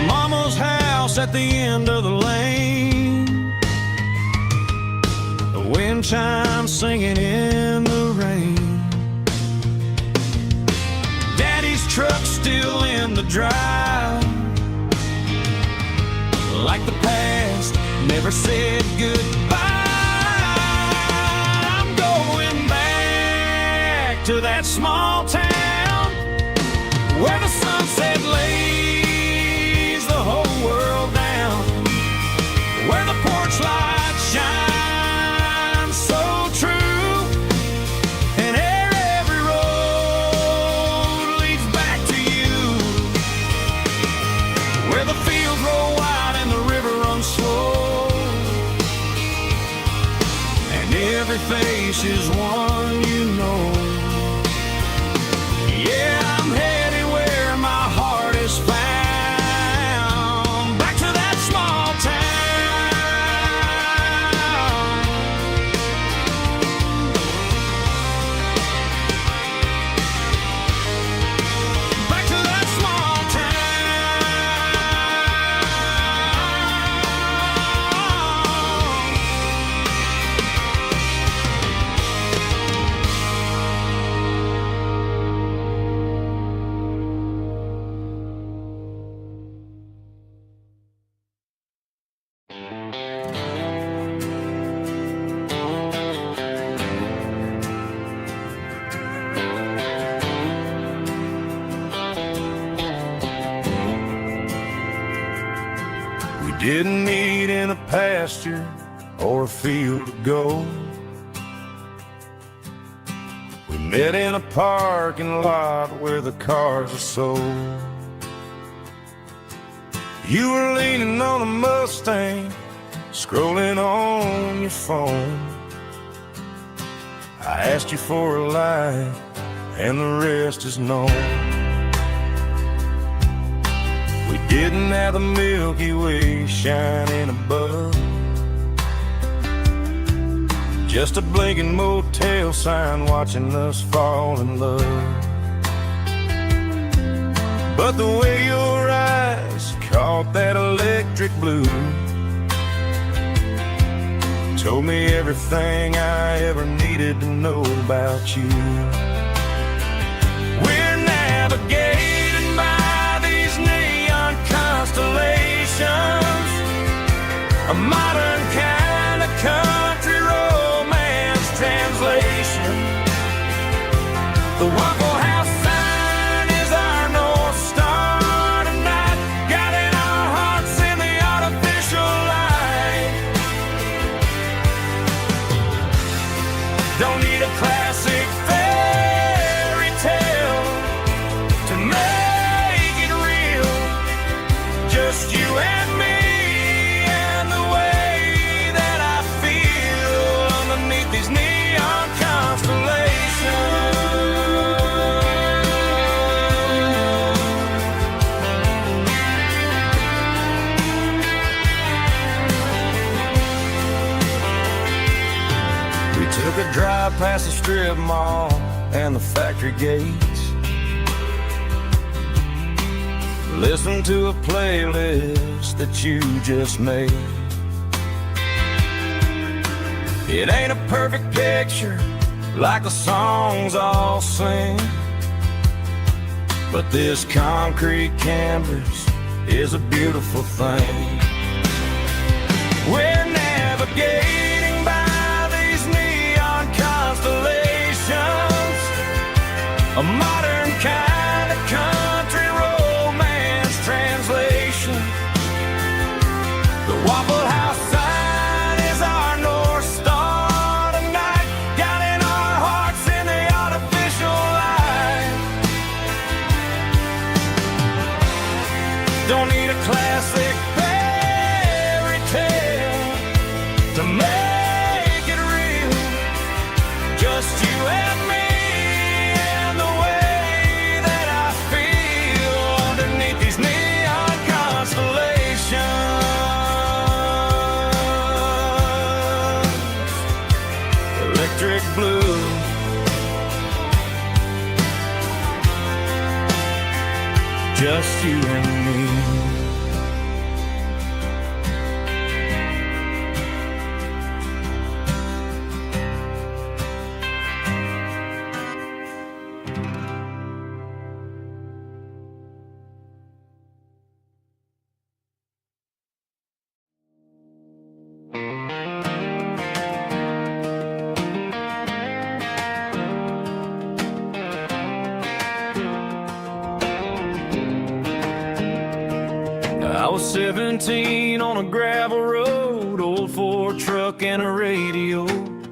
Mama's house at the end of the lane, the wind chimes singing in the rain. drive. Like the past never said goodbye. I'm going back to that small town where the sunset lays the whole world down, where the porch light shines so true, and every road leads back to you, where the fields roll wide and the river runs slow, and every face is one you know. Yeah, I'm headed where my heart is found, back to that small town. Back to that small Didn't meet in a pasture or a field of gold. We met in a parking lot where the cars are sold. You were leaning on a Mustang, scrolling on your phone. I asked you for a light, and the rest is known. We didn't have the Milky Way shining above, just a blinking motel sign watching us fall in love. But the way your eyes caught that electric blue told me everything I ever needed to know about you. We're navigating by these neon constellations, a modern kind of country romance translation. The Waffle House sign is our North Star tonight, guiding our hearts in the artificial light. Don't need a classic fairy tale to make it real, just you and me and the way that I feel underneath these neon constellations. We took a drive past the strip mall and the factory gates, listened to a playlist that you just made. It ain't a perfect picture like the songs all sing, but this concrete canvas is a beautiful thing. We're navigating by these neon constellations, a modern kind of country romance translation. The Waffle House sign is our North Star tonight, guiding our hearts in the artificial light. Don't need a classic fairy tale to make it real, just you and me and the way that I feel underneath these neon constellations. Electric blue, just you and me. was 17 on a gravel road, old Ford truck and a radio,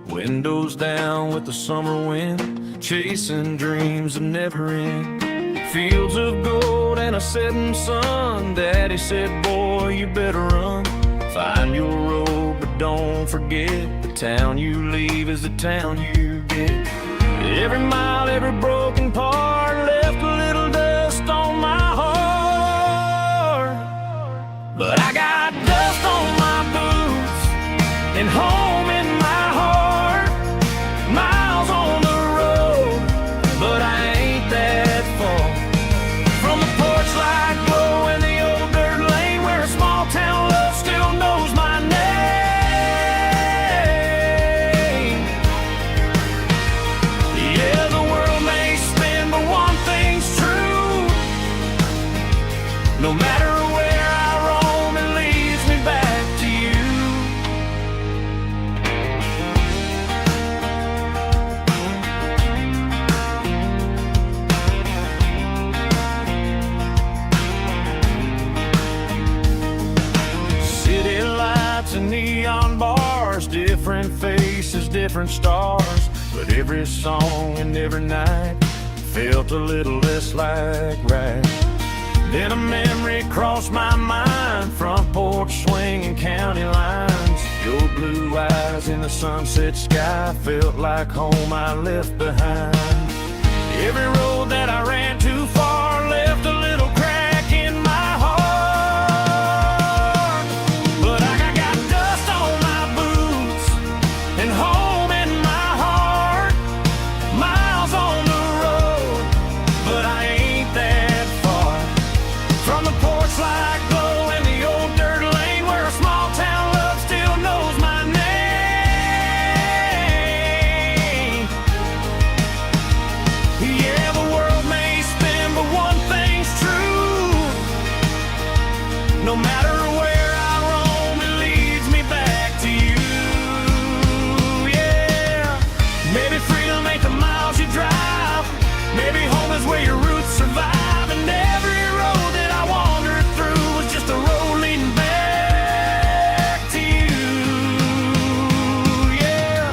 windows down with the summer wind, chasing dreams that never end. Fields of gold and a setting sun. Daddy said, boy, you better run. Find your road, but don't forget, the town you leave is the town you get. Every mile, every broken part left a little dust on my heart. But I got dust on my boots and home in my heart. Miles on the road, but I ain't that far from the porch light glow in the old dirt lane where a small town love still knows my name. Yeah, the world may spin, but one thing's true. No matter where I roam, it leads me back to you. City lights and neon bars, different faces, different stars, but every song and every night felt a little less like right. Then a memory crossed my mind, front porch swinging county lines. Your blue eyes in the sunset sky felt like home I left behind. Every road that I ran too far left a little crack in my heart. But I got dust on my boots and home in my heart. Miles on the road, but I ain't that far from the porch light glow in the old dirt lane where a small town love still knows my name. Yeah, the world may spin, but one thing's true. No matter where I roam, it leads me back to you. Yeah, maybe freedom ain't the miles you drive. Maybe home is where your roots survive. And every road that I wandered through was just a road leading back to you. Yeah.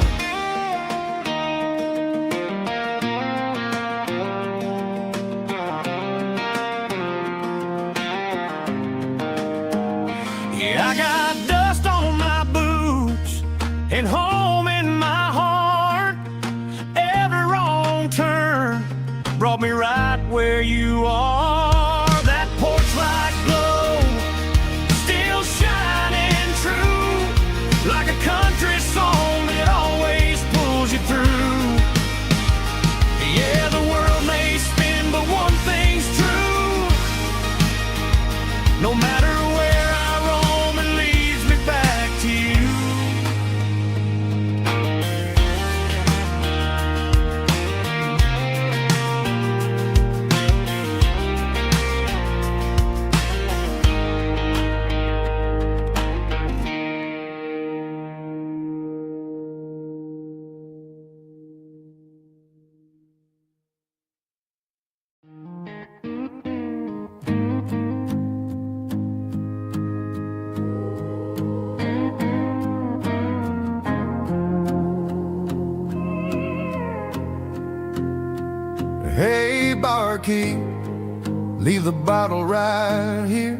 Yeah, I got dust on my boots and home in my heart. Every wrong turn brought me right where you are. That porch light glow still shining true, like a country song that always pulls you through. Yeah, the world may spin, but one thing's true. No matter where I roam, it leads me back to you. Hey, barkeep, leave the bottle right here.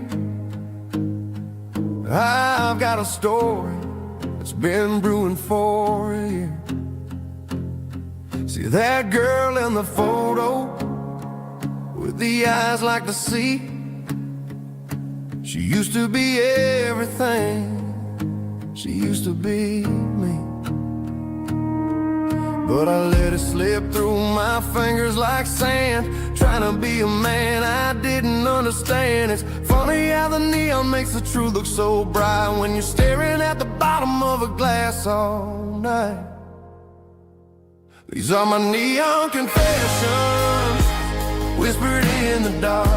I've got a story that's been brewing for a year. See that girl in the photo with the eyes like the sea? She used to be everything, she used to be me. But I let it slip through my fingers like sand, trying to be a man I didn't understand. It's funny how the neon makes the truth look so bright when you're staring at the bottom of a glass all night. These are my neon confessions, whispered in the dark,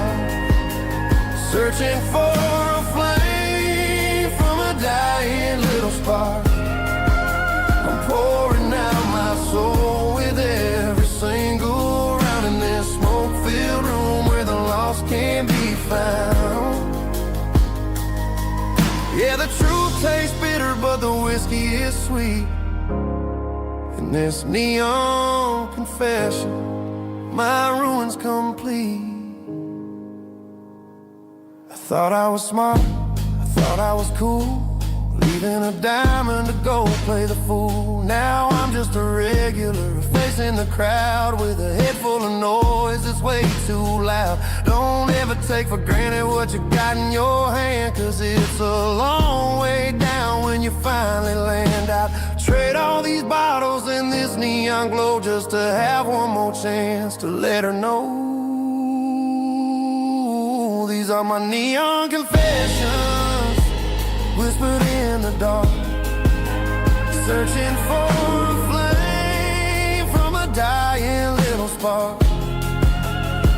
searching for a flame from a dying little spark. I'm pouring out my soul with every single round in this smoke-filled room where the lost can be found. tastes bitter, but the whiskey is sweet. In this neon confession, my ruin's complete. I thought I was smart, I thought I was cool, leaving a diamond to go play the fool. Now I'm just a regular, facing the crowd with a head full of noise that's way too loud. Don't ever take for granted what you got in your hand, cause it's a long way down when you finally land out. Trade all these bottles and this neon glow just to have one more chance to let her know. These are my neon confessions, whispered in the dark, searching for a flame from a dying little spark.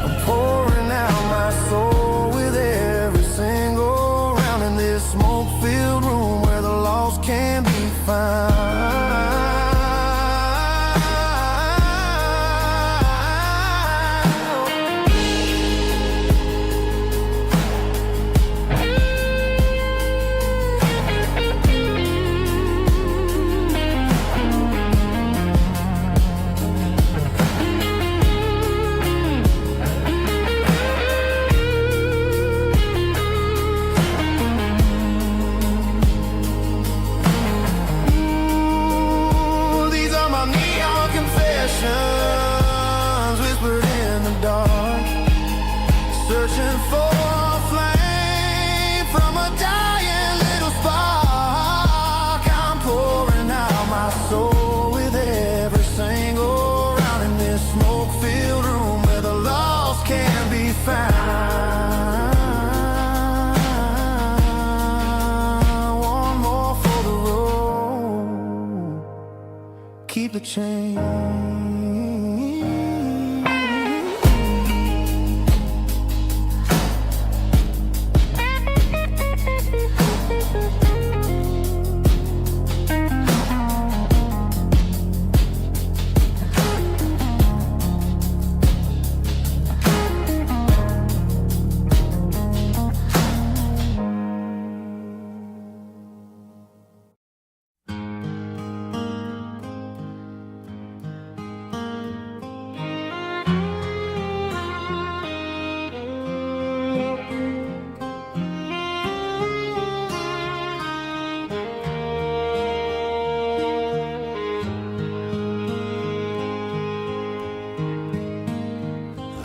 I'm pouring out my soul with every single round in this smoke-filled room where the lost can be found. Whispered in the dark, searching for a flame from a dying little spark. I'm pouring out my soul with every single round in this smoke-filled room where the lost can be found. One more for the road, keep the change.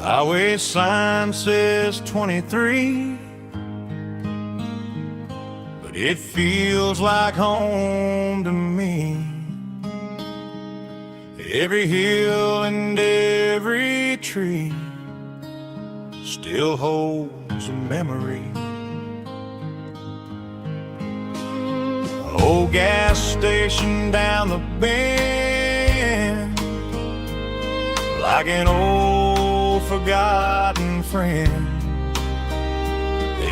Highway sign says 23, but it feels like home to me. Every hill and every tree still holds a memory. Old gas station down the bend, like an old forgotten friend.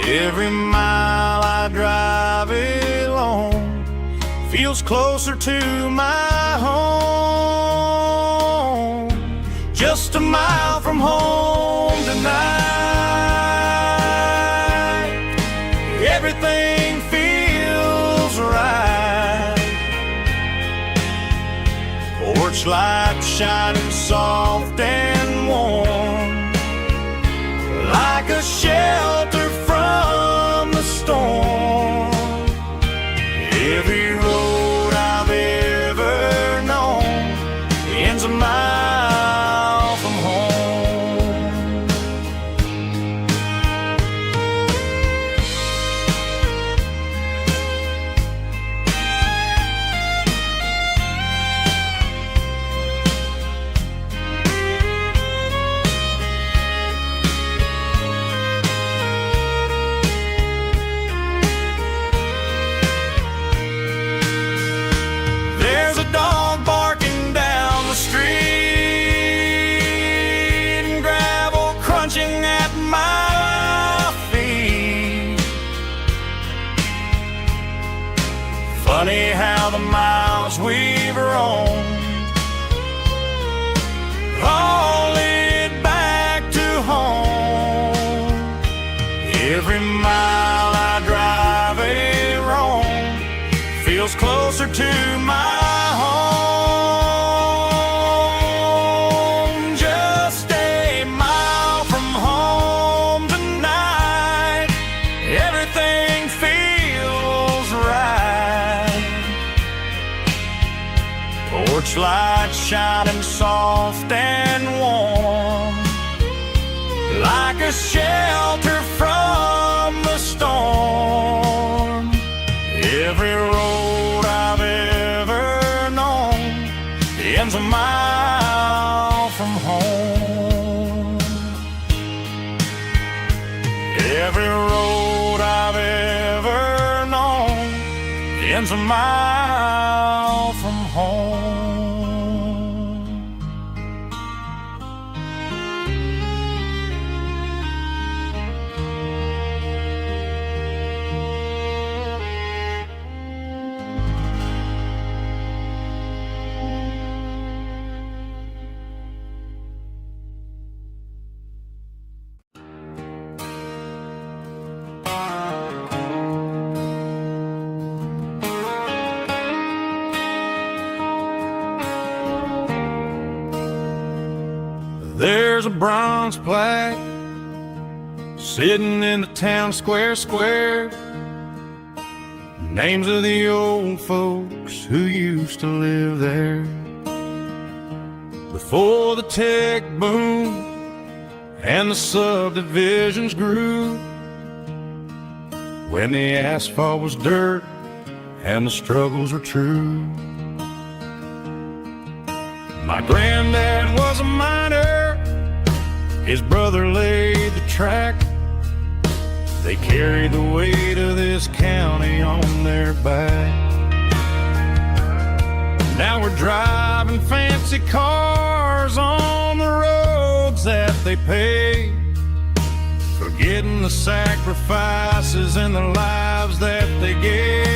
Every mile I drive it along feels closer to my home. Just a mile from home tonight, everything feels right. Porch light shining soft and warm, like a shelter from the storm. Every road I've ever known ends a mile from home. shining soft and warm, like a shelter from the storm. Every road I've ever known ends a mile from home. Every road I've ever known ends a mile from home. There's a bronze plaque sitting in the town square. Names of the old folks who used to live there. Before the tech boom and the subdivisions grew, when the asphalt was dirt and the struggles were true. My granddad was a miner, his brother laid the track. They carried the weight of this county on their back. Now we're driving fancy cars on the roads that they paved, forgetting the sacrifices and the lives that they gave.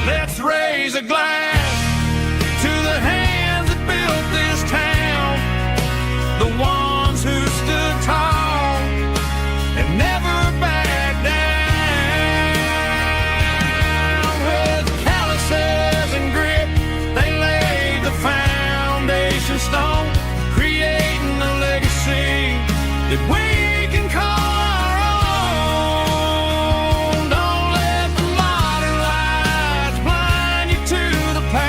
Let's raise a glass to the hands that built this town, the ones who stood tall and never backed down. With calluses and grit, they laid the foundation stone, creating a legacy that we can call our own. Don't let the modern lights blind you to the past.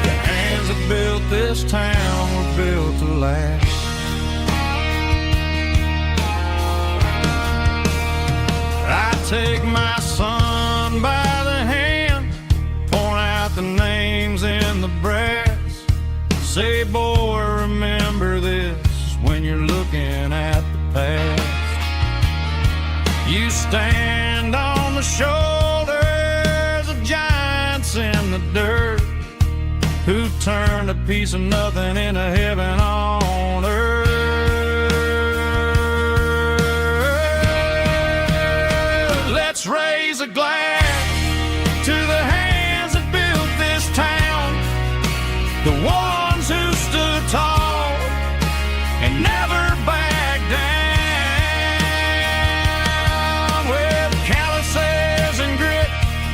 The hands that built this town were built to last. I take my son by the hand, point out the names in the brass. Say, boy, remember this when you're looking at the past. You stand on the shoulders of giants in the dirt, who turned a piece of nothing into heaven on earth. Let's raise a glass to the hands that built this town, the ones who stood tall and never backed down. With calluses and grit,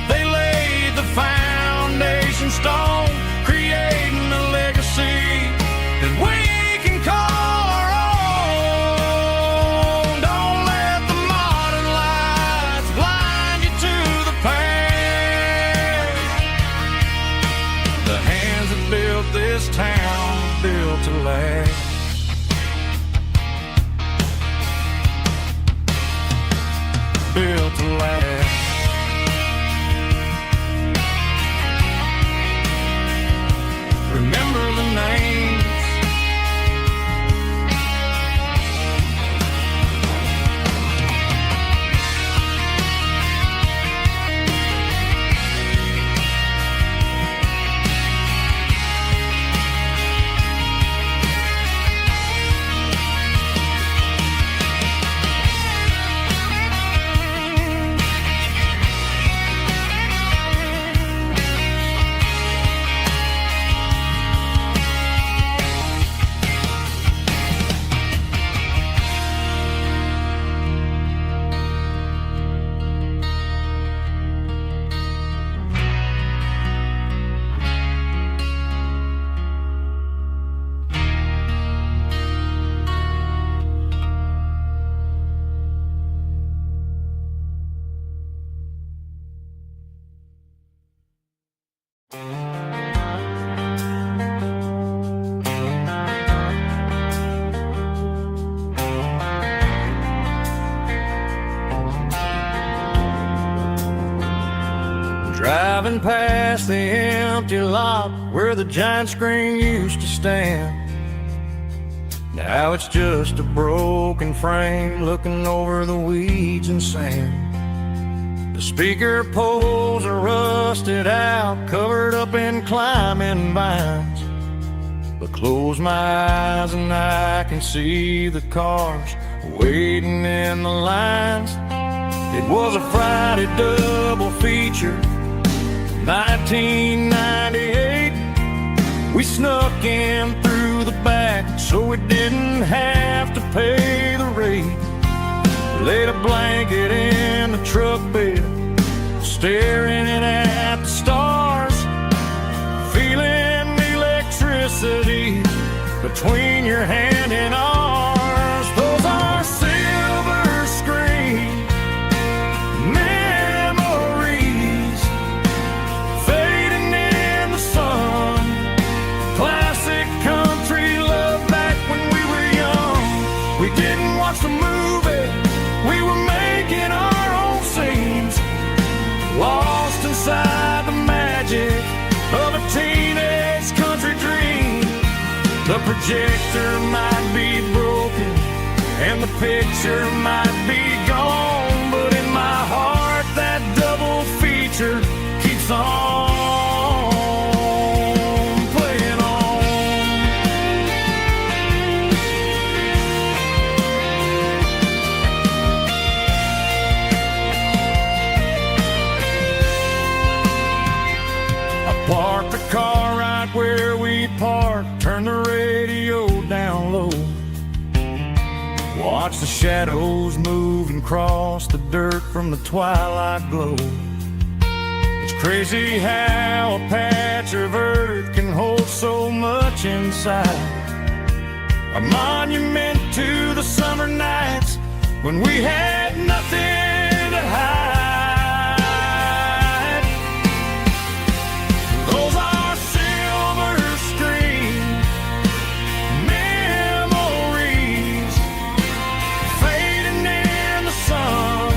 they laid the foundation stone, creating a legacy that we can call our own. Don't let the modern lights blind you to the past. The hands that built this town built to last. Built to last. Remember the names. Driving past the empty lot where the giant screen used to stand. Now it's just a broken frame looking over the weeds and sand. The speaker poles are rusted out, covered up in climbing vines. But close my eyes and I can see the cars waiting in the lines. It was a Friday double feature, 1998. We snuck in through the back so we didn't have to pay the rate. Laid a blanket in the truck bed, staring at the stars, feeling the electricity between your hand and ours. Those are silver screen memories fading in the sun. Classic country love back when we were young. We didn't watch the movie, we were making our own scenes, lost inside the magic of a teenage country dream. The projector might be broken and the picture might be gone, but in my heart that double feature keeps on playing on. I parked the car right where we parked, turned the radio down low, watch the shadows move and cross the dirt from the twilight glow. It's crazy how a patch of earth can hold so much inside. A monument to the summer nights when we had nothing to hide. Those are silver screen memories fading in the sun.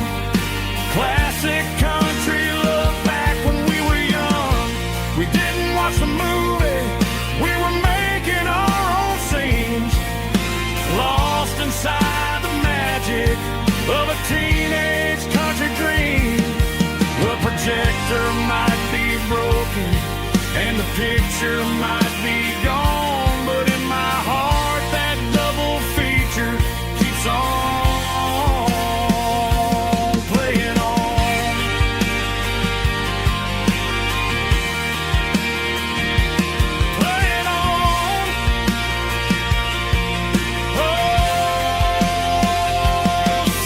Classic country love back when we were young. We didn't watch the movie, we were making our own scenes, lost inside the magic of a teenage country dream. The projector might be broken and the picture might be gone, but in my heart that double feature keeps on playing on. Playing on. Oh,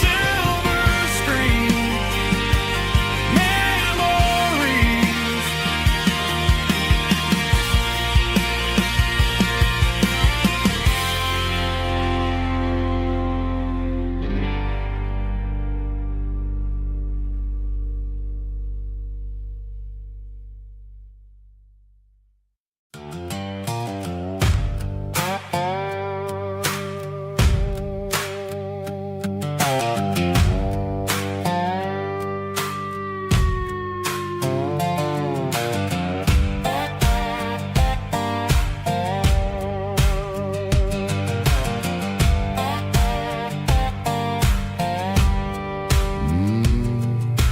silver screen memories.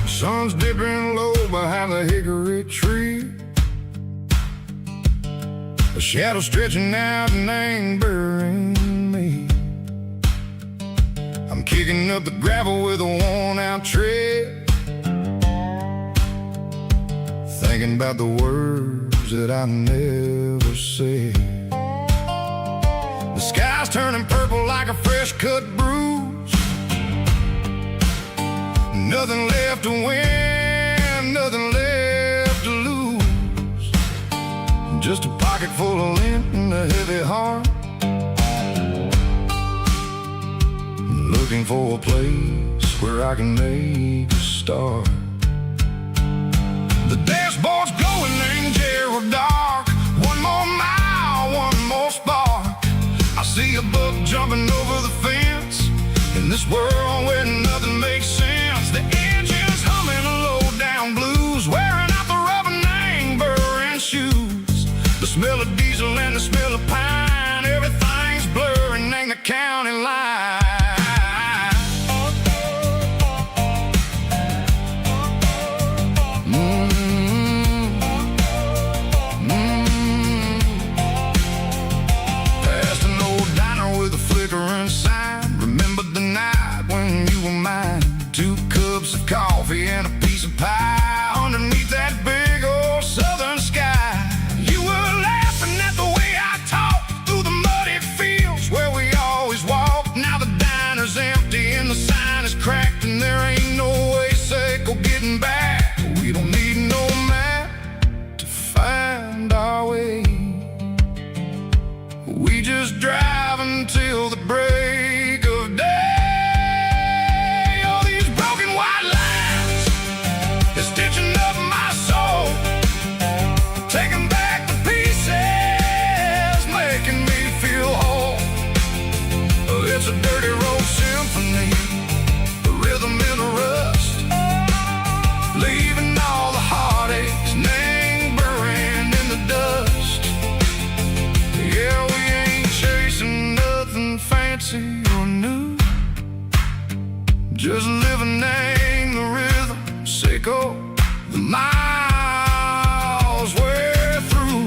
Sun's dipping low behind the hickory tree, a shadow stretching out and angering me. I'm kicking up the gravel with a worn-out tread, thinking about the words that I never said. The sky's turning purple like a fresh-cut bruise. Nothing left to win, nothing left to lose. Just a pocket full of lint and a heavy heart, looking for a place where I can make a start. The dashboard's glowing in Gerald dark. One more mile, one more spark. I see a buck jumping over the fence in this world where nothing makes sense. The engine's humming a low down blues, wearing out the rubber wearing shoes. The smell of diesel and the smell of pine, everything's blurring, ain't the county line. Past an old diner with a flickering sign. Remember the night when you were mine. 2 cups of coffee and a piece of pie underneath that big old southern sky. You were laughing at the way I talked through the muddy fields where we always walked. Now the diner's empty and the sign is cracked, and there ain't no way safe or getting back. We don't need no map to find our way. We just drive until the break of day. All these broken white lines is stitching up my soul, taking back the pieces, making me feel whole. It's a dirty road symphony, a rhythm in a rust, leaving all the heartaches lingering in the dust. Yeah, we ain't chasing nothing fancy or new, just living in the rhythm, sicko, the miles we're through.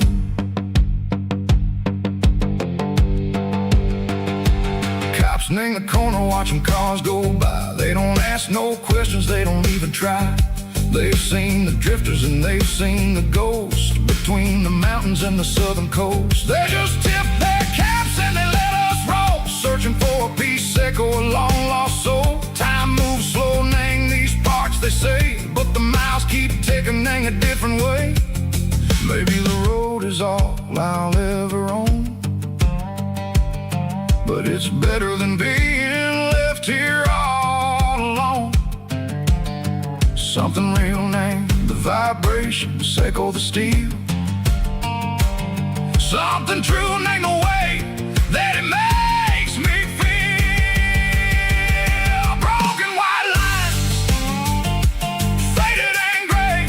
Cops in the corner watching cars go by. They don't ask no questions, they don't even try. They've seen the drifters and they've seen the ghosts between the mountains and the southern coast. They just tip their caps and they let us roll, searching for a piece echo, a long lost soul. Time moves slow, nang these parts they say, but the miles keep ticking, nang a different way. Maybe the road is all I'll ever own, but it's better than being left here all alone. Something real, name the vibrations, echo the steel. Something true, name the way that it makes me feel. Broken white lines, faded and gray,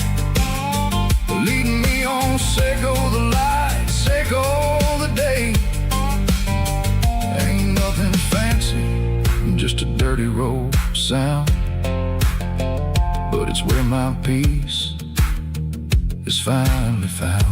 leading me on, Seiko the light, Seiko the day. Ain't nothing fancy, just a dirty road sound, but it's where my peace is finally found.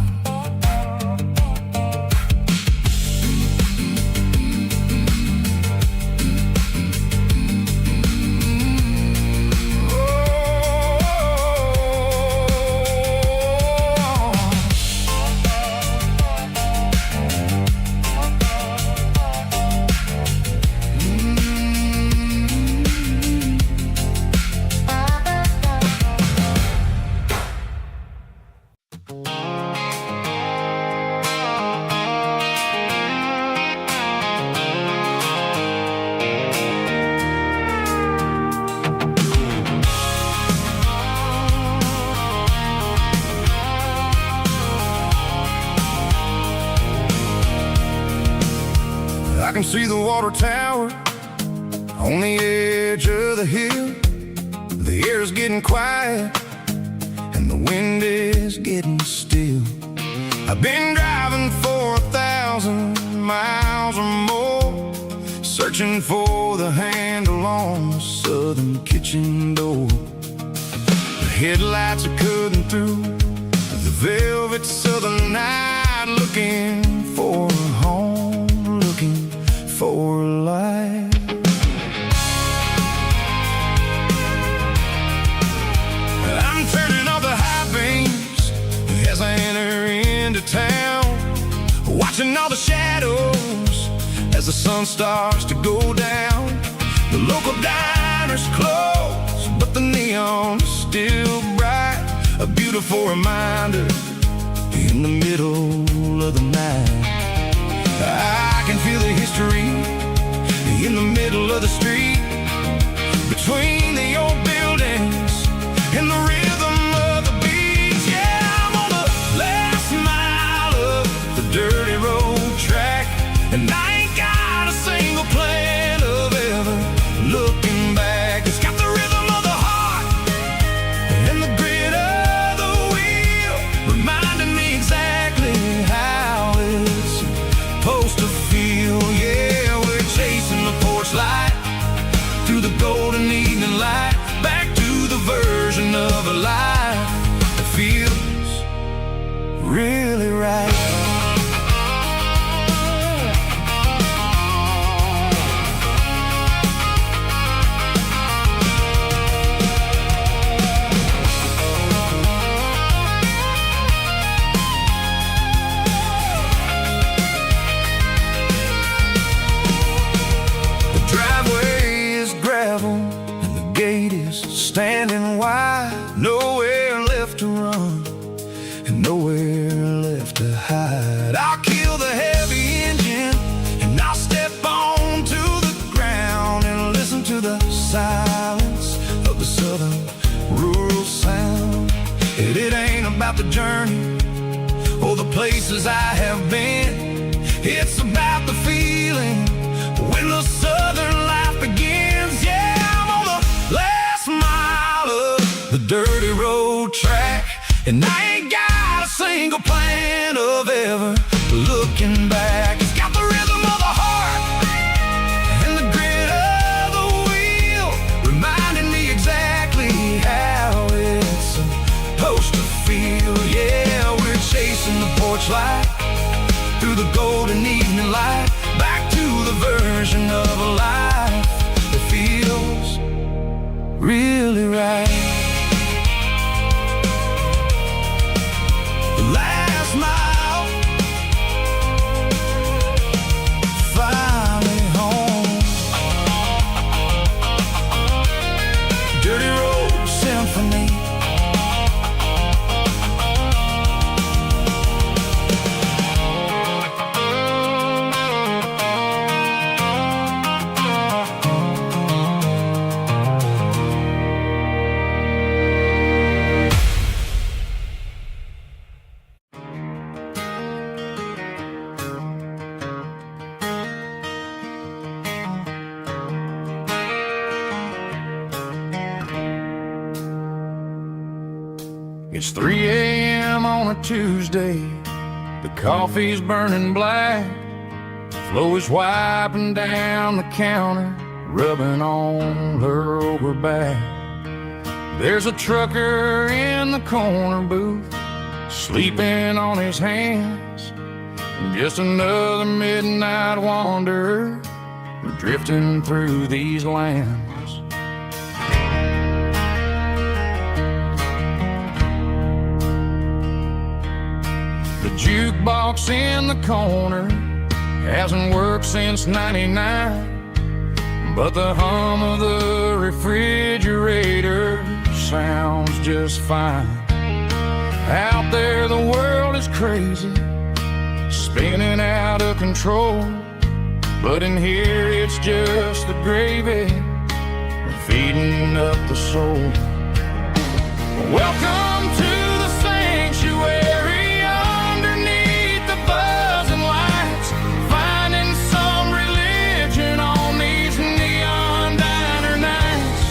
I can see the water tower on the edge of the hill. The air is getting quiet and the wind is getting still. I've been driving for 1,000 miles or more, searching for the handle on the southern kitchen door. The headlights are cutting through the velvet southern night, looking for a home, looking for life. I'm turning off the high beams as I enter into town, watching all the shadows as the sun starts to go down. The local diner's closed, but the neon's still bright, a beautiful reminder in the middle of the night. I can feel the history in the middle of the street, between the old buildings and the rhythm of the beats. Yeah, I'm on the last mile of the dirty road track, and I ain't got a single plan of ever looking back. It's got the rhythm of the heart and the grit of the wheel, reminding me exactly ain't about the journey or the places I have been. It's about the feeling when the southern life begins. Yeah, I'm on the last mile of the dirty road track, and I ain't got a single plan of ever looking back. It's got the rhythm of the heart and the grit of the wheel, reminding me exactly how it's supposed to feel. Yeah, we're chasing the porch light through the golden evening light, back to the version of a life that feels really right. The last mile, finally home. Dirty road symphony. It's 3 a.m. on a Tuesday. The coffee's burning black. Flo is wiping down the counter, rubbing on her over back. There's a trucker in the corner booth, sleeping on his hands. Just another midnight wanderer, drifting through these lands. The jukebox in the corner hasn't worked since '99, but the hum of the refrigerator sounds just fine. Out there the world is crazy, spinning out of control, but in here it's just the gravy feeding up the soul. Welcome to the sanctuary, underneath the buzzing lights, finding some religion on these neon diner nights,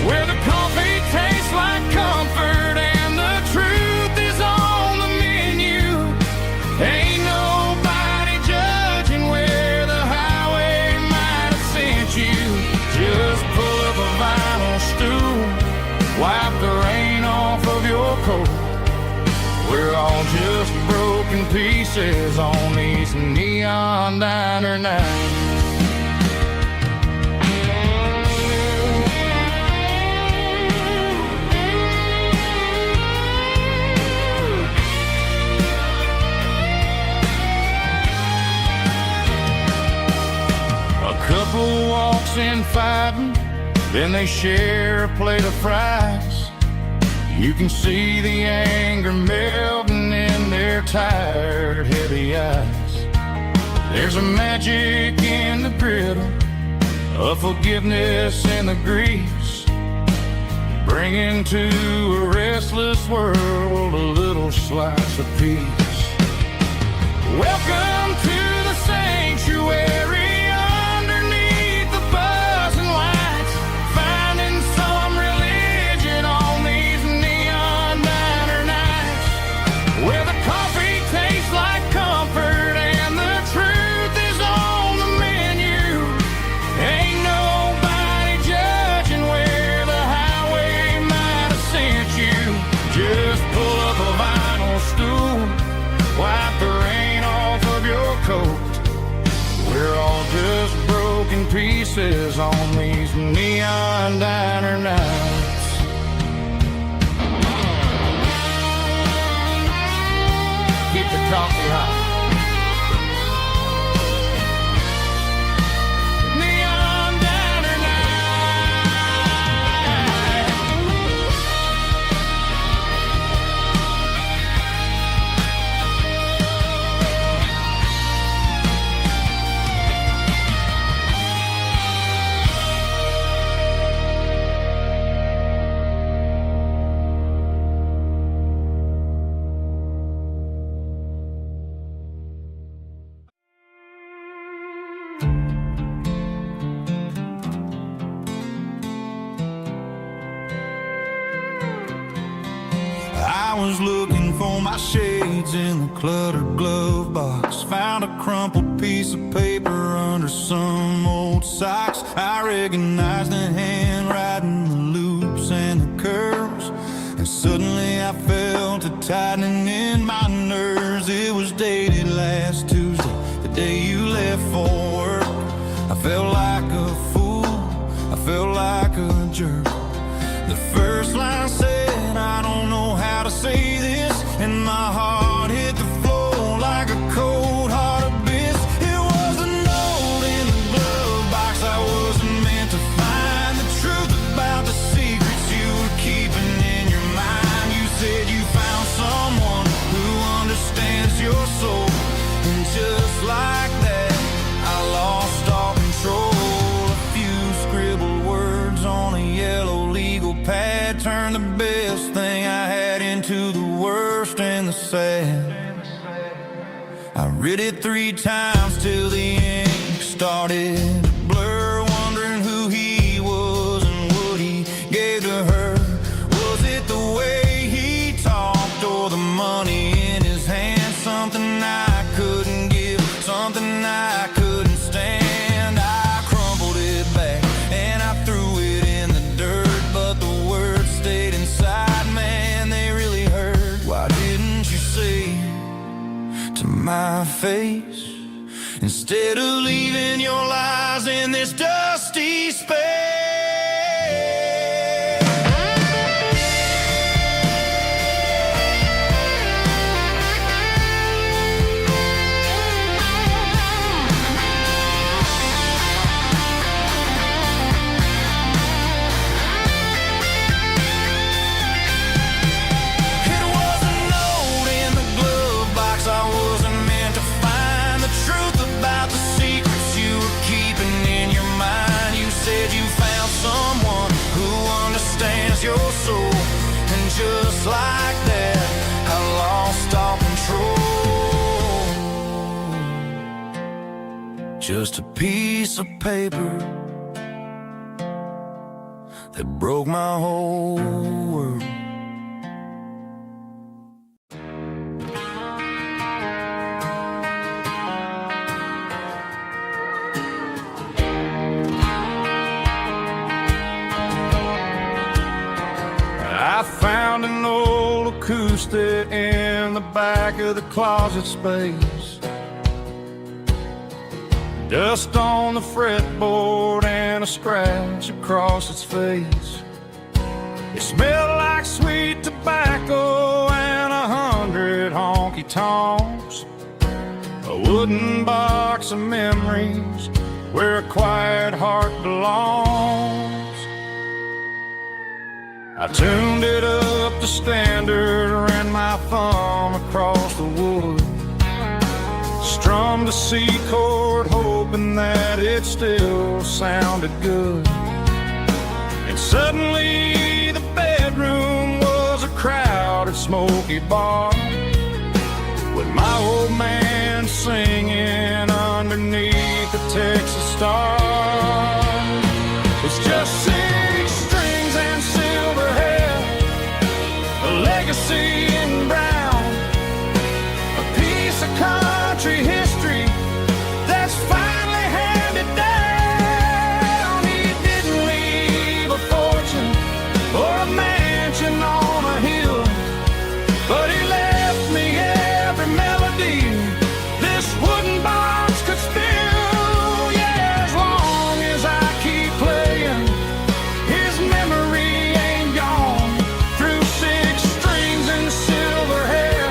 where the coffee tastes like comfort and the truth is on the menu. Ain't nobody judging where the highway might have sent you. Just pull up a vinyl stool, wipe the rain off of your coat. We're all just broken pieces on these neon diner nights. A couple walks in fighting, then they share a plate of fries. You can see the anger melting in their tired, heavy eyes. There's a magic in the griddle, a forgiveness in the grease, bringing to a restless world a little slice of peace. Welcome to the sanctuary, underneath the buzzing lights, finding some religion on these neon diner nights, where the coffee tastes like comfort and the truth is on the menu. Ain't nobody judging where the highway might have sent you. Just pull up a vinyl stool, wipe the rain off of your coat. We're all just broken pieces on these neon diner nights. Keep the coffee hot. Neon diner night. looking for my shades in the cluttered glove box. Found a crumpled piece of paper under some old socks. I recognized the handwriting, the loops and the curves, and suddenly I felt a tightening in my nerves. It was dated last Tuesday, the day you left for work. I felt like a fool, I felt like a jerk. The first line said, I don't know how to say this, and my heart hit the floor like a cold hard abyss. It was a note in the glove box. I wasn't meant to find the truth about the secrets you were keeping in your mind. You said you found someone who understands your soul, and just like that, I lost all control. A few scribbled words on a yellow legal pad turned the best thing I had into the worst and the sad. I read it 3 times till the ink started to blur, wondering who he was and what he gave to her. Was it the way he talked or the money in his hand? Something I couldn't give, something I couldn't stand. I crumpled it back and I threw it in the dirt, but the words stayed inside, man, they really hurt. Why didn't you say to my face, instead of leaving your lies in this dusty space? Your soul, and just like that, I lost all control. Just a piece of paper that broke my whole world. I found an old acoustic in the back of the closet space. Dust on the fretboard and a scratch across its face. It smelled like sweet tobacco and 100 honky-tonks. A wooden box of memories where a quiet heart belongs. I tuned it up to standard, ran my thumb across the wood, strummed a C chord, hoping that it still sounded good. And suddenly the bedroom was a crowded, smoky bar, with my old man singing underneath the Texas stars. It's just 6 strings and silver hair, a legacy in brown, a piece of country history that's finally handed down. He didn't leave a fortune or a mansion on a hill, but he left me every melody this wooden box could spill. Yeah, as long as I keep playing, his memory ain't gone. Through 6 strings and silver hair,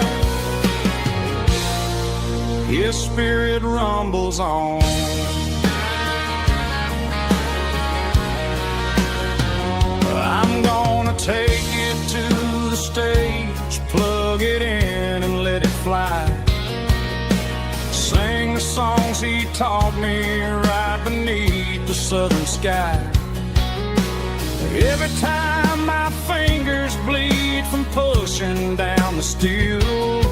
his spirit rumbles on. I'm gonna take it to the stage, plug it in and let it fly. Sing the songs he taught me right beneath the southern sky. Every time my fingers bleed from pushing down the steel,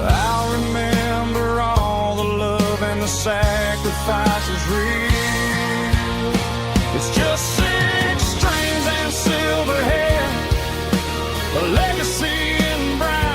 I'll remember all the love and the sacrifices real. It's just 6 strings and silver hair, a legacy in brown.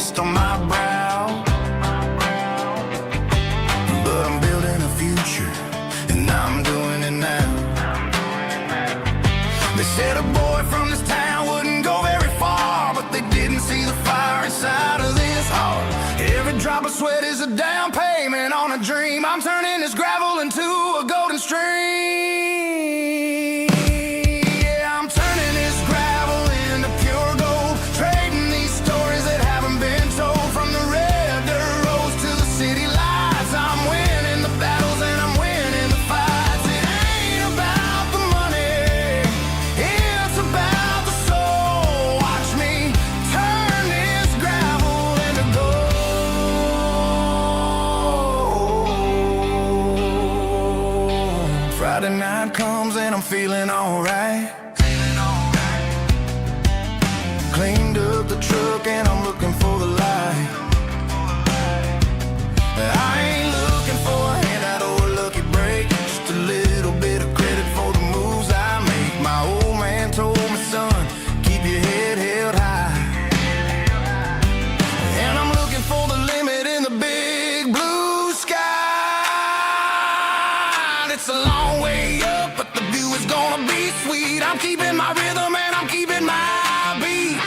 dust on my brow. But I'm building a future, and I'm doing it now. They said a boy from this town wouldn't go very far, but they didn't see the fire inside of this heart. Every drop of sweat is a down payment on a dream. I'm turning this gravel into a golden stream. Yeah, I'm turning this gravel into pure gold, trading these stories that haven't been told. From the red dirt roads to the city lights, I'm winning the battles and I'm winning the fights. It ain't about the money, it's about the soul. Watch me turn this gravel into gold. Friday night comes and I'm feeling alright. Cleaned up the truck and I'm looking for the light. I ain't looking for a handout or a lucky break, just a little bit of credit for the moves I make. My old man told me, son, keep your head held high. And I'm looking for the limit in the big blue sky. It's a long way up, but the view is gonna be sweet. I'm keeping my rhythm and I'm keeping my beat.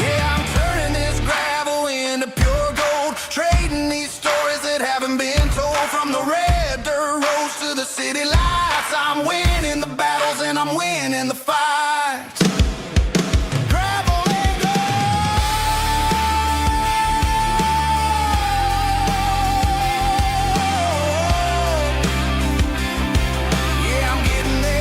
Yeah, I'm turning this gravel into pure gold, trading these stories that haven't been told. From the red dirt roads to the city lights, I'm winning the battles and I'm winning the fights. Gravel and gold. Yeah, I'm getting there.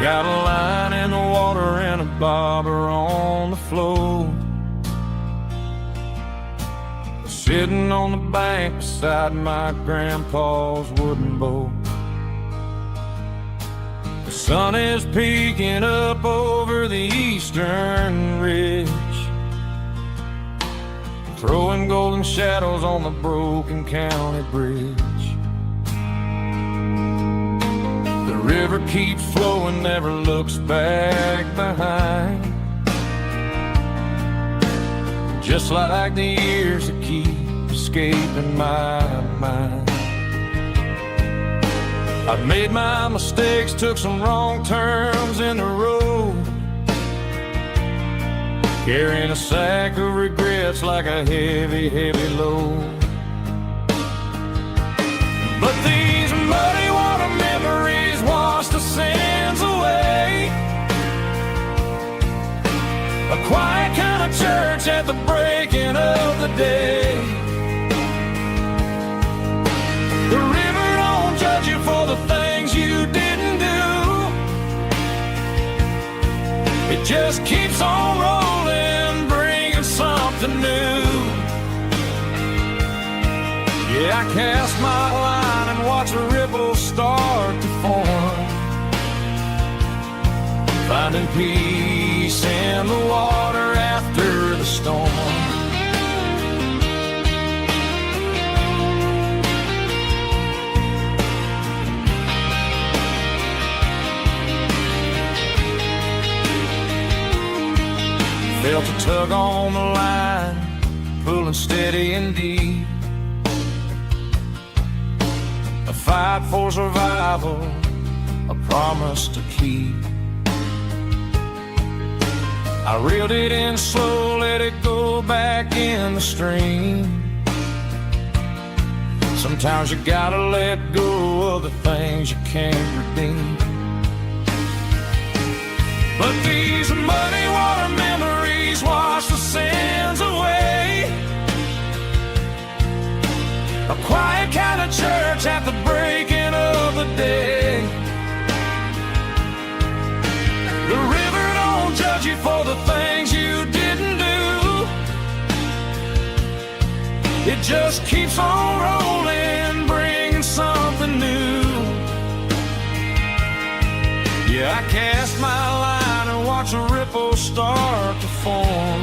Got a line in the water and a bobber on the floor, sitting on the bank beside my grandpa's wooden boat. The sun is peeking up over the eastern ridge, throwing golden shadows on the broken county bridge. The river keeps flowing, never looks back behind, just like the years that keep escaping my mind. I've made my mistakes, took some wrong turns in the road, carrying a sack of regrets like a heavy, heavy load. But these muddy water memories wash the sins away. A quiet kind of church at the breaking of the day. The river don't judge you for the things you didn't do. It just keeps on rolling, bringing something new. Yeah, I cast my line and watch a ripple start to form, finding peace in the water after the storm. Felt a tug on the line, pulling steady and deep. A fight for survival, a promise to keep. I reeled it in slow, let it go back in the stream. Sometimes you gotta let go of the things you can't redeem. But these muddy water memories wash the sins away. A quiet kind of church at the breaking of the day. The river don't judge you for the things you didn't do. It just keeps on rolling, bringing something new. Yeah, I cast my line and watch a ripple start to form,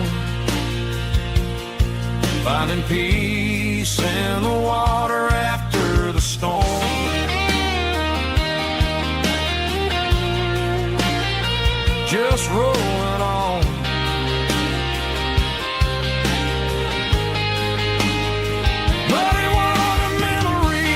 finding peace in the water after the storm. Just rolling on. Muddy water memory.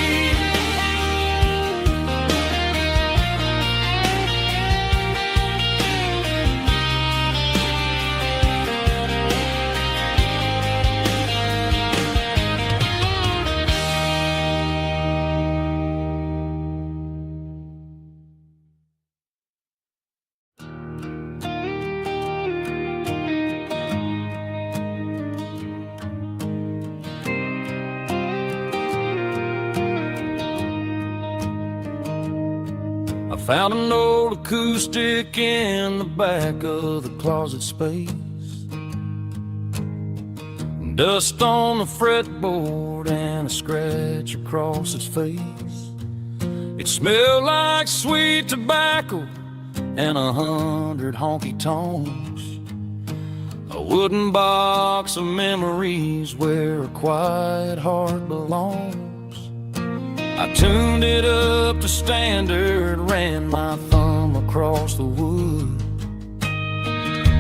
Found an old acoustic in the back of the closet space. Dust on the fretboard and a scratch across its face. It smelled like sweet tobacco and 100 honky-tonks. A wooden box of memories where a quiet heart belongs. I tuned it up to standard, ran my thumb across the wood,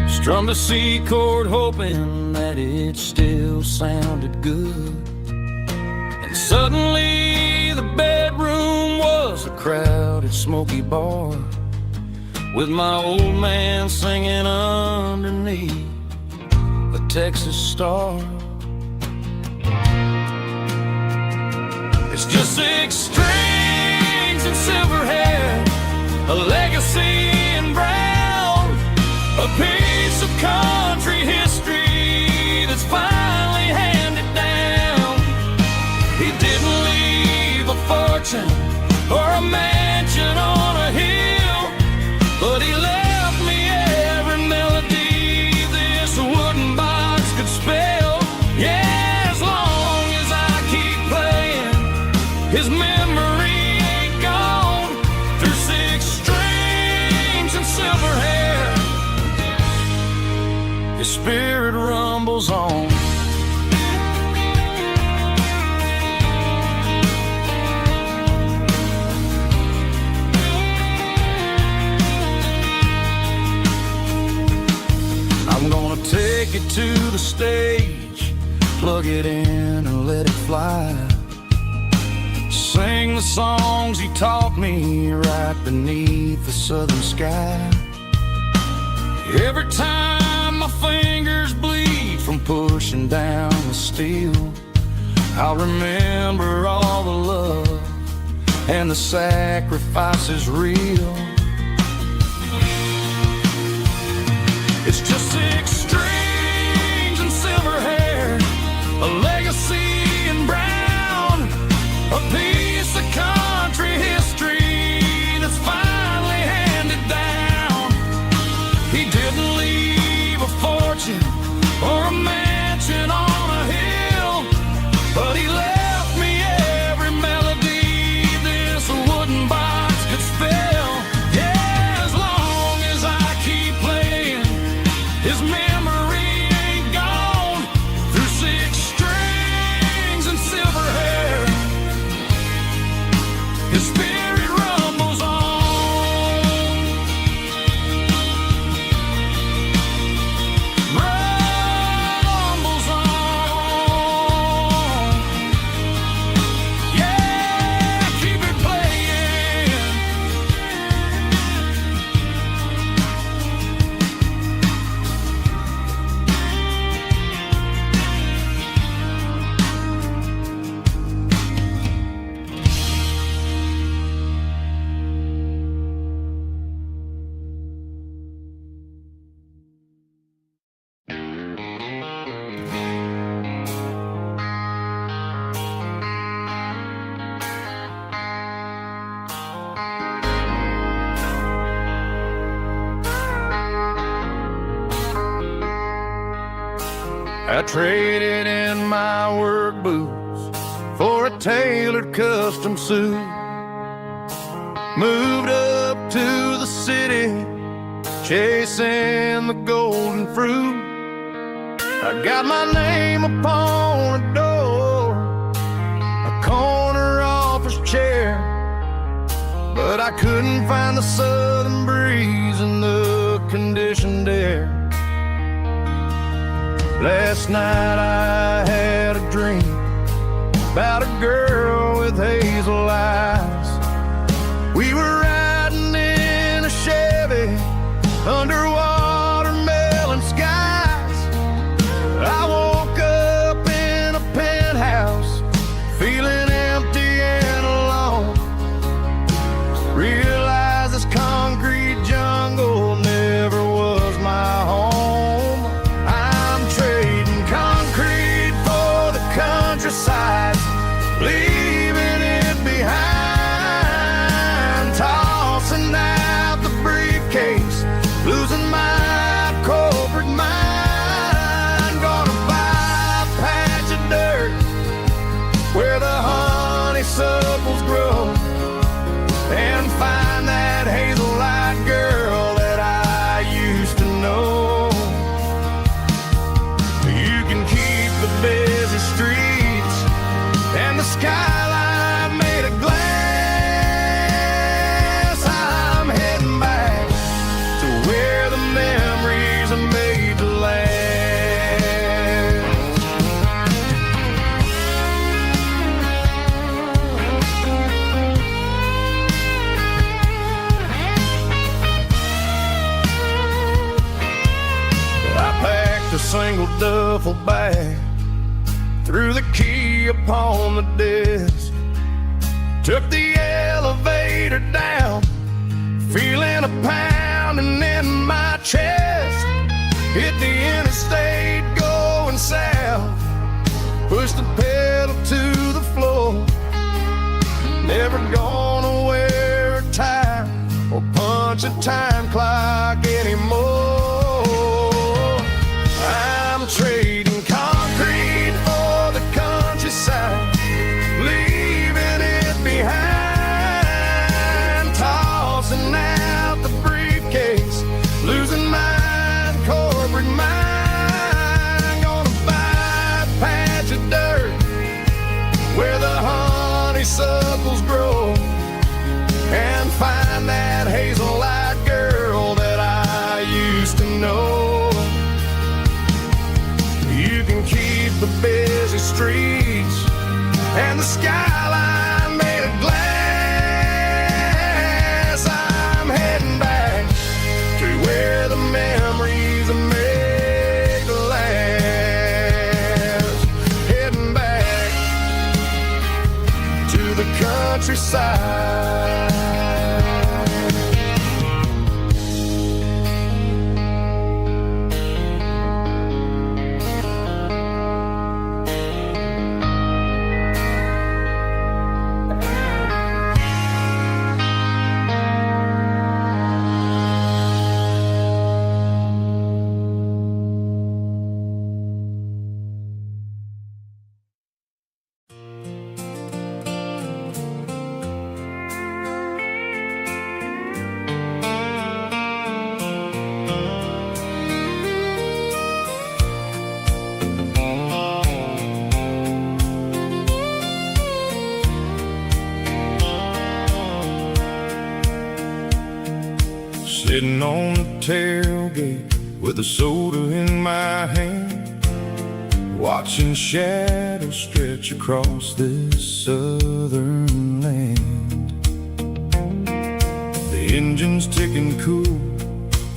strummed a C chord hoping that it still sounded good. And suddenly the bedroom was a crowded smoky bar, with my old man singing underneath the Texas star. It's just 6 strings and silver hair, a legacy in brown, a piece of country history that's finally handed down. He didn't leave a fortune or a mansion on a hill, but he left me every melody this wooden box could spell. Yeah, as long as I keep playing, his memory ain't gone. Through 6 strings and silver hair, his spirit rumbles on. I'm gonna take it to the stage, plug it in and let it fly. Sing the songs he taught me right beneath the southern sky. Every time my fingers bleed from pushing down the steel, I'll remember all the love and the sacrifices real. It's just 6 strings and silver hair, a legacy in brown, a piece of country history that's finally handed down. He didn't leave a fortune or a mansion on a hill, but he left me every melody this wooden box could spell. Yeah, as long as I keep playing, his memory ain't gone. Through 6 strings and silver hair, his spirit rumbles on. Rumbles on. Yeah, keep it playing. I traded in my work boots for a tailored custom suit. Moved up to the city, chasing the golden fruit. I got my name upon a door, a corner office chair, but I couldn't find the southern breeze in the conditioned air. Last night I had a dream about a girl with hazel eyes. We were riding in a Chevy under watermelon skies. I woke up in a penthouse feeling empty and alone. Realized this concrete jungle never was my home. I'm trading concrete for the countryside, leaving it behind, tossing out the briefcase, losing my corporate mind. Gonna buy a patch of dirt where the honeysuckles grow, and find that hazel-eyed girl that I used to know. You can keep the busy streets and the skyline made of glass. I'm heading back to where the memories are made to last. I packed a single duffel bag, threw the key upon the desk, took the elevator down, feeling a pounding in my chest. Hit the interstate going south, pushed the pedal to the floor. Never gonna wear a tie or punch a time clock anymore. I'm trading concrete for the countryside, leaving it behind, tossing out the briefcase, losing my corporate mind. Gonna buy a patch of dirt where the honeysuckles grow, and find that hazel-eyed girl that I used to know. You can keep the busy streets and the skyline made of glass. I'm heading back to where the memories are made to last. Heading back to the countryside. Sitting on the tailgate with a soda in my hand, watching shadows stretch across this southern land. The engine's ticking cool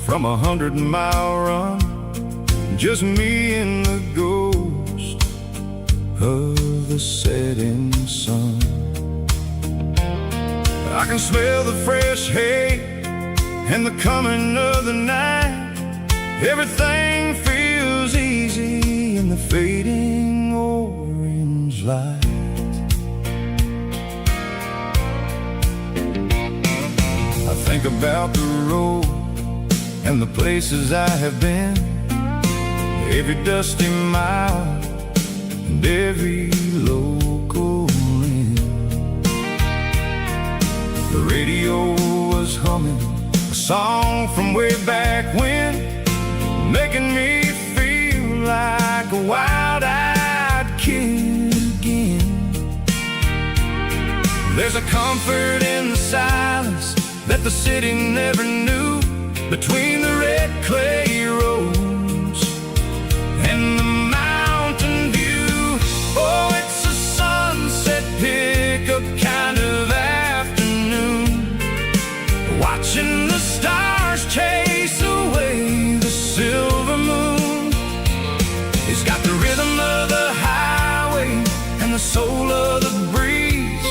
from 100-mile run, just me and the ghost of the setting sun. I can smell the fresh hay and the coming of the night. Everything feels easy in the fading orange light. I think about the road and the places I have been, every dusty mile and every local inn. The radio was humming a song from way back when, making me feel like a wild-eyed kid again. There's a comfort in the silence that the city never knew, between the red clay roads and the mountain view. Oh, it's a sunset pickup kind of afternoon, watching the stars chase away the silver moon. It's got the rhythm of the highway and the soul of the breeze,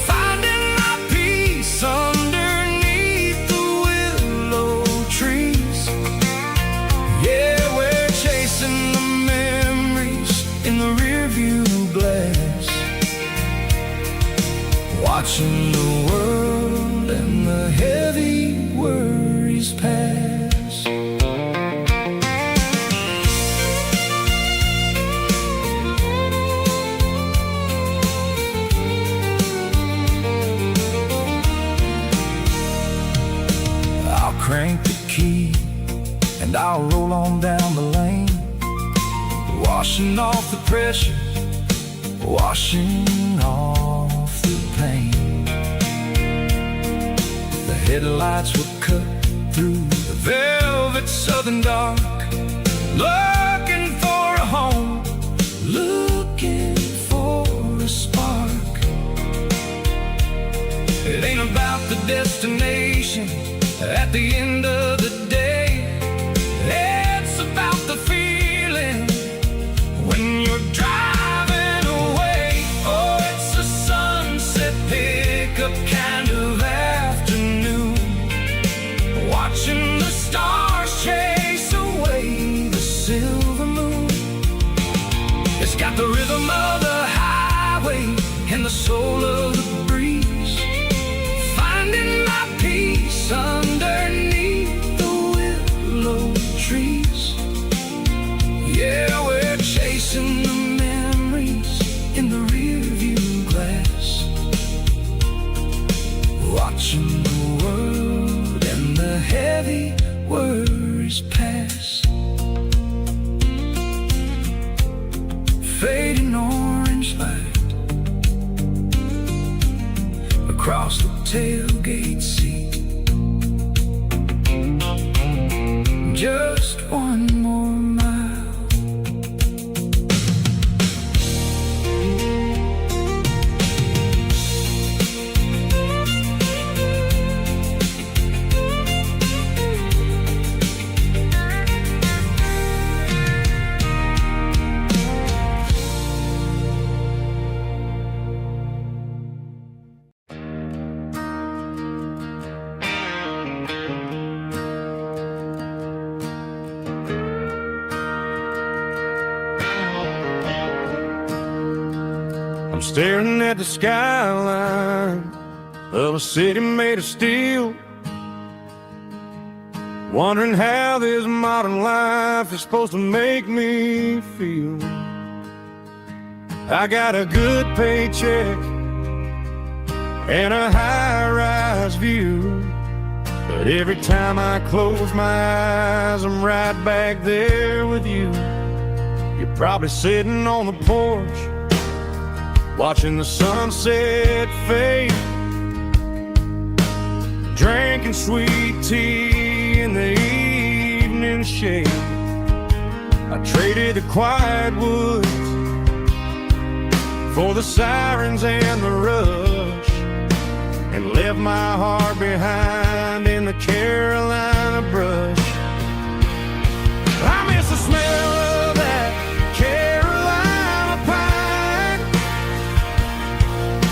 finding my peace underneath the willow trees. Yeah, we're chasing the memories in the rearview glass, watching the world and the heavy worries pass. I'll crank the key and I'll roll on down the lane, washing off the pressure, washing off the pain. The headlights will cut through the velvet southern dark, looking for a home, looking for a spark. It ain't about the destination at the end of the day, it's about the feeling when you're driving away. Oh, it's a sunset pickup kind of afternoon, watching the stars chase away the silver moon. It's got the rhythm of the highway and the soul of the breeze, finding my peace underneath the willow trees. Yeah, we're chasing the memories in the rearview glass, watching the world and the heavy worries pass. Fading orange light across the tailgate seat, just one more mile. I'm staring at the skyline of a city made of steel, wondering how this modern life is supposed to make me feel. I got a good paycheck and a high-rise view, but every time I close my eyes, I'm right back there with you. You're probably sitting on the porch, watching the sunset fade, drinking sweet tea in the evening shade. I traded the quiet woods for the sirens and the rush, and left my heart behind in the Carolina brush. I miss the smell of that Carolina pine,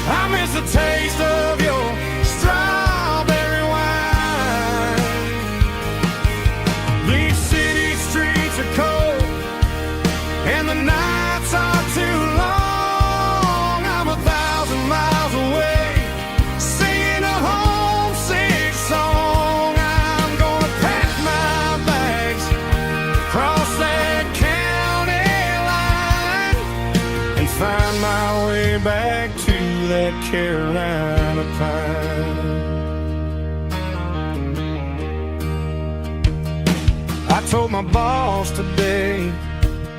I miss the taste of your strawberry wine. These city streets are cold and the nights are too long. I'm 1,000 miles away, singing a homesick song. I'm gonna Carolina pine. I told my boss today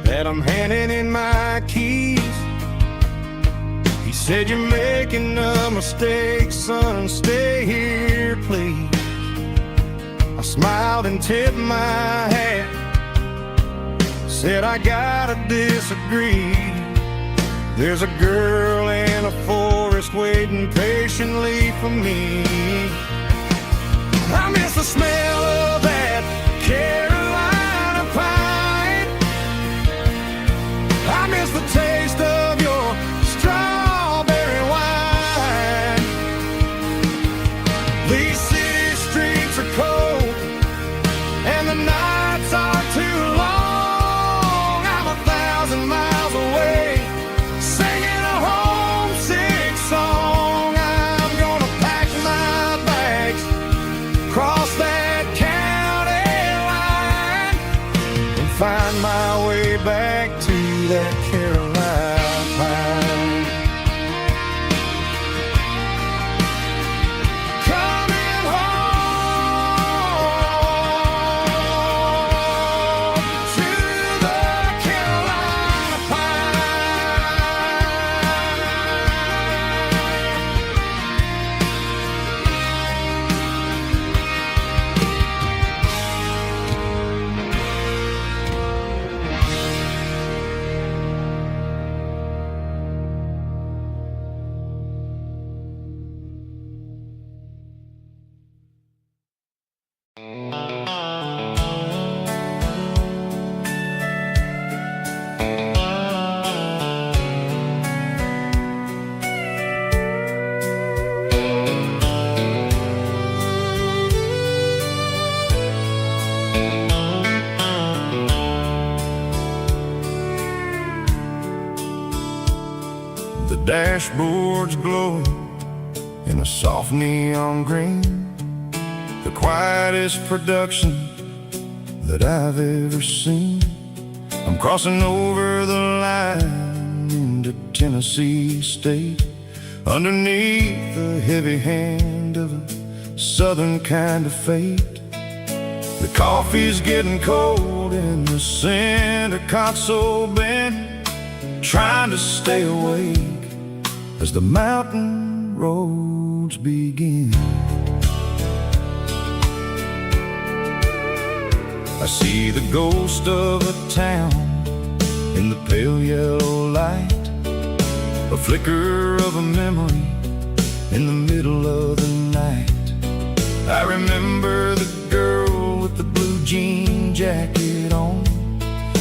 that I'm handing in my keys. He said, "You're making a mistake, son, stay here, please." I smiled and tipped my hat, said, "I gotta disagree. There's a girl in a forest waiting patiently for me. I miss the smell of that Carolina pine. I miss the taste of your strawberry wine. These city streets are cold and the nights are too long. I'm 1,000 miles away, singing a homesick song. I'm gonna pack my bags, cross that county line, and find my way back to that Carolina pine. Coming home to the Carolina The dashboard's glowing in a soft neon green, the quietest production that I've ever seen. I'm crossing over the line into Tennessee State, underneath the heavy hand of a southern kind of fate. The coffee's getting cold in the center console bin, trying to stay awake as the mountain roads begin. I see the ghost of a town in the pale yellow light, a flicker of a memory in the middle of the night. I remember the girl with the blue jean jacket on,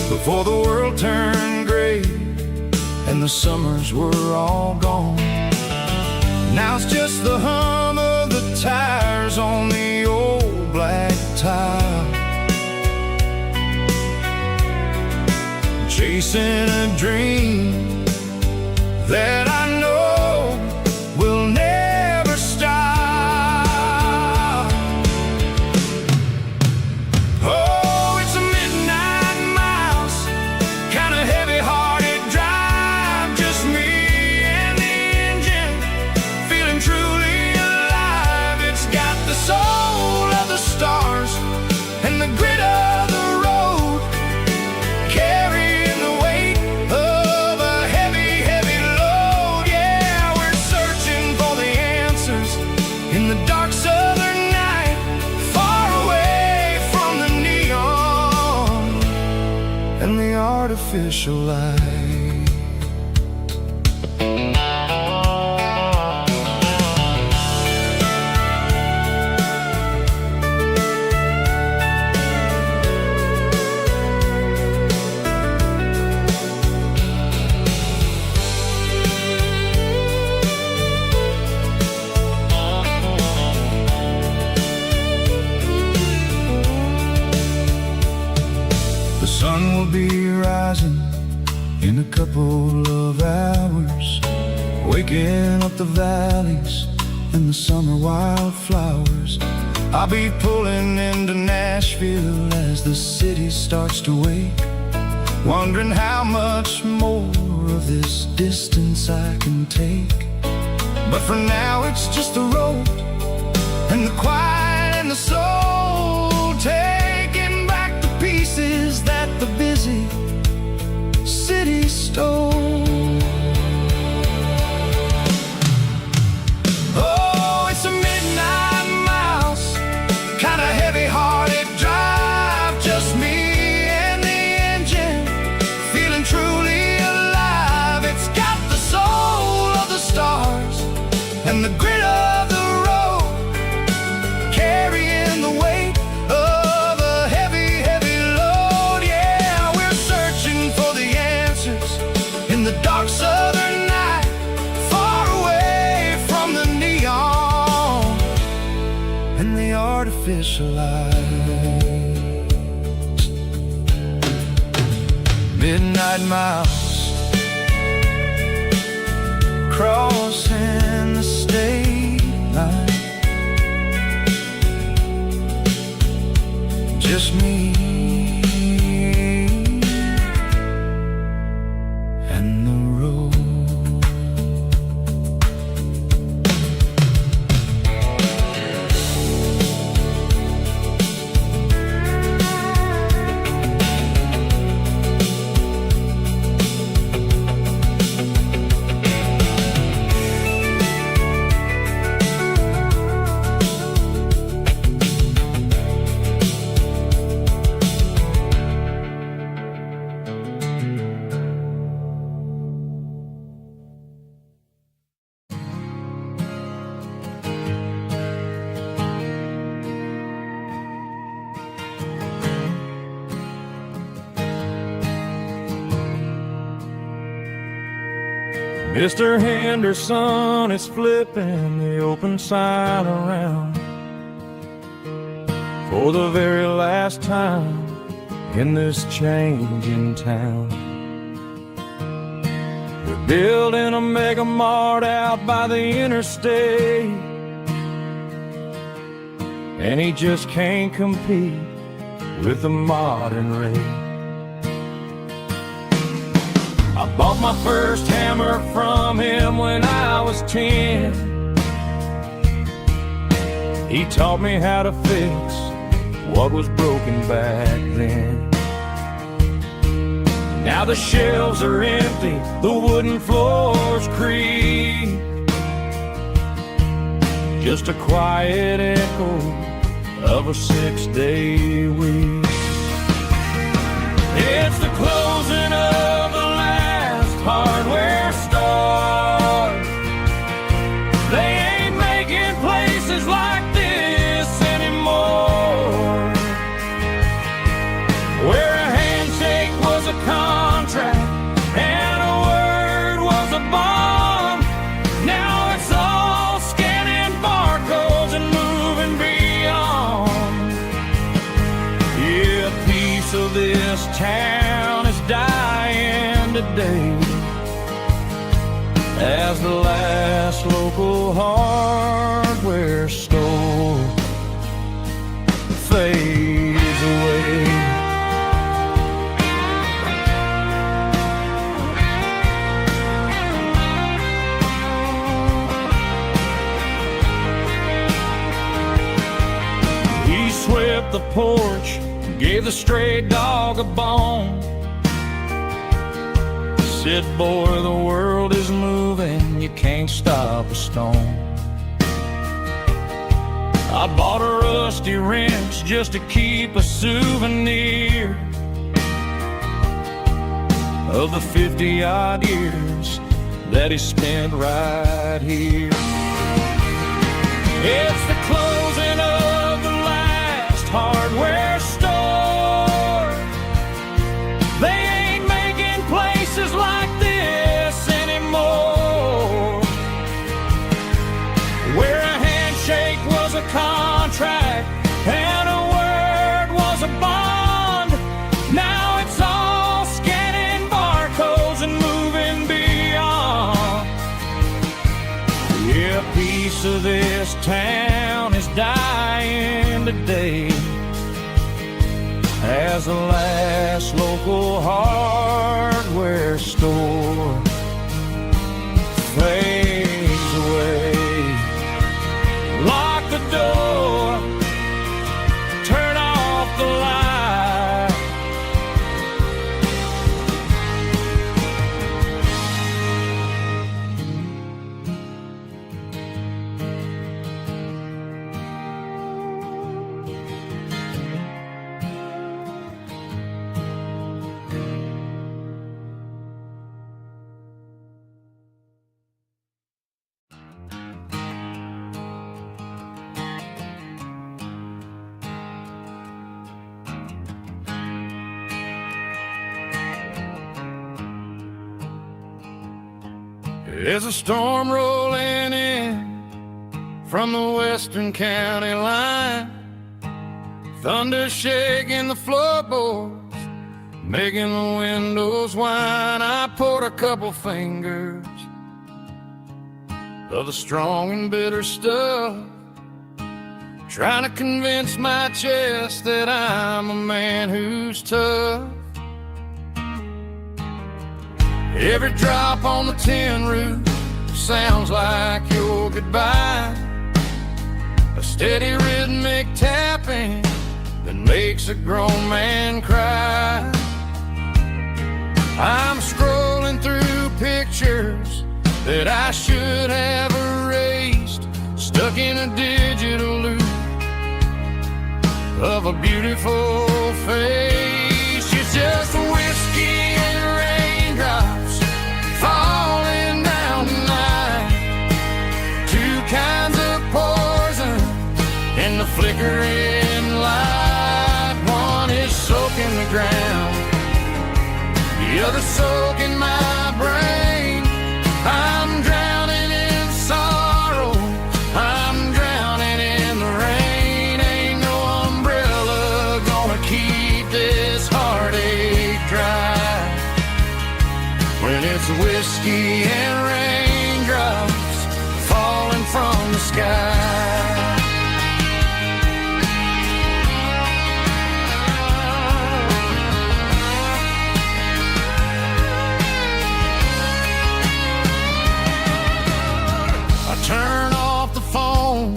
before the world turned gray and the summers were all gone. Now it's just the hum of the tires on the old black tile, chasing a dream that I know will never stop. Oh, it's a midnight miles, kind of heavy-hearted drive, just me and the engine, feeling truly alive. It's got the soul of the stars and the grit of the road, carrying the weight of a heavy, heavy load. Yeah, we're searching for the answers in the dark southern night, far away from the neon and the artificial light. The sun will be rising in a couple of hours, waking up the valleys and the summer wildflowers. I'll be pulling into Nashville as the city starts to wake, wondering how much more of this distance I can take. But for now it's just the road and the quiet and the soul, taking back the pieces that the busy city stole. Oh, it's a midnight mouse, kinda heavy-hearted drive, just me and the engine, feeling truly alive. It's got the soul of the stars and the grit of the road, carrying the weight of a heavy, heavy load. Yeah, we're searching for the answers in the dark southern night, far away from the neon and the artificial lights. Midnight mouse, crossing the state line, just me and the road. Mr. Henderson is flipping the open sign around for the very last time in this changing town. They're building a mega mart out by the interstate, and he just can't compete with the modern rate. I bought my first hammer from him when I was 10. He taught me how to fix what was broken back then. Now the shelves are empty, the wooden floors creak, just a quiet echo of a 6-day week. It's the closing of the hardware store. They ain't making places like this anymore, where a handshake was a contract and a word was a bond. Now it's all scanning barcodes and moving beyond. Yeah, a piece of this town is dying today as the last local hardware store fades away. He swept the porch, gave the stray dog a bone, said, boy, the world is moving, you can't stop a stone. I bought a rusty wrench just to keep a souvenir of the 50-odd years that he spent right here. It's the closing of the last hardware store. They ain't making places like this anymore, where a handshake was a contract and a word was a bond. Now it's all scanning barcodes and moving beyond. Yeah, a piece of this town is dying today as the last local hardware store fades away. There's a storm rolling in from the western county line, thunder shaking the floorboards, making the windows whine. I poured a couple fingers of the strong and bitter stuff, trying to convince my chest that I'm a man who's tough. Every drop on the tin roof sounds like your goodbye, a steady rhythmic tapping that makes a grown man cry. I'm scrolling through pictures that I should have erased, stuck in a digital loop of a beautiful face. It's just whiskey and raindrops falling down tonight, two kinds of poison in the flickering light. One is soaking the ground, the other soaking my brain. I'm drowning in sorrow, I'm drowning in the rain. Ain't no umbrella gonna keep this heartache dry when it's whiskey and raindrops falling from the sky. Turn off the phone,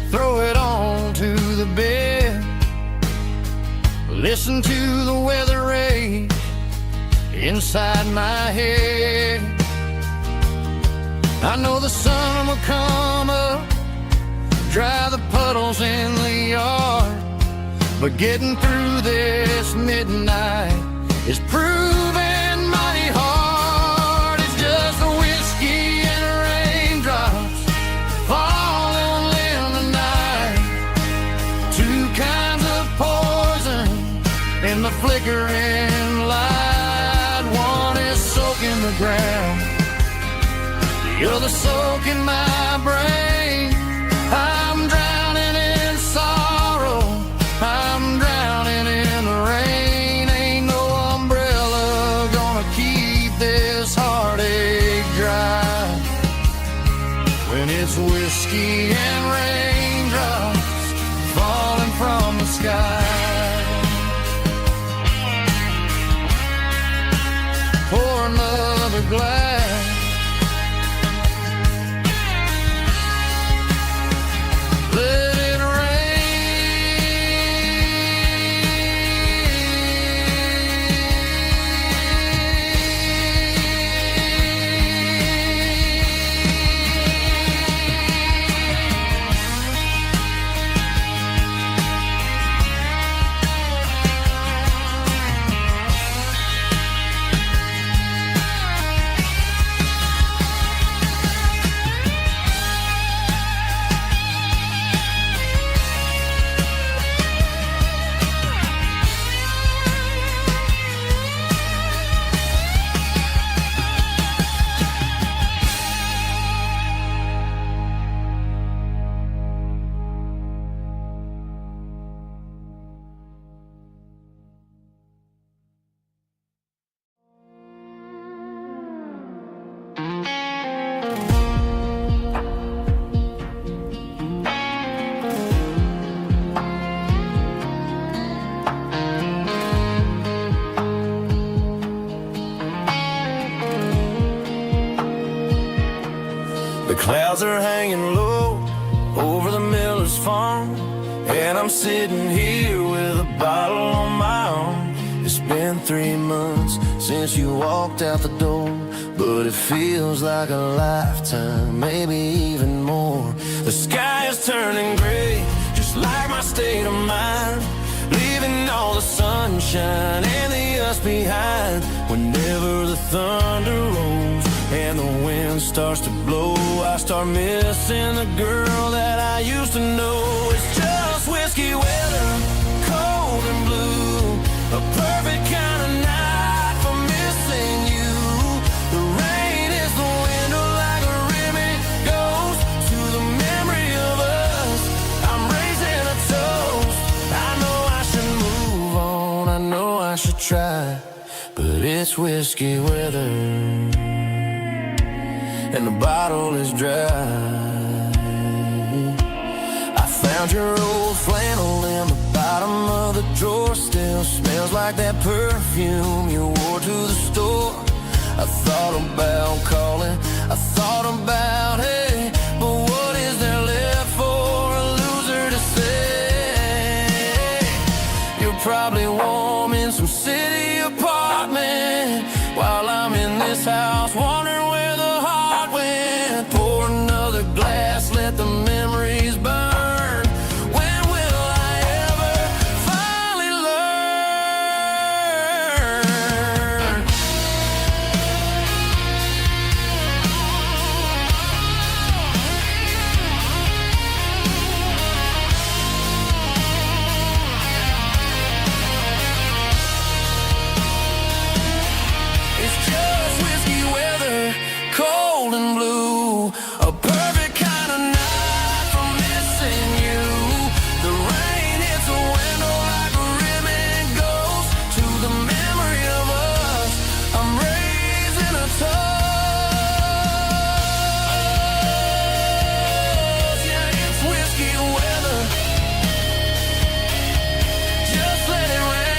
throw it on to the bed, listen to the weather rage inside my head. I know the sun will come up, dry the puddles in the yard, but getting through this midnight is proving mighty hard. It's just a whiskey and raindrops falling in the night, two kinds of poison in the flickering light. One is soaking the ground, the other soaking my brain. I'm drowning in sorrow, I'm drowning in the rain. Ain't no umbrella gonna keep this heartache dry when it's whiskey and raindrops falling from the sky. Pour another glass, let it The clouds are hanging low over the miller's farm, and I'm sitting here with a bottle on my arm. It's been 3 months since you walked out the door, but it feels like a lifetime, maybe even more. The sky is turning gray, just like my state of mind, leaving all the sunshine and the us behind. Whenever the thunder rolls and the wind starts to blow, I start missing the girl that I used to know. It's just whiskey weather, cold and blue, a perfect kind of night for missing you. The rain is the window try, but it's whiskey weather, and the bottle is dry. I found your old flannel in the bottom of the drawer. Still smells like that perfume you wore to the store. I thought about calling, I thought about, hey, but what is there left for a loser to say? You're probably warm in some city apartment, while I'm in this house wondering where the heart went. Pour another glass, let the memories burn. When will I ever finally learn? It's just whiskey weather, cold and blue, a perfect kind of night for missing you. The rain hits a window like a ribbon goes to the memory of us. I'm raising a toast. Yeah, it's whiskey weather. Just let it rain.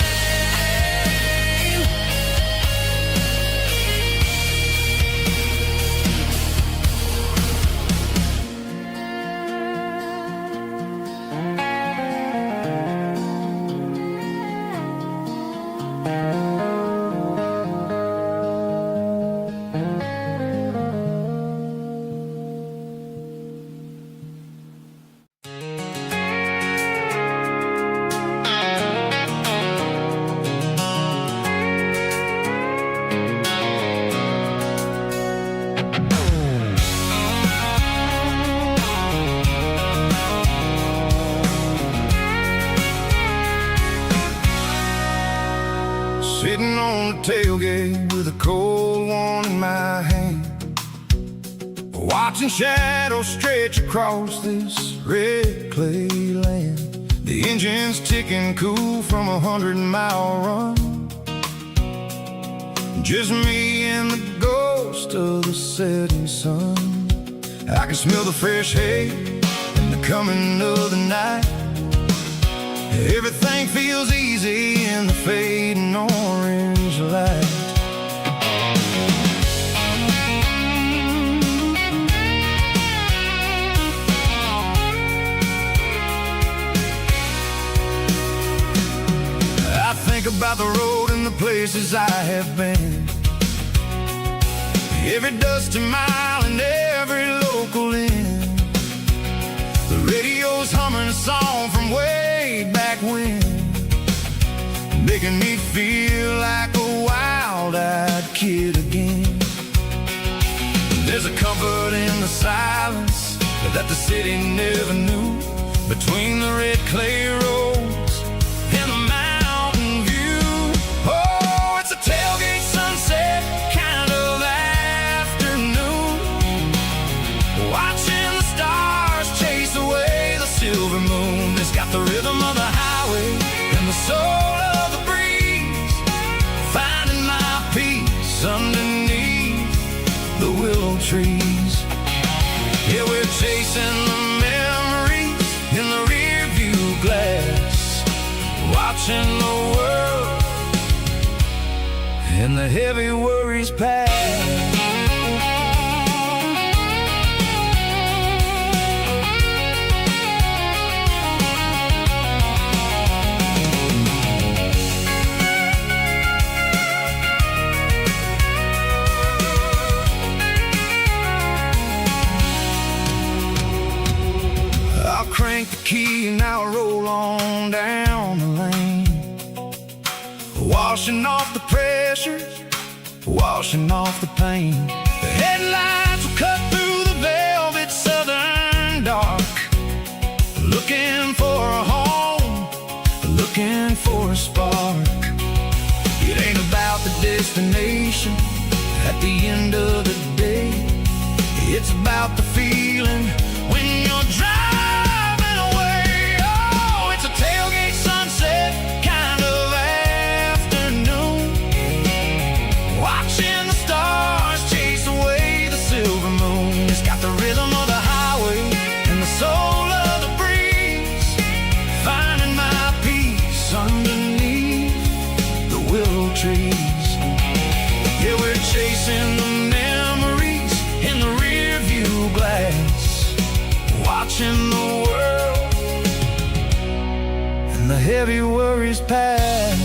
Sitting on the tailgate with a cold one in my hand, watching shadows stretch across this red clay land. The engine's ticking cool from 100-mile run. Just me and the ghost of the setting sun. I can smell the fresh hay and the coming of the night. Everything feels easy in the fading orange light. I think about the road and the places I have been, every dusty mile and every local inn. The radio's humming a song from way back when, making me feel like a wild-eyed kid again. There's a comfort in the silence that the city never knew, between the red clay roads and the mountain view. Oh, it's a tailgate sunset kind of afternoon, watching the stars chase away the silver moon. It's got the rhythm of the highway and the soul of the breeze, finding my peace underneath the willow trees. Yeah, we're chasing the memories in the rear view glass, watching the world and the heavy worries pass. Crank the key and I'll roll on down the lane, washing off the pressure, washing off the pain. The headlights will cut through the velvet southern dark, looking for a home, looking for a spark. It ain't about the destination at the end of the day, it's about the feeling when you're driving away. Oh, it's a tailgate sunset kind of afternoon, watching the world and the heavy worries pass.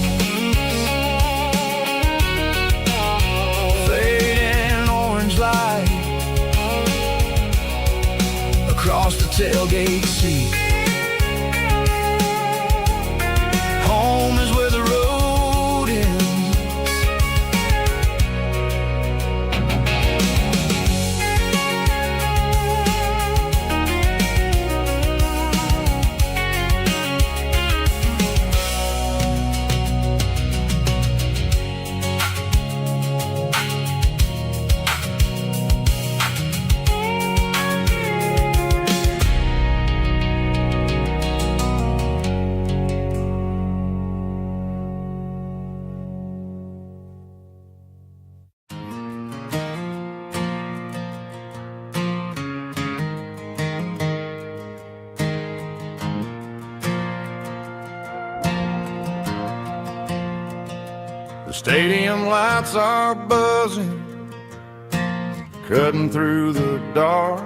Fading orange light across the tailgate seat. Home is where the road ends. The stadium lights are buzzing, cutting through the dark.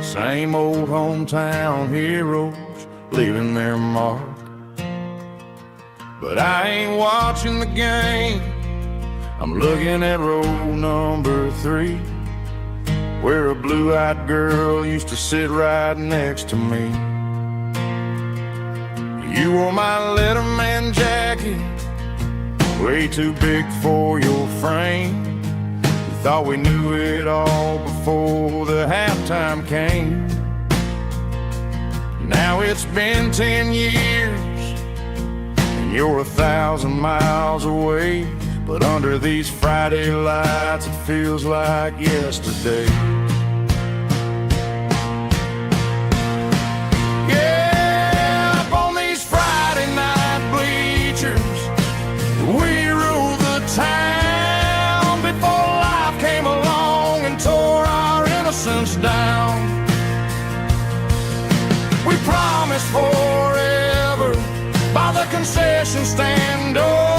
Same old hometown heroes leaving their mark. But I ain't watching the game, I'm looking at row number 3, where a blue-eyed girl used to sit right next to me. You wore my Letterman jacket, way too big for your frame. We thought we knew it all before the halftime came. Now it's been 10 years and you're 1,000 miles away, but under these Friday lights it feels like yesterday. Yeah, up on these Friday night bleachers, we ruled the town before life came along and tore our innocence down. We promised forever by the concession stand door.